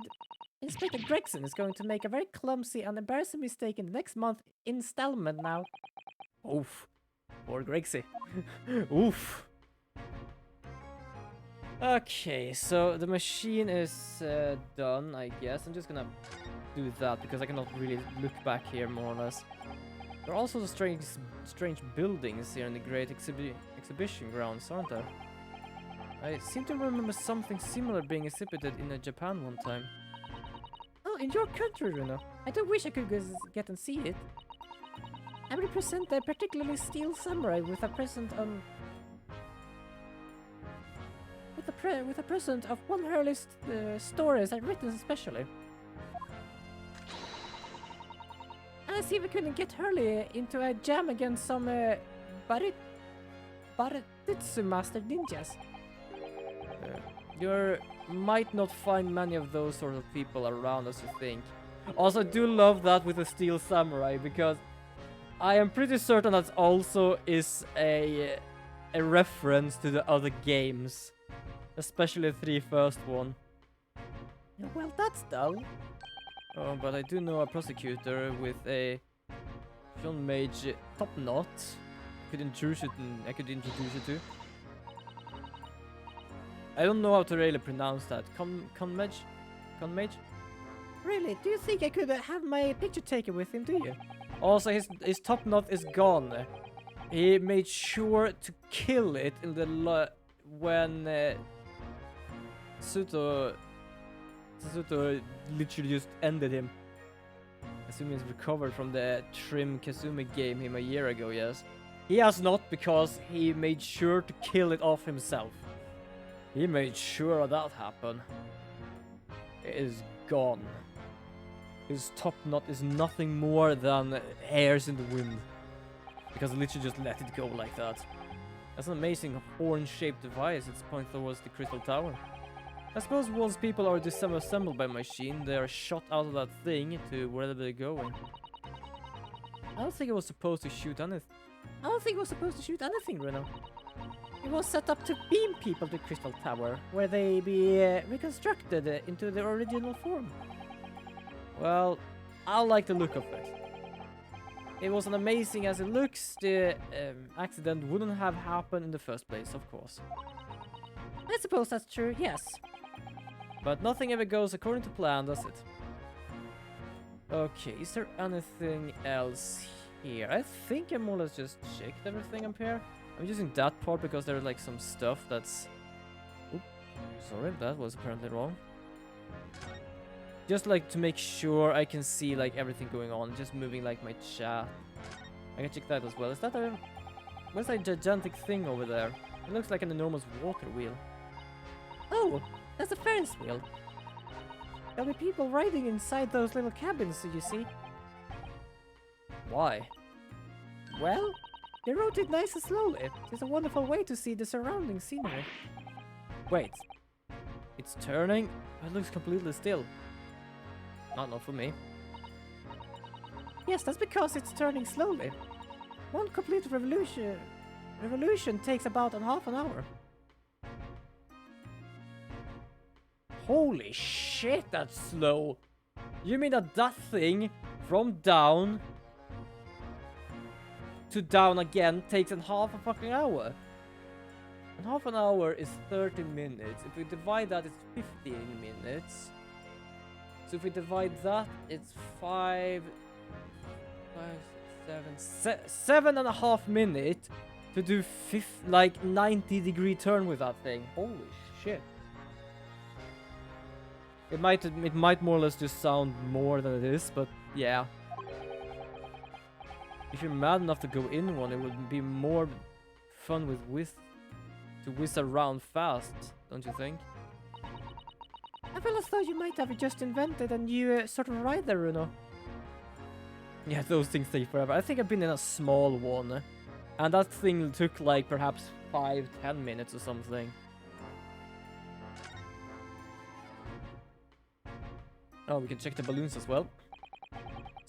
Inspector Gregson is going to make a very clumsy and embarrassing mistake in the next month installment now. Oof. Poor Grixie. Oof. Okay, so the machine is done, I guess. I'm just gonna do that because I cannot really look back here, more or less. There are also strange buildings here in the great exhibition grounds, aren't there? I seem to remember something similar being exhibited in Japan one time. Oh, in your country, Runa. I do wish I could get and see it. I will present a particularly steel samurai with a present on... With a present of one Hurley stories I've written especially. And I see if we couldn't get Hurley into a jam against some Barititsu master ninjas. You might not find many of those sort of people around as you think. Also, I do love that with the Steel Samurai because I am pretty certain that also is a reference to the other games, especially the first one. Well, that's dull. Oh, but I do know a prosecutor with a John Mage top knot. I could introduce you to. I don't know how to really pronounce that. Conmage? Really? Do you think I could have my picture taken with him, do you? Also, his top knot is gone. He made sure to kill it in the when Suto literally just ended him. Assuming he's recovered from the Trim Kazumi game him a year ago, yes. He has not, because he made sure to kill it off himself. He made sure that happened. It is gone. His top knot is nothing more than hairs in the wind. Because he literally just let it go like that. That's an amazing horn-shaped device. It's pointed towards the Crystal Tower. I suppose once people are disassembled by machine, they are shot out of that thing to wherever they're going. I don't think it was supposed to shoot anything. I don't think it was supposed to shoot anything, Reno. It was set up to beam people to Crystal Tower, where they be reconstructed into their original form. Well, I like the look of it. It was as amazing as it looks. The accident wouldn't have happened in the first place, of course. I suppose that's true, yes. But nothing ever goes according to plan, does it? Okay, is there anything else here? I think I more or less just checked everything up here. I'm using that part because there's like some stuff that's... Oops, sorry, that was apparently wrong. Just like to make sure I can see like everything going on. Just moving like my chat. I can check that as well. Is that a... What's that gigantic thing over there? It looks like an enormous water wheel. Oh, that's a Ferris wheel. There'll be people riding inside those little cabins, you see. Why? Well, they rotate nice and slowly. It's a wonderful way to see the surrounding scenery. Wait. It's turning? It looks completely still. Not for me. Yes, that's because it's turning slowly. One complete revolution takes about half an hour. Holy shit, that's slow. You mean that thing from down to down again takes in half a fucking hour? And half an hour is 30 minutes. If we divide that, it's 15 minutes. So if we divide that, it's 7.5 minutes to do 90-degree turn with that thing. Holy shit. It might more or less just sound more than it is, but yeah. If you're mad enough to go in one, it would be more fun to whiz around fast, don't you think? I feel as though you might have just invented a new sort of ride there, Runo. Yeah, those things take forever. I think I've been in a small one, and that thing took like perhaps 5-10 minutes or something. Oh, we can check the balloons as well.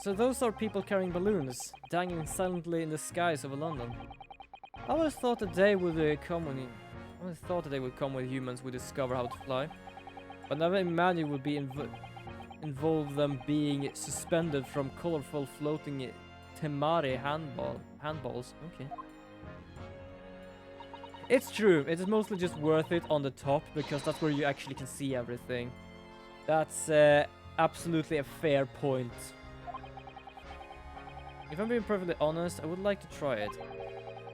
So those are people carrying balloons, dangling silently in the skies over London. I always thought the day would come when humans would discover how to fly. But never imagined it would be involve them being suspended from colorful floating temari handballs. Okay. It's true, it is mostly just worth it on the top because that's where you actually can see everything. That's absolutely a fair point. If I'm being perfectly honest, I would like to try it.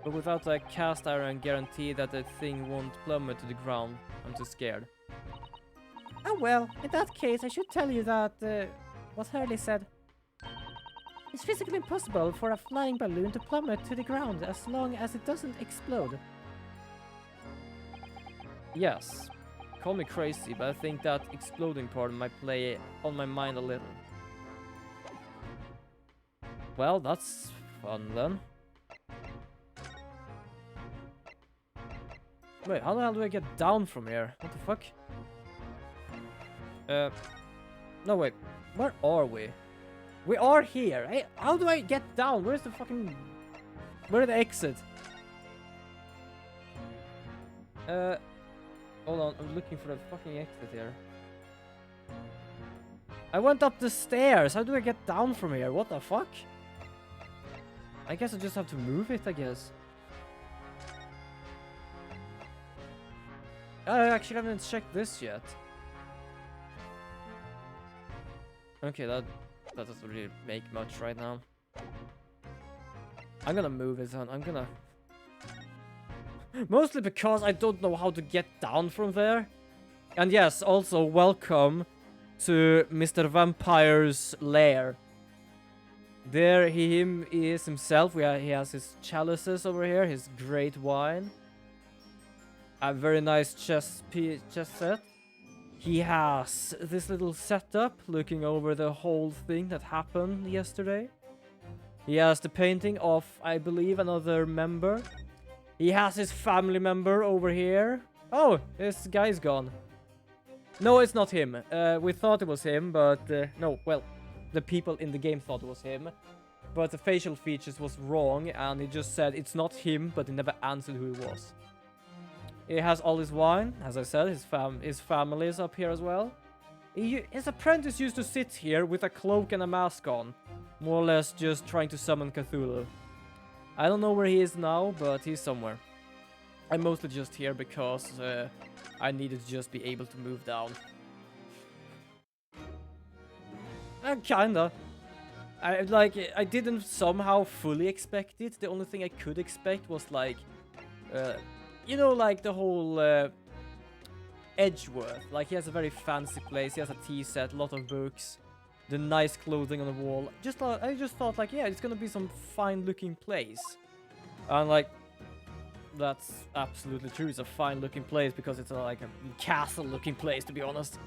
But without a cast iron guarantee that the thing won't plummet to the ground, I'm too scared. Oh well, in that case I should tell you that, what Hurley said. It's physically impossible for a flying balloon to plummet to the ground as long as it doesn't explode. Yes. Call me crazy, but I think that exploding part might play on my mind a little. Well, that's fun then. Wait, how the hell do I get down from here? What the fuck? No wait, where are we? We are here. Hey, how do I get down? Where's the fucking... Where's the exit? Hold on, I'm looking for the fucking exit here. I went up the stairs. How do I get down from here? What the fuck? I guess I just have to move it, I guess. I actually haven't checked this yet. Okay, that doesn't really make much right now. I'm gonna move it on. I'm gonna... Mostly because I don't know how to get down from there. And yes, also welcome to Mr. Vampire's lair. There he is himself. He has his chalices over here, his great wine. A very nice chess set. He has this little setup looking over the whole thing that happened yesterday. He has the painting of, I believe, another member. He has his family member over here. Oh, this guy's gone. No, it's not him. We thought it was him, but no, well, the people in the game thought it was him. But the facial features was wrong, and he just said it's not him, but he never answered who he was. He has all his wine, as I said, his family is up here as well. His apprentice used to sit here with a cloak and a mask on, more or less just trying to summon Cthulhu. I don't know where he is now, but he's somewhere. I'm mostly just here because I needed to just be able to move down. Kinda. I didn't somehow fully expect it. The only thing I could expect was like, you know, like the whole Edgeworth. Like, he has a very fancy place. He has a tea set, a lot of books, the nice clothing on the wall. I just thought, like, yeah, it's gonna be some fine-looking place. And, like, that's absolutely true. It's a fine-looking place because it's like a castle-looking place, to be honest.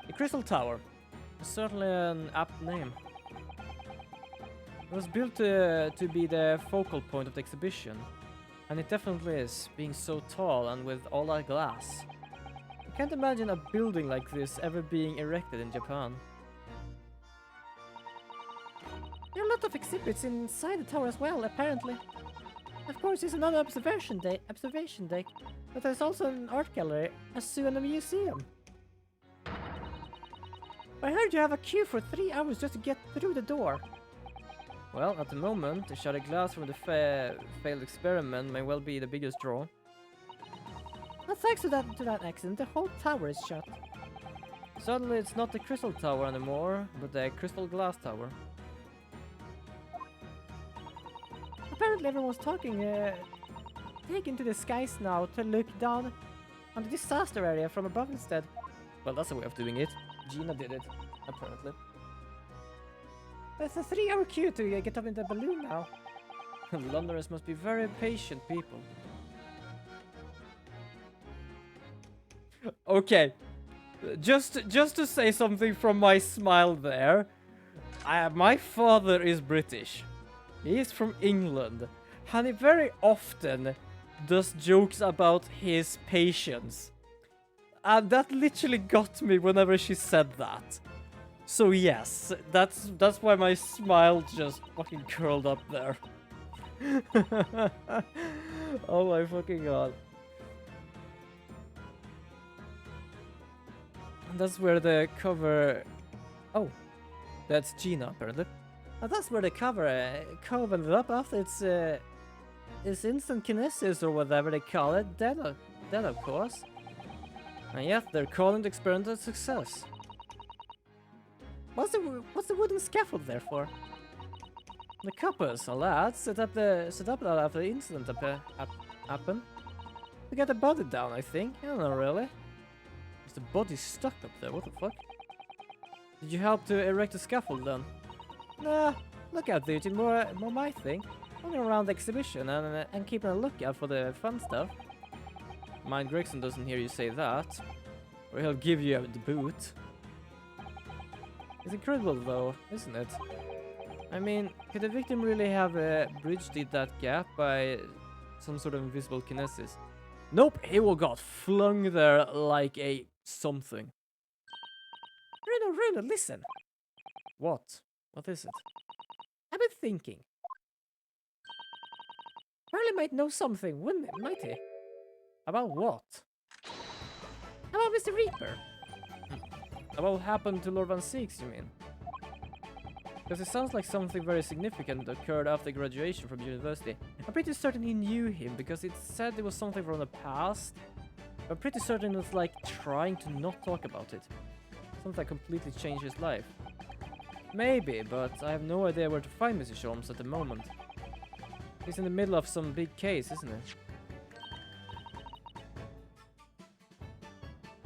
The Crystal Tower. Certainly an apt name. It was built to be the focal point of the exhibition. And it definitely is, being so tall and with all that glass. I can't imagine a building like this ever being erected in Japan. There are a lot of exhibits inside the tower as well, apparently. Of course, it's another observation deck, but there's also an art gallery, a zoo, and a museum. I heard you have a queue for 3 hours just to get through the door. Well, at the moment, the shattered glass from the failed experiment may well be the biggest draw. Well, thanks to that accident, the whole tower is shut. Suddenly, it's not the Crystal Tower anymore, but the Crystal Glass Tower. Apparently, everyone's taking to the skies now to look down on the disaster area from above instead. Well, that's a way of doing it. Gina did it, apparently. There's a 3-hour queue to get up in the balloon now. Londoners must be very patient people. Okay, just to say something from my smile there. My father is British. He is from England, and he very often does jokes about his patience. And that literally got me whenever she said that. So yes, that's why my smile just fucking curled up there. Oh my fucking god. And that's where the cover... Oh, that's Gina apparently. And that's where the cover covered up after its instant kinesis or whatever they call it. Dead of course. And yet they're calling the experiment a success. What's the wooden scaffold there for? The coppers, a lad, set up that after the incident happened. To get the body down, I think. I don't know really. Is the body stuck up there? What the fuck? Did you help to erect the scaffold then? Nah, lookout duty, more my thing. Running around the exhibition and keeping a lookout for the fun stuff. Mind Gregson doesn't hear you say that, or he'll give you the boot. It's incredible though, isn't it? I mean, could the victim really have bridged that gap by some sort of invisible kinesis? Nope, he got flung there like a something. Runo, listen. What? What is it? I've been thinking. Charlie might know something, wouldn't it, might he? About what? About Mr. Reaper. About what happened to Lord Van Six, you mean? Because it sounds like something very significant occurred after graduation from university. I'm pretty certain he knew him because it said it was something from the past. I'm pretty certain it was like trying to not talk about it. Something that completely changed his life. Maybe, but I have no idea where to find Mr. Sholmes at the moment. He's in the middle of some big case, isn't it?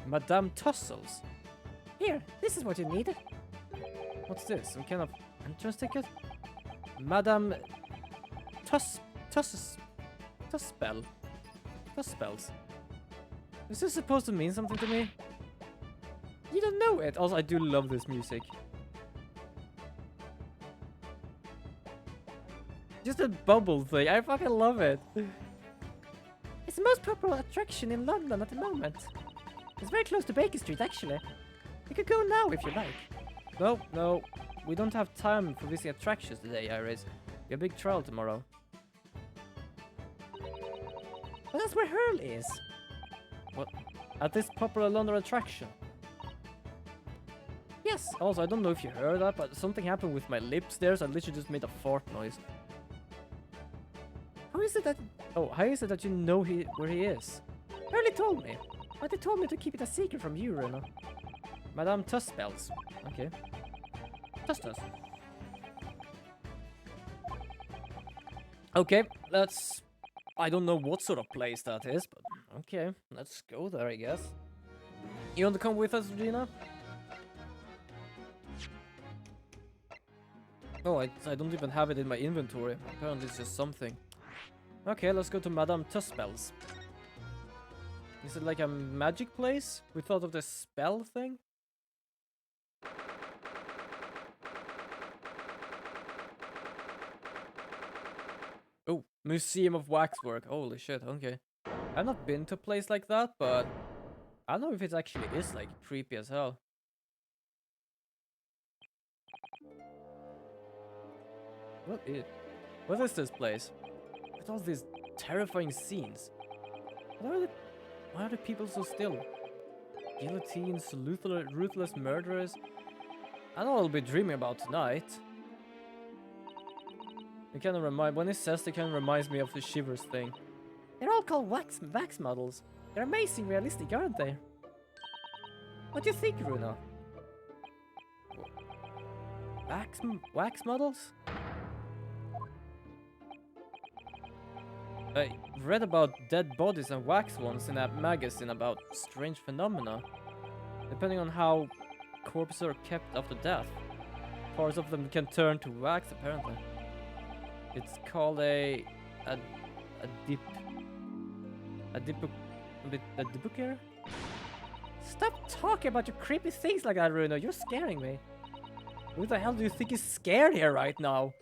Madame Tussles. Here, this is what you need. What's this? Some kind of entrance ticket? Madame Tuspels. Is this supposed to mean something to me? You don't know it. Also, I do love this music. Just a bubble thing. I fucking love it. It's the most popular attraction in London at the moment. It's very close to Baker Street, actually. You could go now if you like. No. We don't have time for visiting attractions today, Iris. We have a big trial tomorrow. But that's where Hurley is. What? At this popular London attraction? Yes. Also, I don't know if you heard that, but something happened with my lips there, so I literally just made a fart noise. How is it that... Oh, how is it that you know where he is? Hurley told me. But they told me to keep it a secret from you, Reno. Madame Tuspels. Okay. Tustus. Okay, let's... I don't know what sort of place that is, but okay, let's go there, I guess. You want to come with us, Regina? Oh, I don't even have it in my inventory. Apparently it's just something. Okay, let's go to Madame Tuspel's. Is it like a magic place? We thought of the spell thing? Oh, Museum of Waxwork. Holy shit, okay. I've not been to a place like that, but I don't know if it actually is like creepy as hell. What is this place? With all these terrifying scenes. Why are the people so still? Guillotines, ruthless murderers. I know what I'll be dreaming about tonight. It kind of when it says it kind of reminds me of the Shivers thing. They're all called wax models. They're amazing realistic, aren't they? What do you think, Runa? Wax models? I read about dead bodies and wax ones in a magazine about strange phenomena. Depending on how corpses are kept after death, parts of them can turn to wax, apparently. It's called a dipper? Stop talking about your creepy things like that, Runo. You're scaring me. Who the hell do you think is scared here right now?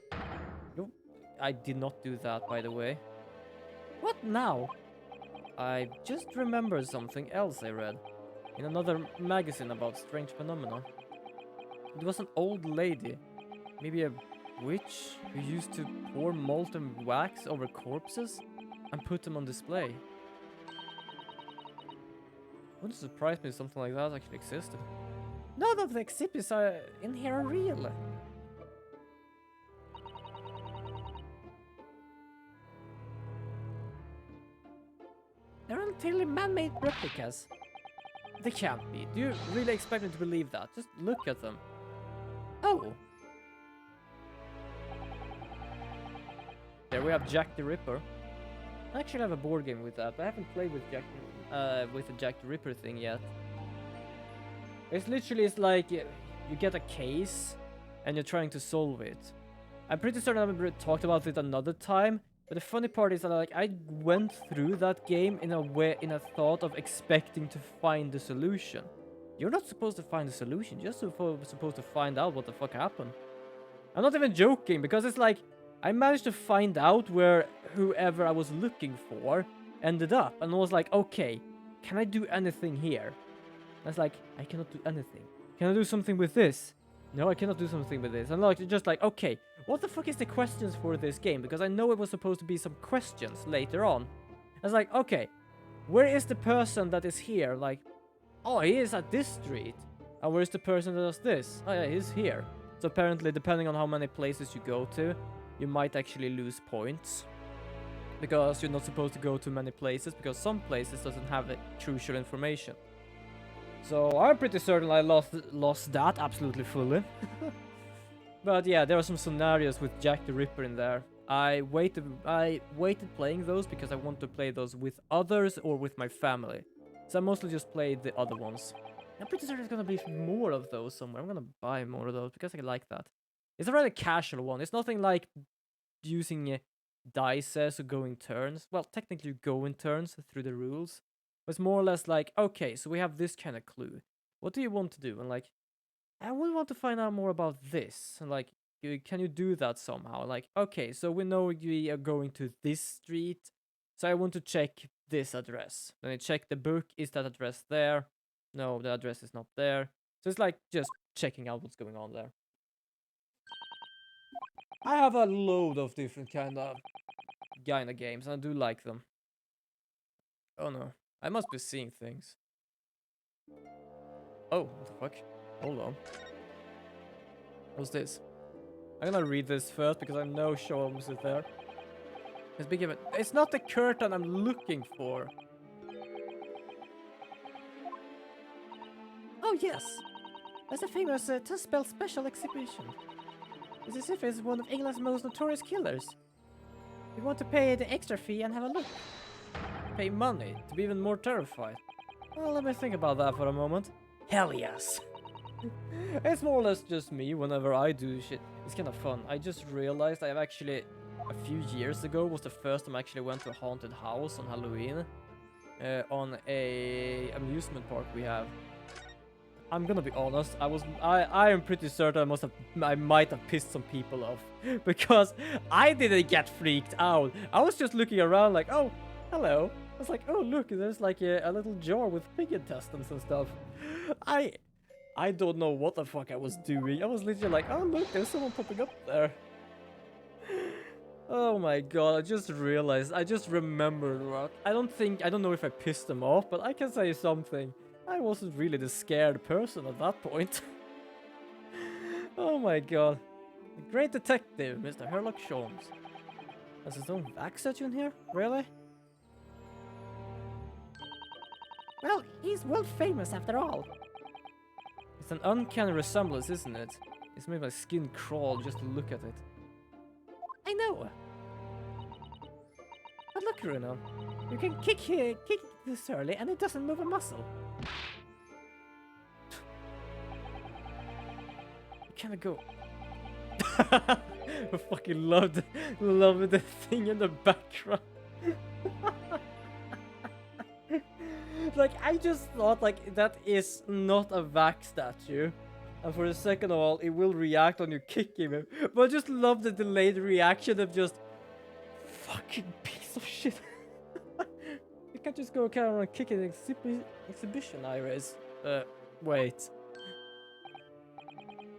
I did not do that, by the way. What now? I just remembered something else I read in another magazine about strange phenomena. It was an old lady, maybe a witch, who used to pour molten wax over corpses and put them on display. Wouldn't surprise me if something like that actually existed. None of the exhibits in here are real. They're entirely man-made replicas. They can't be. Do you really expect me to believe that? Just look at them. Oh. There we have Jack the Ripper. I actually have a board game with that, but I haven't played with the Jack the Ripper thing yet. It's like you get a case and you're trying to solve it. I'm pretty certain I've talked about it another time, but the funny part is that I went through that game in a thought of expecting to find the solution. You're not supposed to find the solution, you're just supposed to find out what the fuck happened. I'm not even joking, because it's like I managed to find out where whoever I was looking for ended up, and I was like, okay, can I do anything here? I was like, I cannot do anything. Can I do something with this? No, I cannot do something with this. And just like, okay, what the fuck is the questions for this game? Because I know it was supposed to be some questions later on. I was like, okay, where is the person that is here? Like, oh, he is at this street. And where's the person that does this? Oh yeah, he's here. So apparently, depending on how many places you go to, you might actually lose points. Because you're not supposed to go to many places, because some places doesn't have crucial information. So I'm pretty certain I lost that absolutely fully. But yeah, there are some scenarios with Jack the Ripper in there. I waited playing those because I want to play those with others or with my family. So I mostly just played the other ones. I'm pretty sure there's gonna be more of those somewhere. I'm gonna buy more of those because I like that. It's a rather casual one. It's nothing like using dice or going turns. Well, technically you go in turns through the rules. But it's more or less like, okay, so we have this kind of clue. What do you want to do? And like, I would want to find out more about this. And like, can you do that somehow? Like, okay, so we know we are going to this street. So I want to check this address. Then I check the book. Is that address there? No, the address is not there. So it's like just checking out what's going on there. I have a load of different kind of games, and I do like them. Oh no, I must be seeing things. Oh, what the fuck? Hold on. What's this? I'm gonna read this first because I know Sholmes is there. It's big event. It's not the curtain I'm looking for. Oh yes, that's a famous Tuspel special exhibition. This exhibit is one of England's most notorious killers. You want to pay the extra fee and have a look. Pay money to be even more terrified. Well, let me think about that for a moment. Hell yes. It's more or less just me whenever I do shit. It's kind of fun. I just realized I've actually, a few years ago, was the first time I actually went to a haunted house on Halloween. On a amusement park we have. I'm gonna be honest, I am pretty certain I might have pissed some people off. Because I didn't get freaked out. I was just looking around like, oh, hello. I was like, oh look, there's like a little jar with pig intestines and stuff. I don't know what the fuck I was doing. I was literally like, oh look, there's someone popping up there. Oh my god, I just realized, I just remembered what. I don't know if I pissed them off, but I can say something. I wasn't really the scared person at that point. Oh my god. The great detective, Mr. Sherlock Holmes. Has his own vac statue in here? Really? Well, he's world famous after all. It's an uncanny resemblance, isn't it? It's made my skin crawl just to look at it. I know. But look, Runa. You can kick this early and it doesn't move a muscle. You kinda go. I fucking love the thing in the background. Like, I just thought, like, that is not a vac statue. And for the second of all, it will react on you kicking him. But I just love the delayed reaction of just... Fucking piece of shit. You can't just go around and kick an exhibition, Iris. Wait.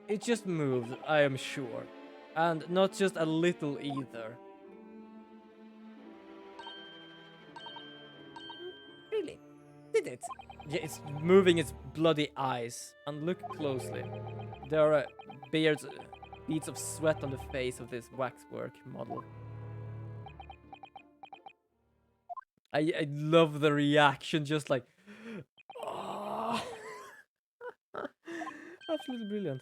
It just moved, I am sure. And not just a little either. Really? Did it? Yeah, it's moving its bloody eyes. And look closely. There are beads of sweat on the face of this waxwork model. I love the reaction, just like... Oh. Absolutely brilliant.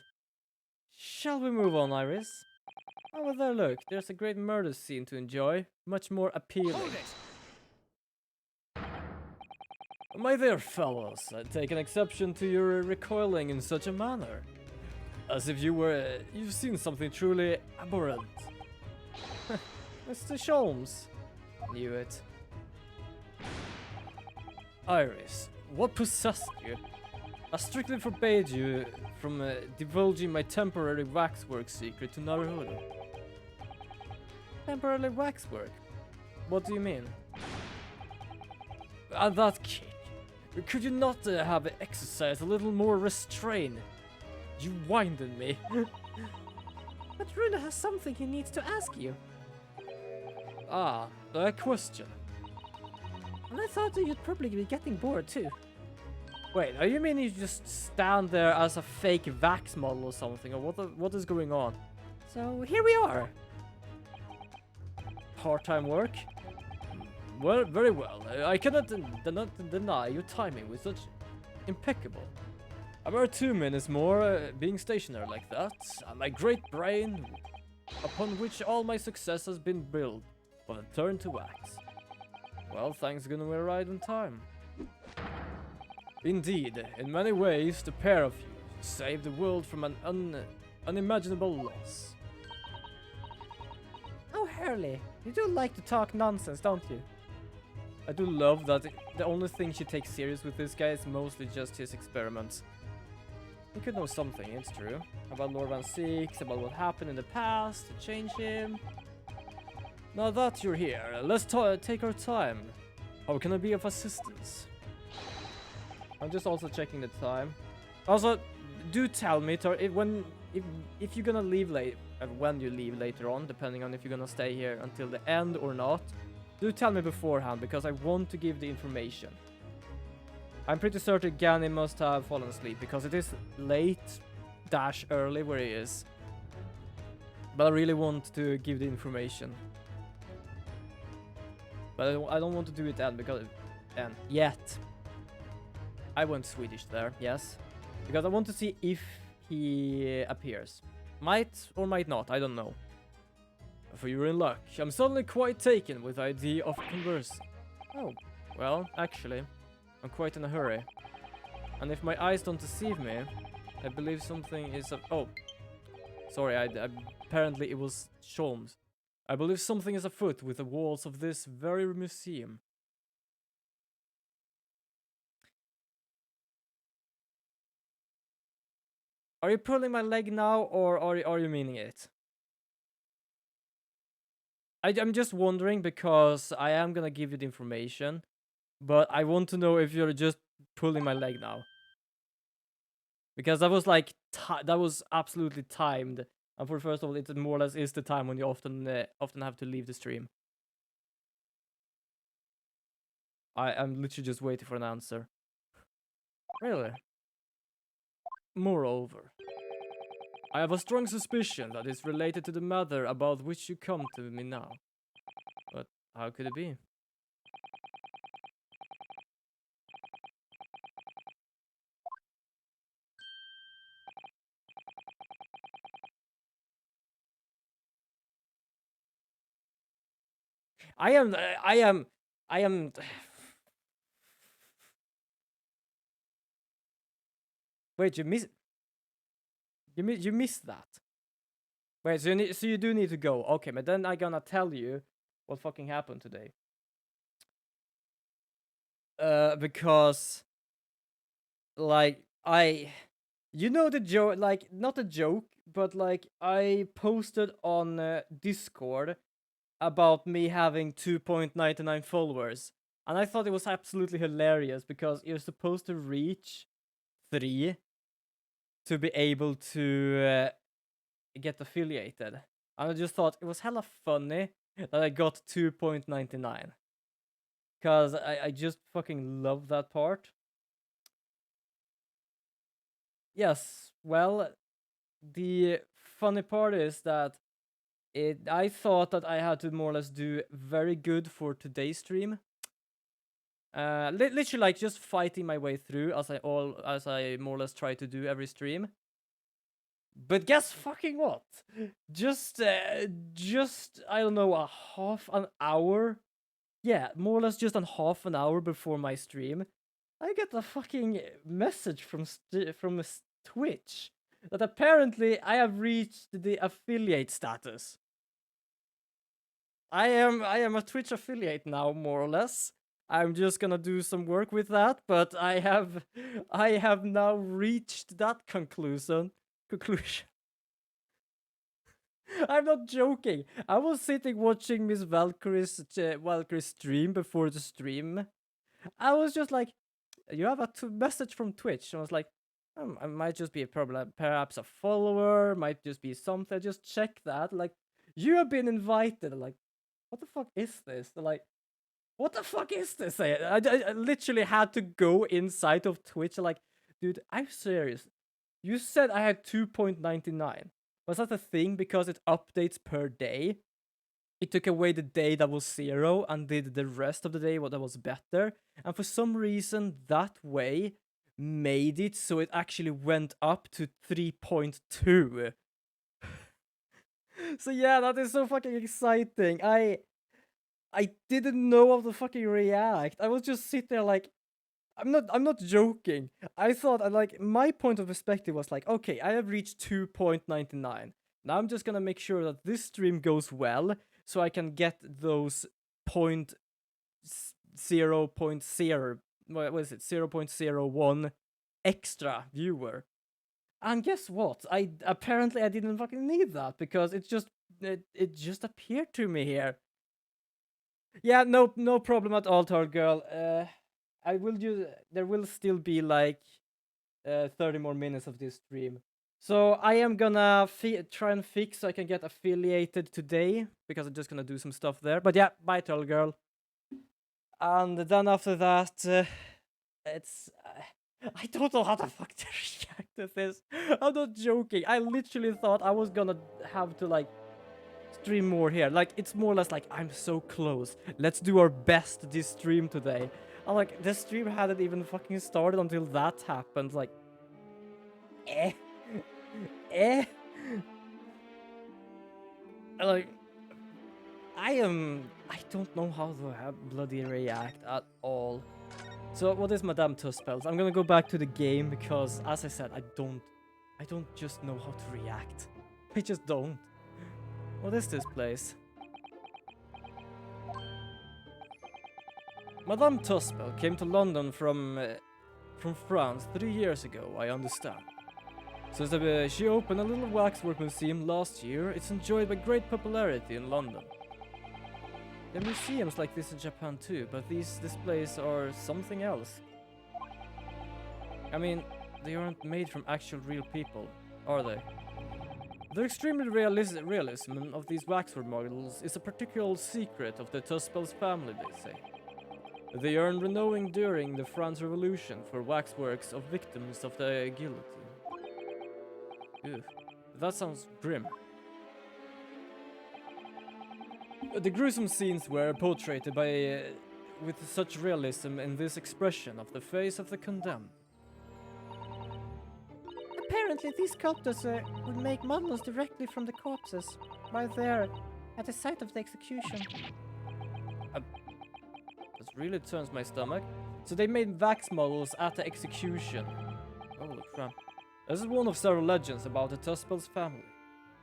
Shall we move on, Iris? Over there, look. There's a great murder scene to enjoy. Much more appealing. My dear fellows, I take an exception to your recoiling in such a manner. As if you've seen something truly abhorrent. Mr. Sholmes. Knew it. Iris, what possessed you? I strictly forbade you from divulging my temporary waxwork secret to Naruhodo. Temporary waxwork? What do you mean? That kick. Could you not have exercised a little more restraint? You winded me. But Runa has something he needs to ask you. Ah, a question. And I thought that you'd probably be getting bored too. Wait, you mean you just stand there as a fake Vax model or something? Or what is going on? So here we are. Part-time work? Well, very well. I cannot deny your timing was such impeccable. About 2 minutes more being stationary like that, and my great brain, upon which all my success has been built, will turn to wax. Well, thanks gonna be right on time. Indeed, in many ways, the pair of you saved the world from an unimaginable loss. Oh, Hurley, you do like to talk nonsense, don't you? I do love that the only thing she takes serious with this guy is mostly just his experiments. He could know something, it's true. About Lord Van Six, about what happened in the past, to change him. Now that you're here, let's take our time. How can I be of assistance? I'm just also checking the time. Also, do tell me if you're gonna leave late, when you leave later on, depending on if you're gonna stay here until the end or not. Do tell me beforehand, because I want to give the information. I'm pretty certain Gani must have fallen asleep, because it is late-early where he is. But I really want to give the information. But I don't want to do it then, because... yet. I went Swedish there, yes. Because I want to see if he appears. Might or might not, I don't know. For you're in luck. I'm suddenly quite taken with the idea of conversing. Oh, well, actually, I'm quite in a hurry. And if my eyes don't deceive me, I believe something is... Oh. Sorry, apparently it was Sholmes. I believe something is afoot with the walls of this very museum. Are you pulling my leg now, or are you meaning it? I'm just wondering because I am gonna give you the information, but I want to know if you're just pulling my leg now. Because that was like, that was absolutely timed. And for first of all, it more or less is the time when you often have to leave the stream. I'm literally just waiting for an answer. Really? Moreover, I have a strong suspicion that it's related to the matter about which you come to me now. But how could it be? I am... Wait, you missed that. Wait, so you do need to go. Okay, but then I'm gonna tell you what fucking happened today. Because like you know the joke, like not a joke, but like I posted on Discord about me having 2.99 followers, and I thought it was absolutely hilarious because you're supposed to reach 3 to be able to get affiliated. And I just thought it was hella funny that I got 2.99. Because I just fucking love that part. Yes, well, the funny part is that I thought that I had to more or less do very good for today's stream. Literally like just fighting my way through as I more or less try to do every stream. But guess fucking what? Just I don't know, a half an hour. Yeah, more or less just a half an hour before my stream, I get a fucking message from Twitch that apparently I have reached the affiliate status. I am a Twitch affiliate now, more or less. I'm just gonna do some work with that, but I have now reached that conclusion. I'm not joking. I was sitting watching Miss Valkyrie's stream before the stream. I was just like, you have a message from Twitch. And I was like, I might just be a problem, perhaps a follower, might just be something. Just check that. Like, you have been invited. Like, what the fuck is this? They're like, what the fuck is this? I literally had to go inside of Twitch. Like, dude, I'm serious. You said I had 2.99. Was that a thing because it updates per day? It took away the day that was 0 and did the rest of the day what that was better. And for some reason, that way made it so it actually went up to 3.2. So yeah, that is so fucking exciting. I didn't know how to fucking react. I was just sit there like, I'm not joking. I thought, like, my point of perspective was like, okay, I have reached 2.99. Now I'm just gonna make sure that this stream goes well, so I can get those 0.01 extra viewer. And guess what? Apparently I didn't fucking need that because it just appeared to me here. Yeah, no problem at all, Tall Girl. I will do. There will still be like 30 more minutes of this stream. So I am gonna try and fix so I can get affiliated today because I'm just gonna do some stuff there. But yeah, bye, Tall Girl. And then after that, it's. I don't know how the fuck to react to this. I'm not joking. I literally thought I was gonna have to like stream more here. Like, it's more or less like, I'm so close. Let's do our best this stream today. I'm like, the stream hadn't even fucking started until that happened. Like, Like, I don't know how to bloody react at all. So what is Madame Tussbells? I'm gonna go back to the game because, as I said, I don't just know how to react. I just don't. What is this place? Madame Tussbell came to London from France 3 years ago, I understand. Since she opened a little waxwork museum last year, it's enjoyed by great popularity in London. There are museums like this in Japan too, but these displays are something else. I mean, they aren't made from actual real people, are they? The extremely realism of these waxwork models is a particular secret of the Tussbells family, they say. They earned renown during the French Revolution for waxworks of victims of the guillotine. Ugh, that sounds grim. The gruesome scenes were portrayed with such realism in this expression of the face of the condemned. Apparently, these sculptors would make models directly from the corpses, right there, at the site of the execution. This really turns my stomach. So they made wax models at the execution. Holy crap. This is one of several legends about the Tussbells family.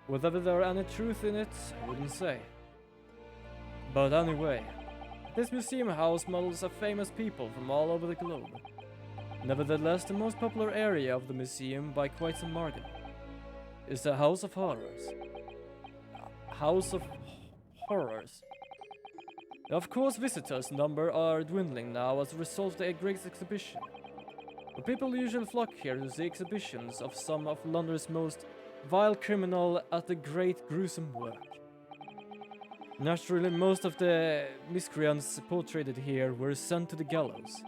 Whether there are any truth in it, I wouldn't say. But anyway, this museum house models of famous people from all over the globe. Nevertheless, the most popular area of the museum by quite some margin is the House of Horrors. House of Horrors. Of course, visitors' numbers are dwindling now as a result of the great exhibition. But people usually flock here to see exhibitions of some of London's most vile criminal at the great gruesome work. Naturally, most of the miscreants portrayed here were sent to the gallows.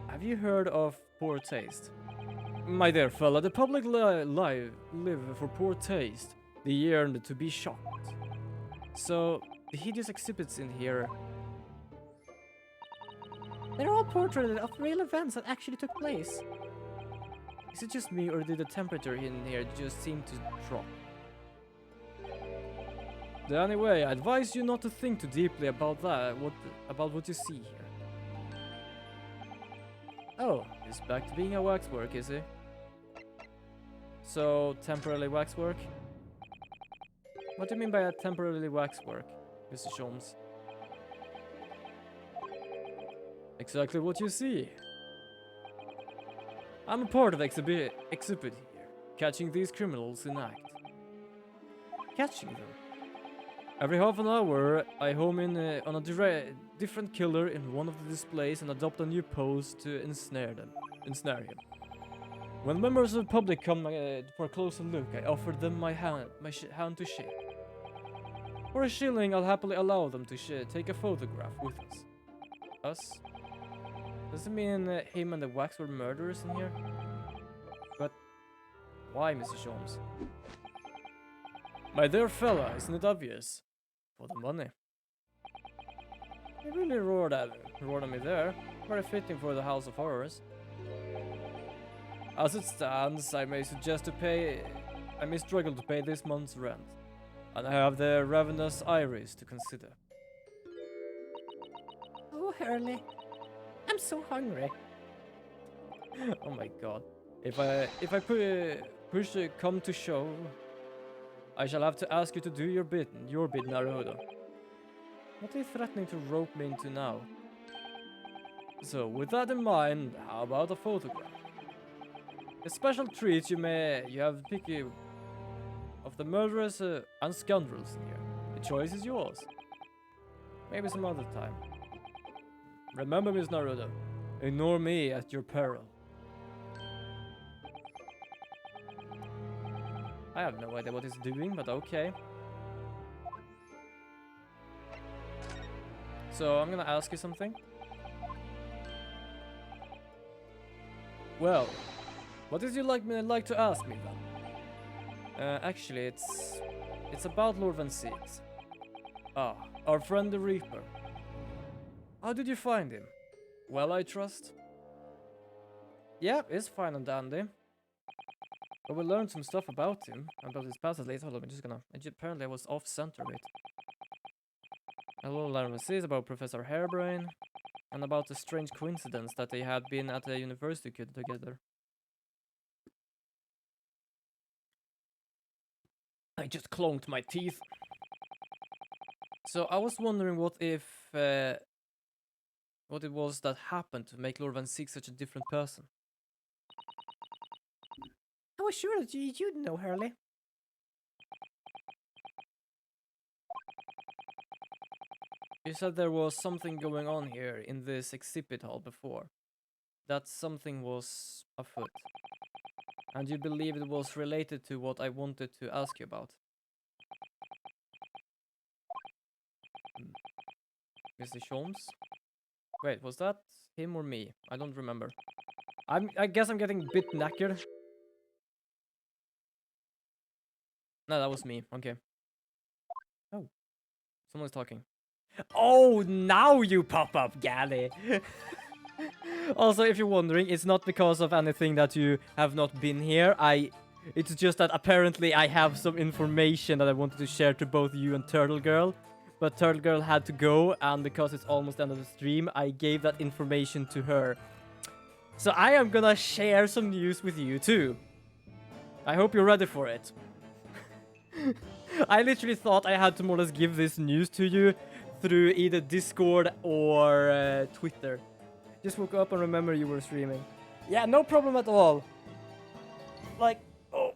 Have you heard of poor taste? My dear fella, the public live for poor taste. They yearn to be shocked. So, the hideous exhibits in here... They're all portraits of real events that actually took place. Is it just me, or did the temperature in here just seem to drop? Anyway, I advise you not to think too deeply about what you see here. Oh, he's back to being a waxwork, is he? So, temporarily waxwork? What do you mean by a temporarily waxwork, Mr. Sholmes? Exactly what you see. I'm a part of the exhibit here, catching these criminals in act. Catching them? Every half an hour, I home in on a different killer in one of the displays and adopt a new pose to ensnare him. When members of the public come for a closer look, I offer them my hand to shake. For a shilling, I'll happily allow them to take a photograph with us. Us? Does it mean him and the wax were murderers in here? But why, Mr. Sholmes? My dear fella, isn't it obvious? For the money. They really roared at me there. Very fitting for the House of Horrors. As it stands, I may struggle to pay this month's rent. And I have the ravenous iris to consider. Oh, Hurley. I'm so hungry. Oh my god. If I push come to show, I shall have to ask you to do your bid, Naruhodo. What are you threatening to rope me into now? So, with that in mind, how about a photograph? A special treat you have picky of the murderers and scoundrels in here. The choice is yours. Maybe some other time. Remember, Miss Naruto, ignore me at your peril. I have no idea what he's doing, but okay. So, I'm gonna ask you something. Well, what did you like to ask me then? Actually, it's about Lord Van Siegs. Ah, our friend the Reaper. How did you find him? Well, I trust. Yeah, it's fine and dandy. But we learned some stuff about him, about his past at least. Hold on, apparently I was off center a bit. A little alarmist about Professor Hairbrain, and about the strange coincidence that they had been at the university together. I just clonked my teeth. So I was wondering what it was that happened to make Lord Van Sieg such a different person. I was sure that you'd know, Hurley. You said there was something going on here in this exhibit hall before. That something was afoot. And you believe it was related to what I wanted to ask you about. Mr. Sholmes? Wait, was that him or me? I don't remember. I guess I'm getting a bit knackered. No, that was me. Okay. Oh. Someone's talking. Oh, now you pop up, Gally! Also, if you're wondering, it's not because of anything that you have not been here. It's just that apparently I have some information that I wanted to share to both you and Turtle Girl. But Turtle Girl had to go, and because it's almost the end of the stream, I gave that information to her. So I am gonna share some news with you too. I hope you're ready for it. I literally thought I had to more or less give this news to you through either Discord or Twitter. Just woke up and remember you were streaming. Yeah, no problem at all. Like, oh,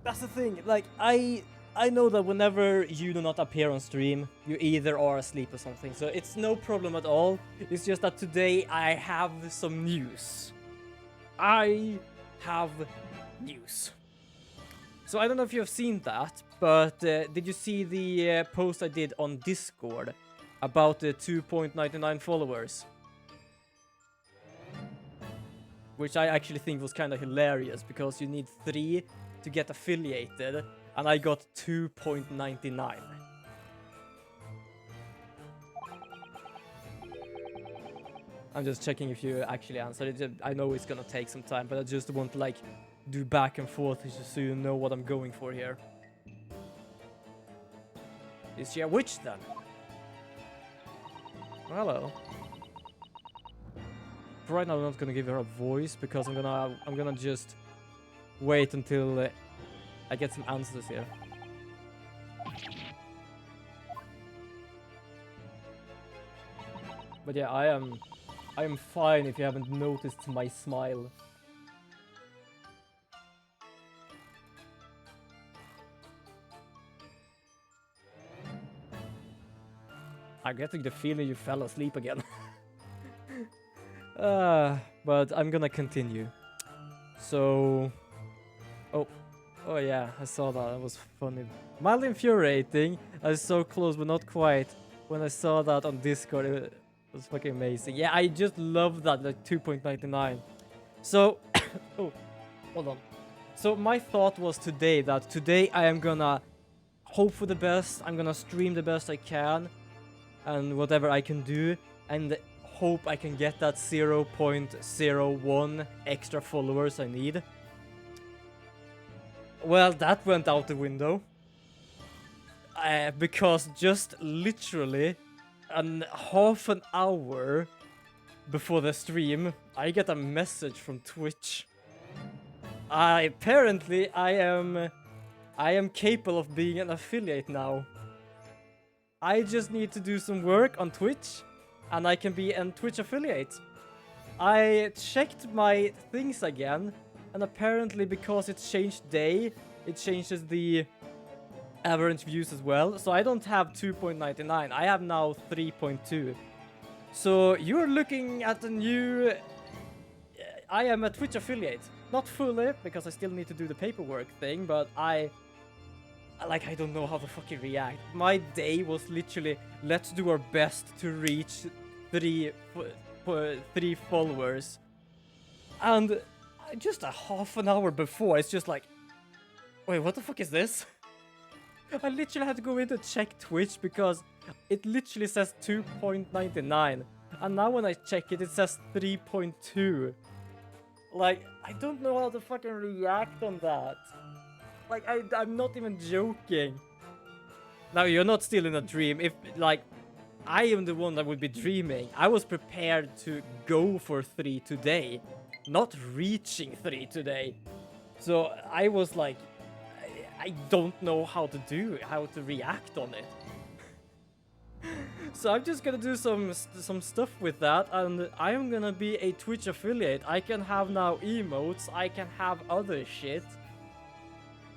that's the thing. Like, I know that whenever you do not appear on stream, you either are asleep or something. So it's no problem at all. It's just that today I have some news. I have news. So I don't know if you have seen that, but did you see the post I did on Discord about the 2.99 followers? Which I actually think was kind of hilarious, because you need 3 to get affiliated, and I got 2.99. I'm just checking if you actually answered it. I know it's gonna take some time, but I just want to like do back and forth just so you know what I'm going for here. Is she a witch then? Hello. For right now, I'm not gonna give her a voice because I'm gonna just wait until I get some answers here. But yeah, I am fine if you haven't noticed my smile. I'm getting the feeling you fell asleep again. But I'm gonna continue. So... Oh yeah, I saw that. That was funny. Mildly infuriating. I was so close, but not quite. When I saw that on Discord, it was fucking amazing. Yeah, I just love that, like 2.99. So... oh, hold on. So my thought was today that today I am gonna hope for the best. I'm gonna stream the best I can. And whatever I can do, and hope I can get that 0.01 extra followers I need. Well, that went out the window. Because just literally half an hour before the stream, I get a message from Twitch. Apparently I am capable of being an affiliate now. I just need to do some work on Twitch, and I can be a Twitch affiliate. I checked my things again, and apparently because it changed day, it changes the average views as well. So I don't have 2.99, I have now 3.2. So you're looking at a new... I am a Twitch affiliate. Not fully, because I still need to do the paperwork thing, but I don't know how to fucking react. My day was literally, let's do our best to reach 3 followers. And just a half an hour before, it's just like, wait, what the fuck is this? I literally had to go in to check Twitch because it literally says 2.99. And now when I check it, it says 3.2. Like, I don't know how to fucking react on that. Like, I'm not even joking. Now, you're not still in a dream. If, like, I am the one that would be dreaming. I was prepared to go for 3 today, not reaching 3 today. So I was like, I don't know how to react on it. So I'm just gonna do some stuff with that, and I am gonna be a Twitch affiliate. I can have now emotes, I can have other shit.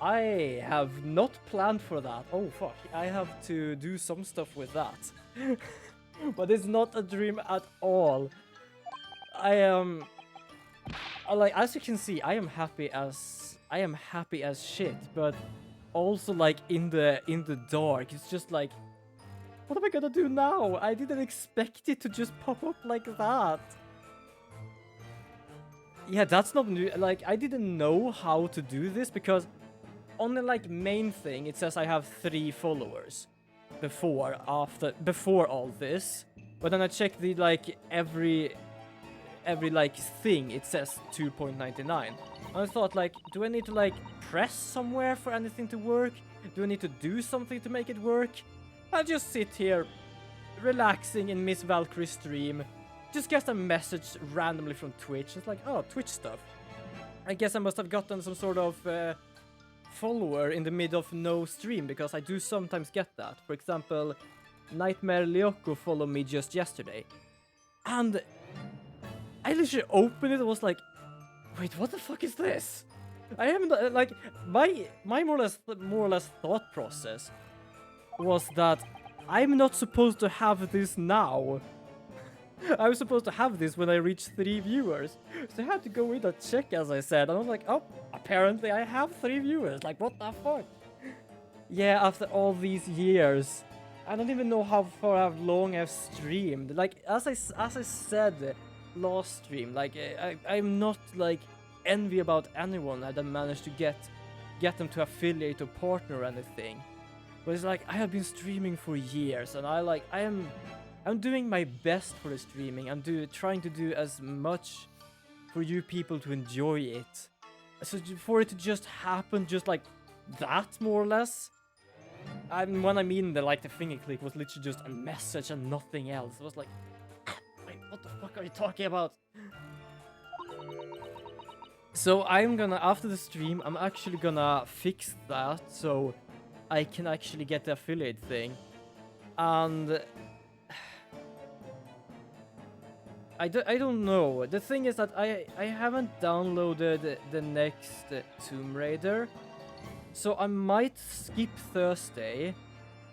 I have not planned for that. Oh fuck, I have to do some stuff with that. But it's not a dream at all. I am like, as you can see, I am happy as shit, but also like in the dark. It's just like, what am I gonna do now? I didn't expect it to just pop up like that. Yeah, that's not new. Like, I didn't know how to do this because on the like main thing, it says I have 3 followers before all this. But then I checked the like every like thing, it says 2.99. And I thought, like, do I need to like press somewhere for anything to work? Do I need to do something to make it work? I'll just sit here relaxing in Miss Valkyrie's stream. Just get a message randomly from Twitch. It's like, oh, Twitch stuff. I guess I must have gotten some sort of follower in the mid of no stream, because I do sometimes get that. For example, Nightmare Lyoko followed me just yesterday. And I literally opened it and was like, wait, what the fuck is this? I am like, my more or less thought process was that I'm not supposed to have this now. I was supposed to have this when I reached 3 viewers. So I had to go in and check, as I said. And I was like, oh, apparently I have 3 viewers. Like, what the fuck? Yeah, after all these years. I don't even know how long I've streamed. Like, as I said last stream, like, I'm not, like, envy about anyone that managed to get them to affiliate or partner or anything. But it's like, I have been streaming for years, and I'm doing my best for the streaming. I'm trying to do as much for you people to enjoy it. So for it to just happen just like that, more or less. And when I mean the finger click was literally just a message and nothing else. It was like, wait, what the fuck are you talking about? So I'm gonna, after the stream, I'm actually gonna fix that so I can actually get the affiliate thing. And I don't know. The thing is that I haven't downloaded the next Tomb Raider. So I might skip Thursday.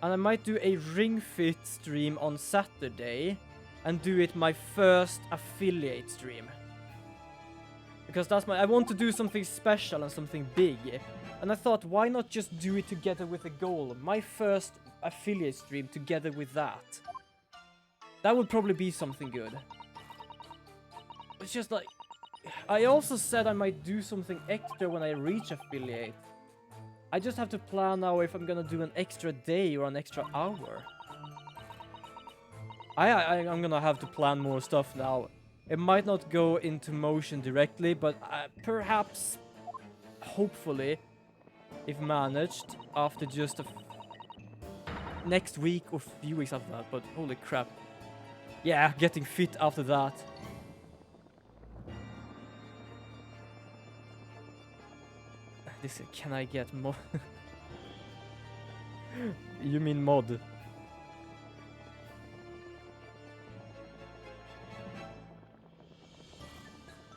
And I might do a Ring Fit stream on Saturday. And do it my first affiliate stream. Because I want to do something special and something big. And I thought, why not just do it together with a goal? My first affiliate stream together with that. That would probably be something good. It's just like, I also said I might do something extra when I reach affiliate. I just have to plan now if I'm gonna do an extra day or an extra hour. I'm gonna have to plan more stuff now. It might not go into motion directly, but perhaps, hopefully, if managed, after just next week or few weeks after that. But holy crap. Yeah, getting fit after that. Can I get mod? You mean mod?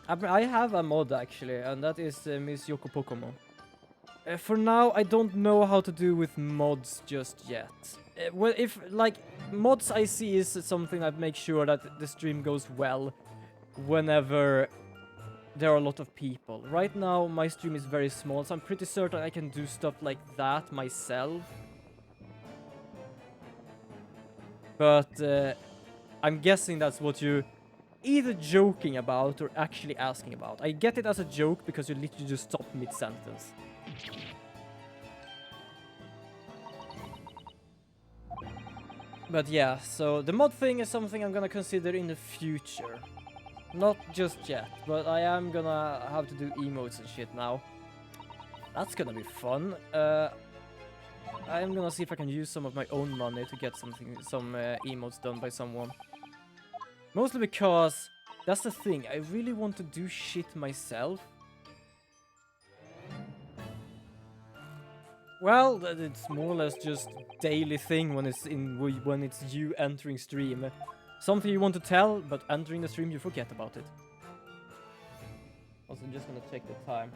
I have a mod actually, and that is Miss Yoko Pokomo. For now, I don't know how to do with mods just yet. Well, if like mods I see is something that makes sure that the stream goes well whenever there are a lot of people. Right now, my stream is very small, so I'm pretty certain I can do stuff like that myself. But I'm guessing that's what you're either joking about or actually asking about. I get it as a joke because you literally just stopped mid-sentence. But yeah, so the mod thing is something I'm gonna consider in the future. Not just yet, but I am gonna have to do emotes and shit now. That's gonna be fun. I'm gonna see if I can use some of my own money to get some emotes done by someone. Mostly because that's the thing. I really want to do shit myself. Well, it's more or less just daily thing when it's you entering stream. Something you want to tell, but entering the stream you forget about it. Also, I'm just gonna check the time.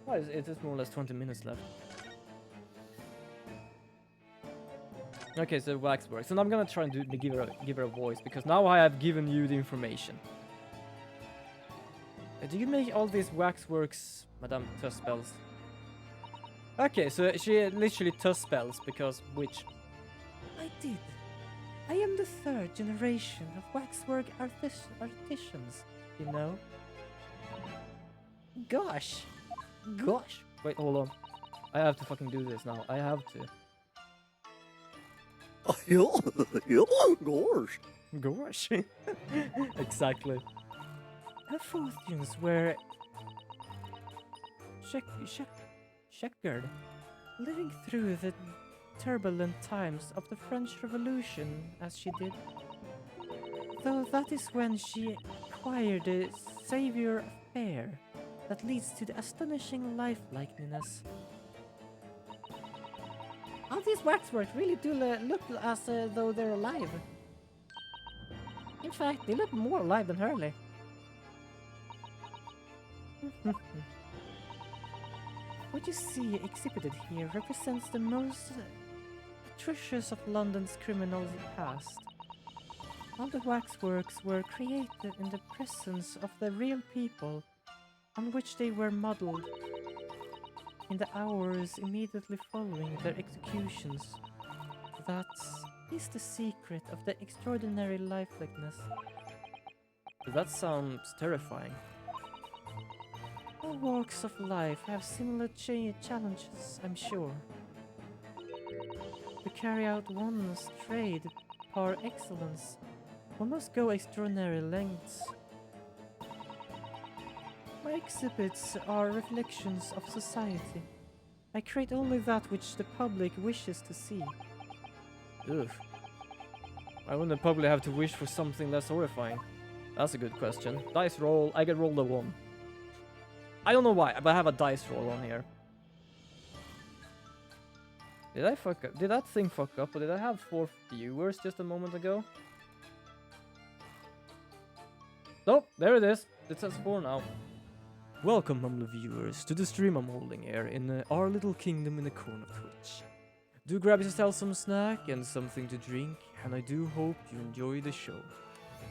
Oh, it is more or less 20 minutes left. Okay, so waxworks, and I'm gonna try and give her a voice because now I have given you the information. Do you make all these waxworks, Madame Tuspels? Okay, so she literally Tuspels because which? I did. I am the third generation of waxwork artisans, you know? Gosh. Wait, hold on. I have to fucking do this now. I have to. Gosh. Exactly. Her fortunes were checkered, living through the turbulent times of the French Revolution as she did. Though that is when she acquired the savior affair that leads to the astonishing lifelikeness. All these waxworks really do look as though they're alive. In fact, they look more alive than Hurley. What you see exhibited here represents the most atrocious of London's criminals past. All the waxworks were created in the presence of the real people on which they were modelled in the hours immediately following their executions. That is the secret of the extraordinary lifelessness. That sounds terrifying. All walks of life have similar challenges, I'm sure. To carry out one's trade par excellence, one must go extraordinary lengths. My exhibits are reflections of society. I create only that which the public wishes to see. Ugh. Why wouldn't the public have to wish for something less horrifying? That's a good question. Dice roll. I get rolled a 1. I don't know why, but I have a dice roll on here. Did I fuck up? Did that thing fuck up? Or did I have 4 viewers just a moment ago? Nope, there it is. It says 4 now. Welcome, humble viewers, to the stream I'm holding here in our little kingdom in the corner of Twitch. Do grab yourself some snack and something to drink, and I do hope you enjoy the show.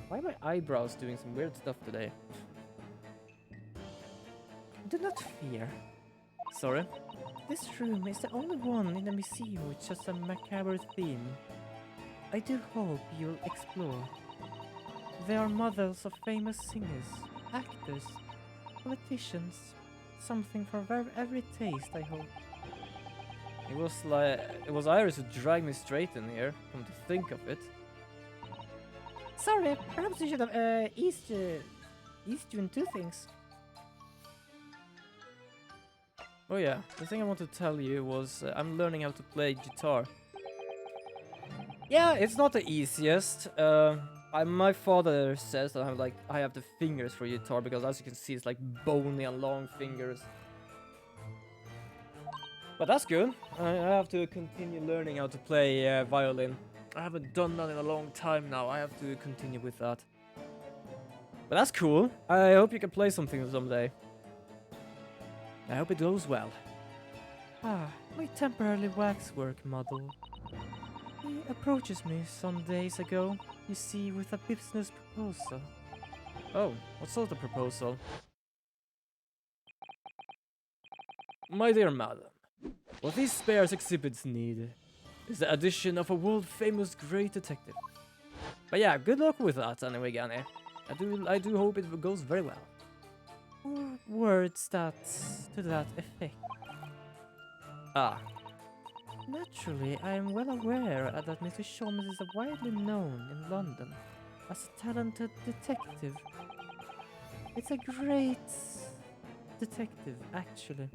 Why are my eyebrows doing some weird stuff today? Do not fear. Sorry? This room is the only one in the museum which has a macabre theme. I do hope you'll explore. There are models of famous singers, actors, politicians, something for every taste, I hope. It was Iris who dragged me straight in here, come to think of it. Sorry, perhaps you should have eased you in 2 things. Oh yeah, the thing I want to tell you was I'm learning how to play guitar. Yeah, it's not the easiest. My father says that I have the fingers for guitar because as you can see it's like bony and long fingers. But that's good. I have to continue learning how to play violin. I haven't done that in a long time now. I have to continue with that. But that's cool. I hope you can play something someday. I hope it goes well. Ah, my temporary waxwork model. He approaches me some days ago, you see, with a business proposal. Oh, what sort of proposal? My dear madam, what these Spares exhibits need is the addition of a world-famous great detective. But yeah, good luck with that anyway, Gani. I do hope it goes very well. Or words to that effect. Ah. Naturally, I am well aware that Mr. Chalmers is widely known in London as a talented detective. It's a great detective, actually.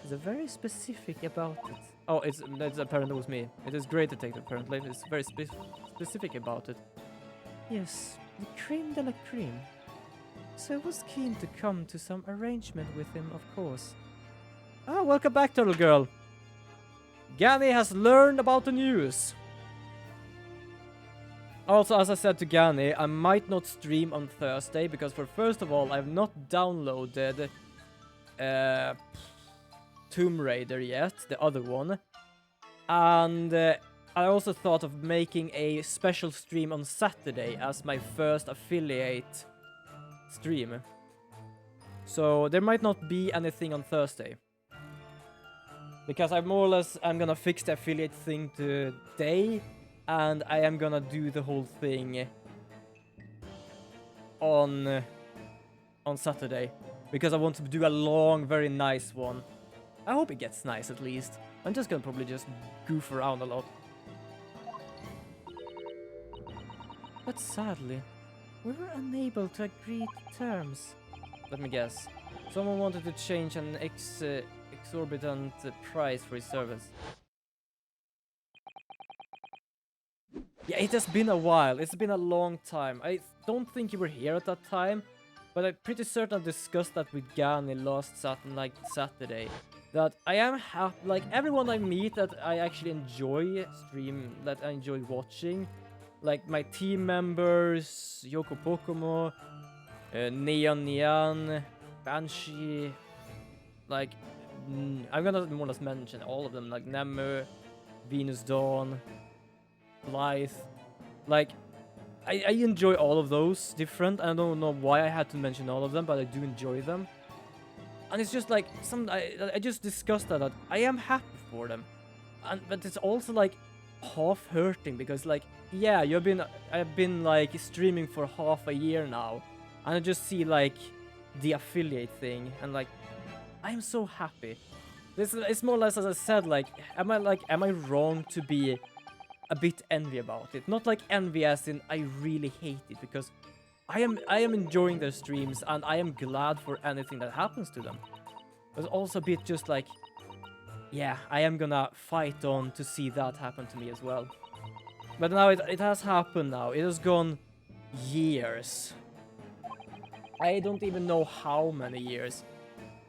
He's very specific about it. Oh, it's apparently was me. It is great detective apparently. It's very specific about it. Yes, the creme de la creme. So I was keen to come to some arrangement with him, of course. Ah, welcome back, Turtle Girl. Gani has learned about the news. Also, as I said to Gani, I might not stream on Thursday because first of all, I've not downloaded Tomb Raider yet, the other one. And I also thought of making a special stream on Saturday as my first affiliate stream. So there might not be anything on Thursday. Because I'm gonna fix the affiliate thing today, and I am gonna do the whole thing on Saturday. Because I want to do a long, very nice one. I hope it gets nice at least. I'm just gonna probably just goof around a lot. But sadly, we were unable to agree to terms. Let me guess. Someone wanted to change an exorbitant price for his service. Yeah, it has been a while. It's been a long time. I don't think you were here at that time, but I'm pretty certain I discussed that with Gani last Saturday. That I am happy, like everyone I meet that I actually enjoy that I enjoy watching. Like my team members, Yoko Pokomo, Neon Neon, Banshee, like, I'm gonna more or less mention all of them, like Nemu, Venus Dawn, Blythe. Like, I enjoy all of those different. I don't know why I had to mention all of them, but I do enjoy them. And it's just like, I just discussed that I am happy for them. But it's also like half hurting because like, yeah, I've been like streaming for half a year now. And I just see like the affiliate thing and like, I'm so happy. It's more or less as I said, like, am I wrong to be a bit envy about it? Not like envy as in I really hate it, because I am enjoying their streams and I am glad for anything that happens to them. But also a bit just like, yeah, I am gonna fight on to see that happen to me as well. But now it has happened now. It has gone years. I don't even know how many years.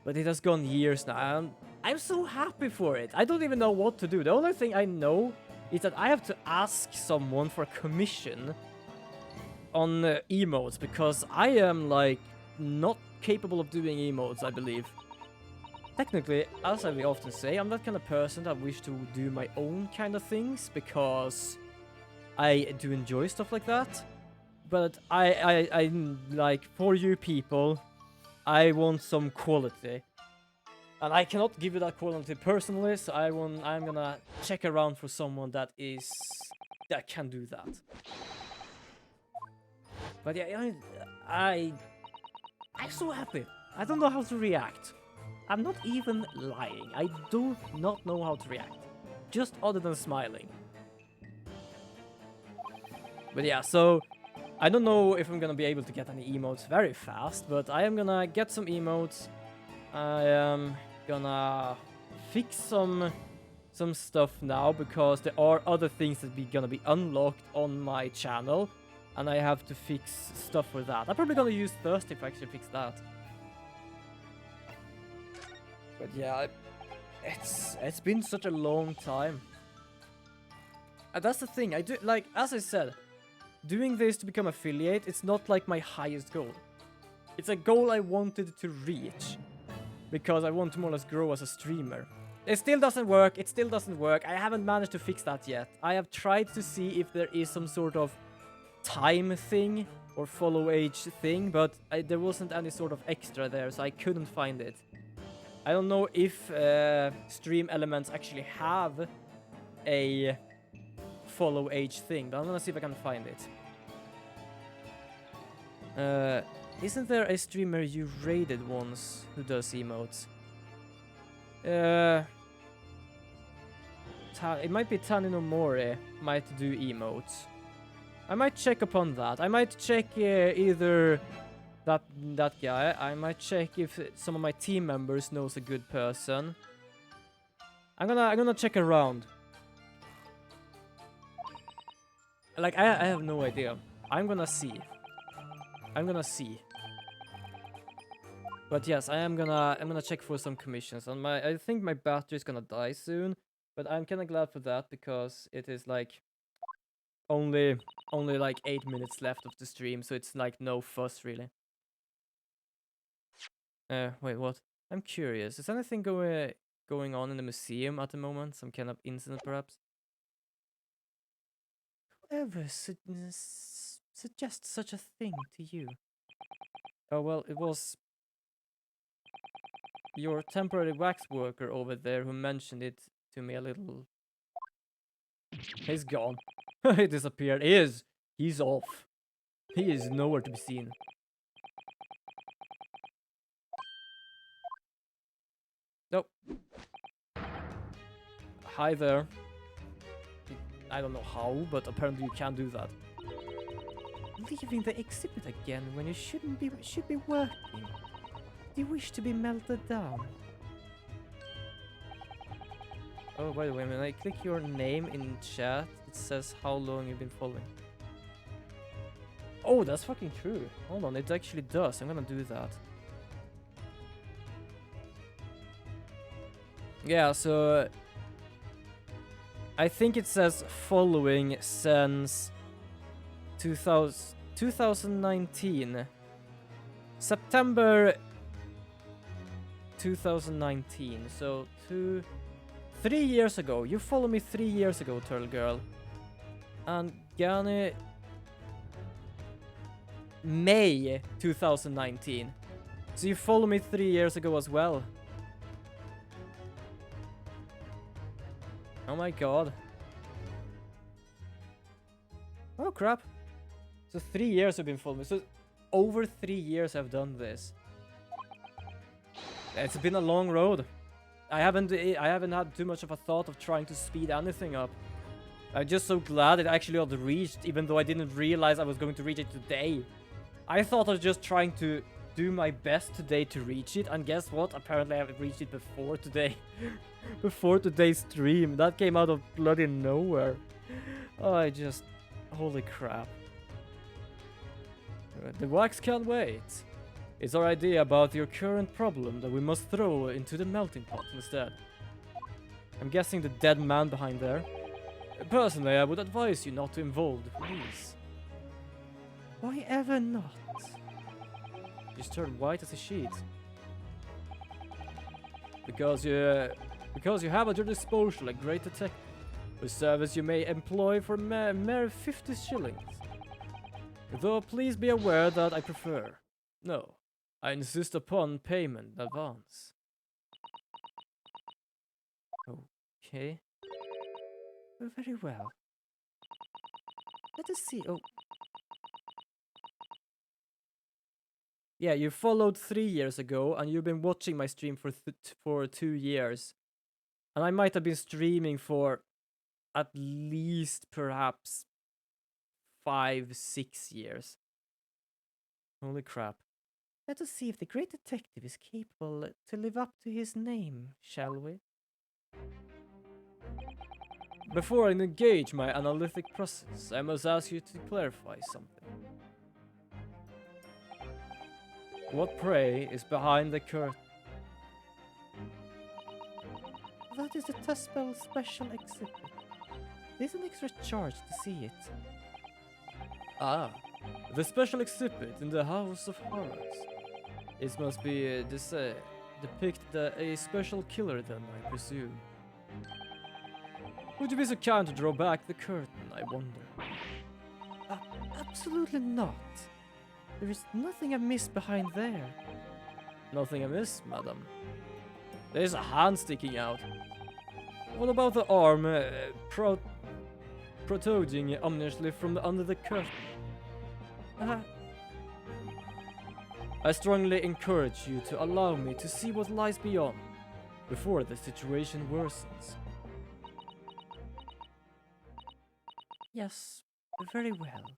But it has gone years now, and I'm so happy for it. I don't even know what to do. The only thing I know is that I have to ask someone for a commission on emotes, because I am, like, not capable of doing emotes, I believe. Technically, as I often say, I'm that kind of person that wish to do my own kind of things, because I do enjoy stuff like that. But I like, for you people, I want some quality. And I cannot give you that quality personally, so I'm gonna check around for someone that can do that. But yeah, I'm so happy. I don't know how to react. I'm not even lying. I do not know how to react. Just other than smiling. But yeah, so I don't know if I'm gonna be able to get any emotes very fast, but I am gonna get some emotes. I am gonna fix some stuff now, because there are other things that gonna be unlocked on my channel, and I have to fix stuff for that. I'm probably gonna use Thursday to actually fix that. But yeah, it's been such a long time. And that's the thing, I do, like, as I said, doing this to become affiliate, it's not like my highest goal. It's a goal I wanted to reach, because I want to more or less grow as a streamer. It still doesn't work, I haven't managed to fix that yet. I have tried to see if there is some sort of time thing or follow age thing, but there wasn't any sort of extra there, so I couldn't find it. I don't know if Stream Elements actually have a follow age thing, but I'm gonna see if I can find it. Isn't there a streamer you raided once who does emotes? It might be Tani no More might do emotes. I might check upon that. I might check either that guy. I might check if some of my team members knows a good person. I'm gonna check around. Like I have no idea. I'm gonna see. I'm gonna see. But yes, I'm gonna check for some commissions. And I think my battery's gonna die soon. But I'm kinda glad for that because it is like only like 8 minutes left of the stream, so it's like no fuss really. Wait, what? I'm curious. Is anything going on in the museum at the moment? Some kind of incident, perhaps? Whoever suggests such a thing to you? Oh well, it was your temporary wax worker over there who mentioned it to me a little. He's gone. He disappeared. He's off. He is nowhere to be seen. Nope. Hi there. I don't know how, but apparently you can do that. Leaving the exhibit again when you should be working. Do you wish to be melted down? Oh, by the way, when I click your name in chat, it says how long you've been following. Oh, that's fucking true. Hold on, it actually does. I'm gonna do that. Yeah, so I think it says following since 2019. September 2019. So 3 years ago. You followed me 3 years ago, Turtle Girl. And Gani May 2019. So you followed me 3 years ago as well. Oh my god. Oh crap. So 3 years I've been following me. So over 3 years I've done this. It's been a long road. I haven't had too much of a thought of trying to speed anything up. I'm just so glad it actually got reached, even though I didn't realize I was going to reach it today. I thought I was just trying to do my best today to reach it, and guess what? Apparently I haven't reached it before today. Before today's stream. That came out of bloody nowhere. Oh, holy crap. The wax can't wait. It's our idea about your current problem that we must throw into the melting pot instead. I'm guessing the dead man behind there. Personally, I would advise you not to involve the police. Why ever not? Just turned white as a sheet. Because you have at your disposal a great detective, a service you may employ for mere 50 shillings. Though please be aware that I prefer. No, I insist upon payment in advance. Okay. Very well. Let us see. Oh. Yeah, you followed 3 years ago, and you've been watching my stream for 2 years. And I might have been streaming for at least perhaps 5-6 years. Holy crap. Let us see if the great detective is capable to live up to his name, shall we? Before I engage my analytic process, I must ask you to clarify something. What, pray, is behind the curtain? That is the Tuspel special exhibit. There's an extra charge to see it. Ah, the special exhibit in the House of Horrors. It must be depict a special killer then, I presume. Would you be so kind to draw back the curtain, I wonder? Absolutely not. There is nothing amiss behind there. Nothing amiss, madam? There's a hand sticking out. What about the arm protruding ominously from under the curtain? I strongly encourage you to allow me to see what lies beyond, before the situation worsens. Yes, very well.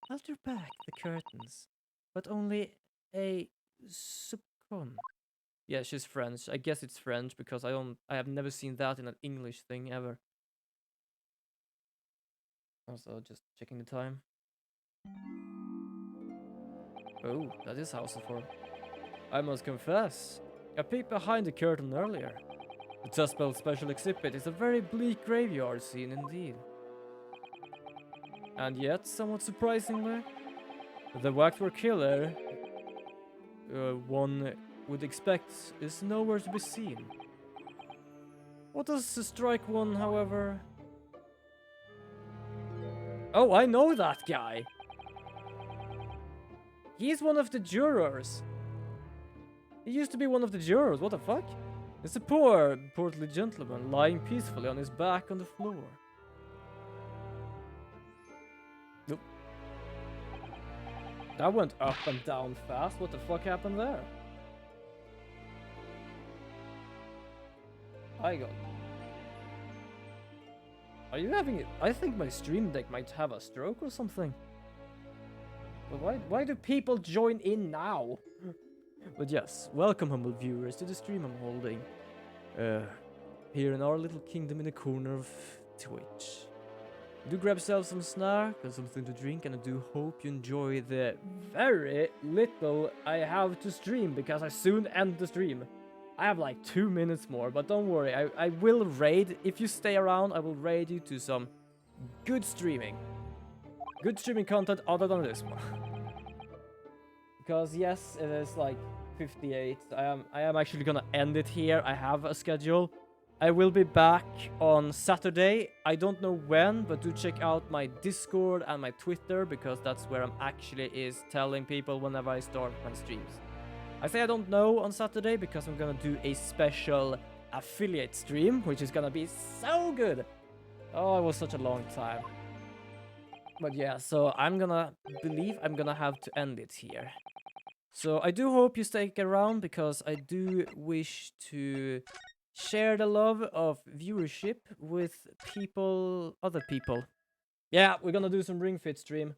I'll draw back the curtains, but only a second. Yeah, she's French. I guess it's French because I have never seen that in an English thing ever. Also, just checking the time. Oh, that is House of Horror. I must confess, I peeked behind the curtain earlier. The Tuspel special exhibit is a very bleak graveyard scene indeed. And yet, somewhat surprisingly, the waxwork killer one would expect is nowhere to be seen. What does strike one, however? Oh, I know that guy! He's one of the jurors! He used to be one of the jurors, what the fuck? It's a poor, portly gentleman lying peacefully on his back on the floor. Nope. That went up and down fast, what the fuck happened there? I got... Are you having it? I think my stream deck might have a stroke or something. But why do people join in now? But yes, welcome humble viewers to the stream I'm holding. Here in our little kingdom in the corner of Twitch. Do grab yourself some snack and something to drink, and I do hope you enjoy the very little I have to stream, because I soon end the stream. I have like 2 minutes more, but don't worry, I will raid. If you stay around, I will raid you to some good streaming. Good streaming content other than this one. Because yes, it is like 58. I am actually gonna end it here. I have a schedule. I will be back on Saturday. I don't know when, but do check out my Discord and my Twitter, because that's where I'm actually is telling people whenever I start my streams. I say I don't know on Saturday because I'm gonna do a special affiliate stream, which is gonna be so good. Oh, it was such a long time. But yeah, so I'm gonna have to end it here. So I do hope you stick around, because I do wish to share the love of viewership with people, other people. Yeah, we're gonna do some Ring Fit stream.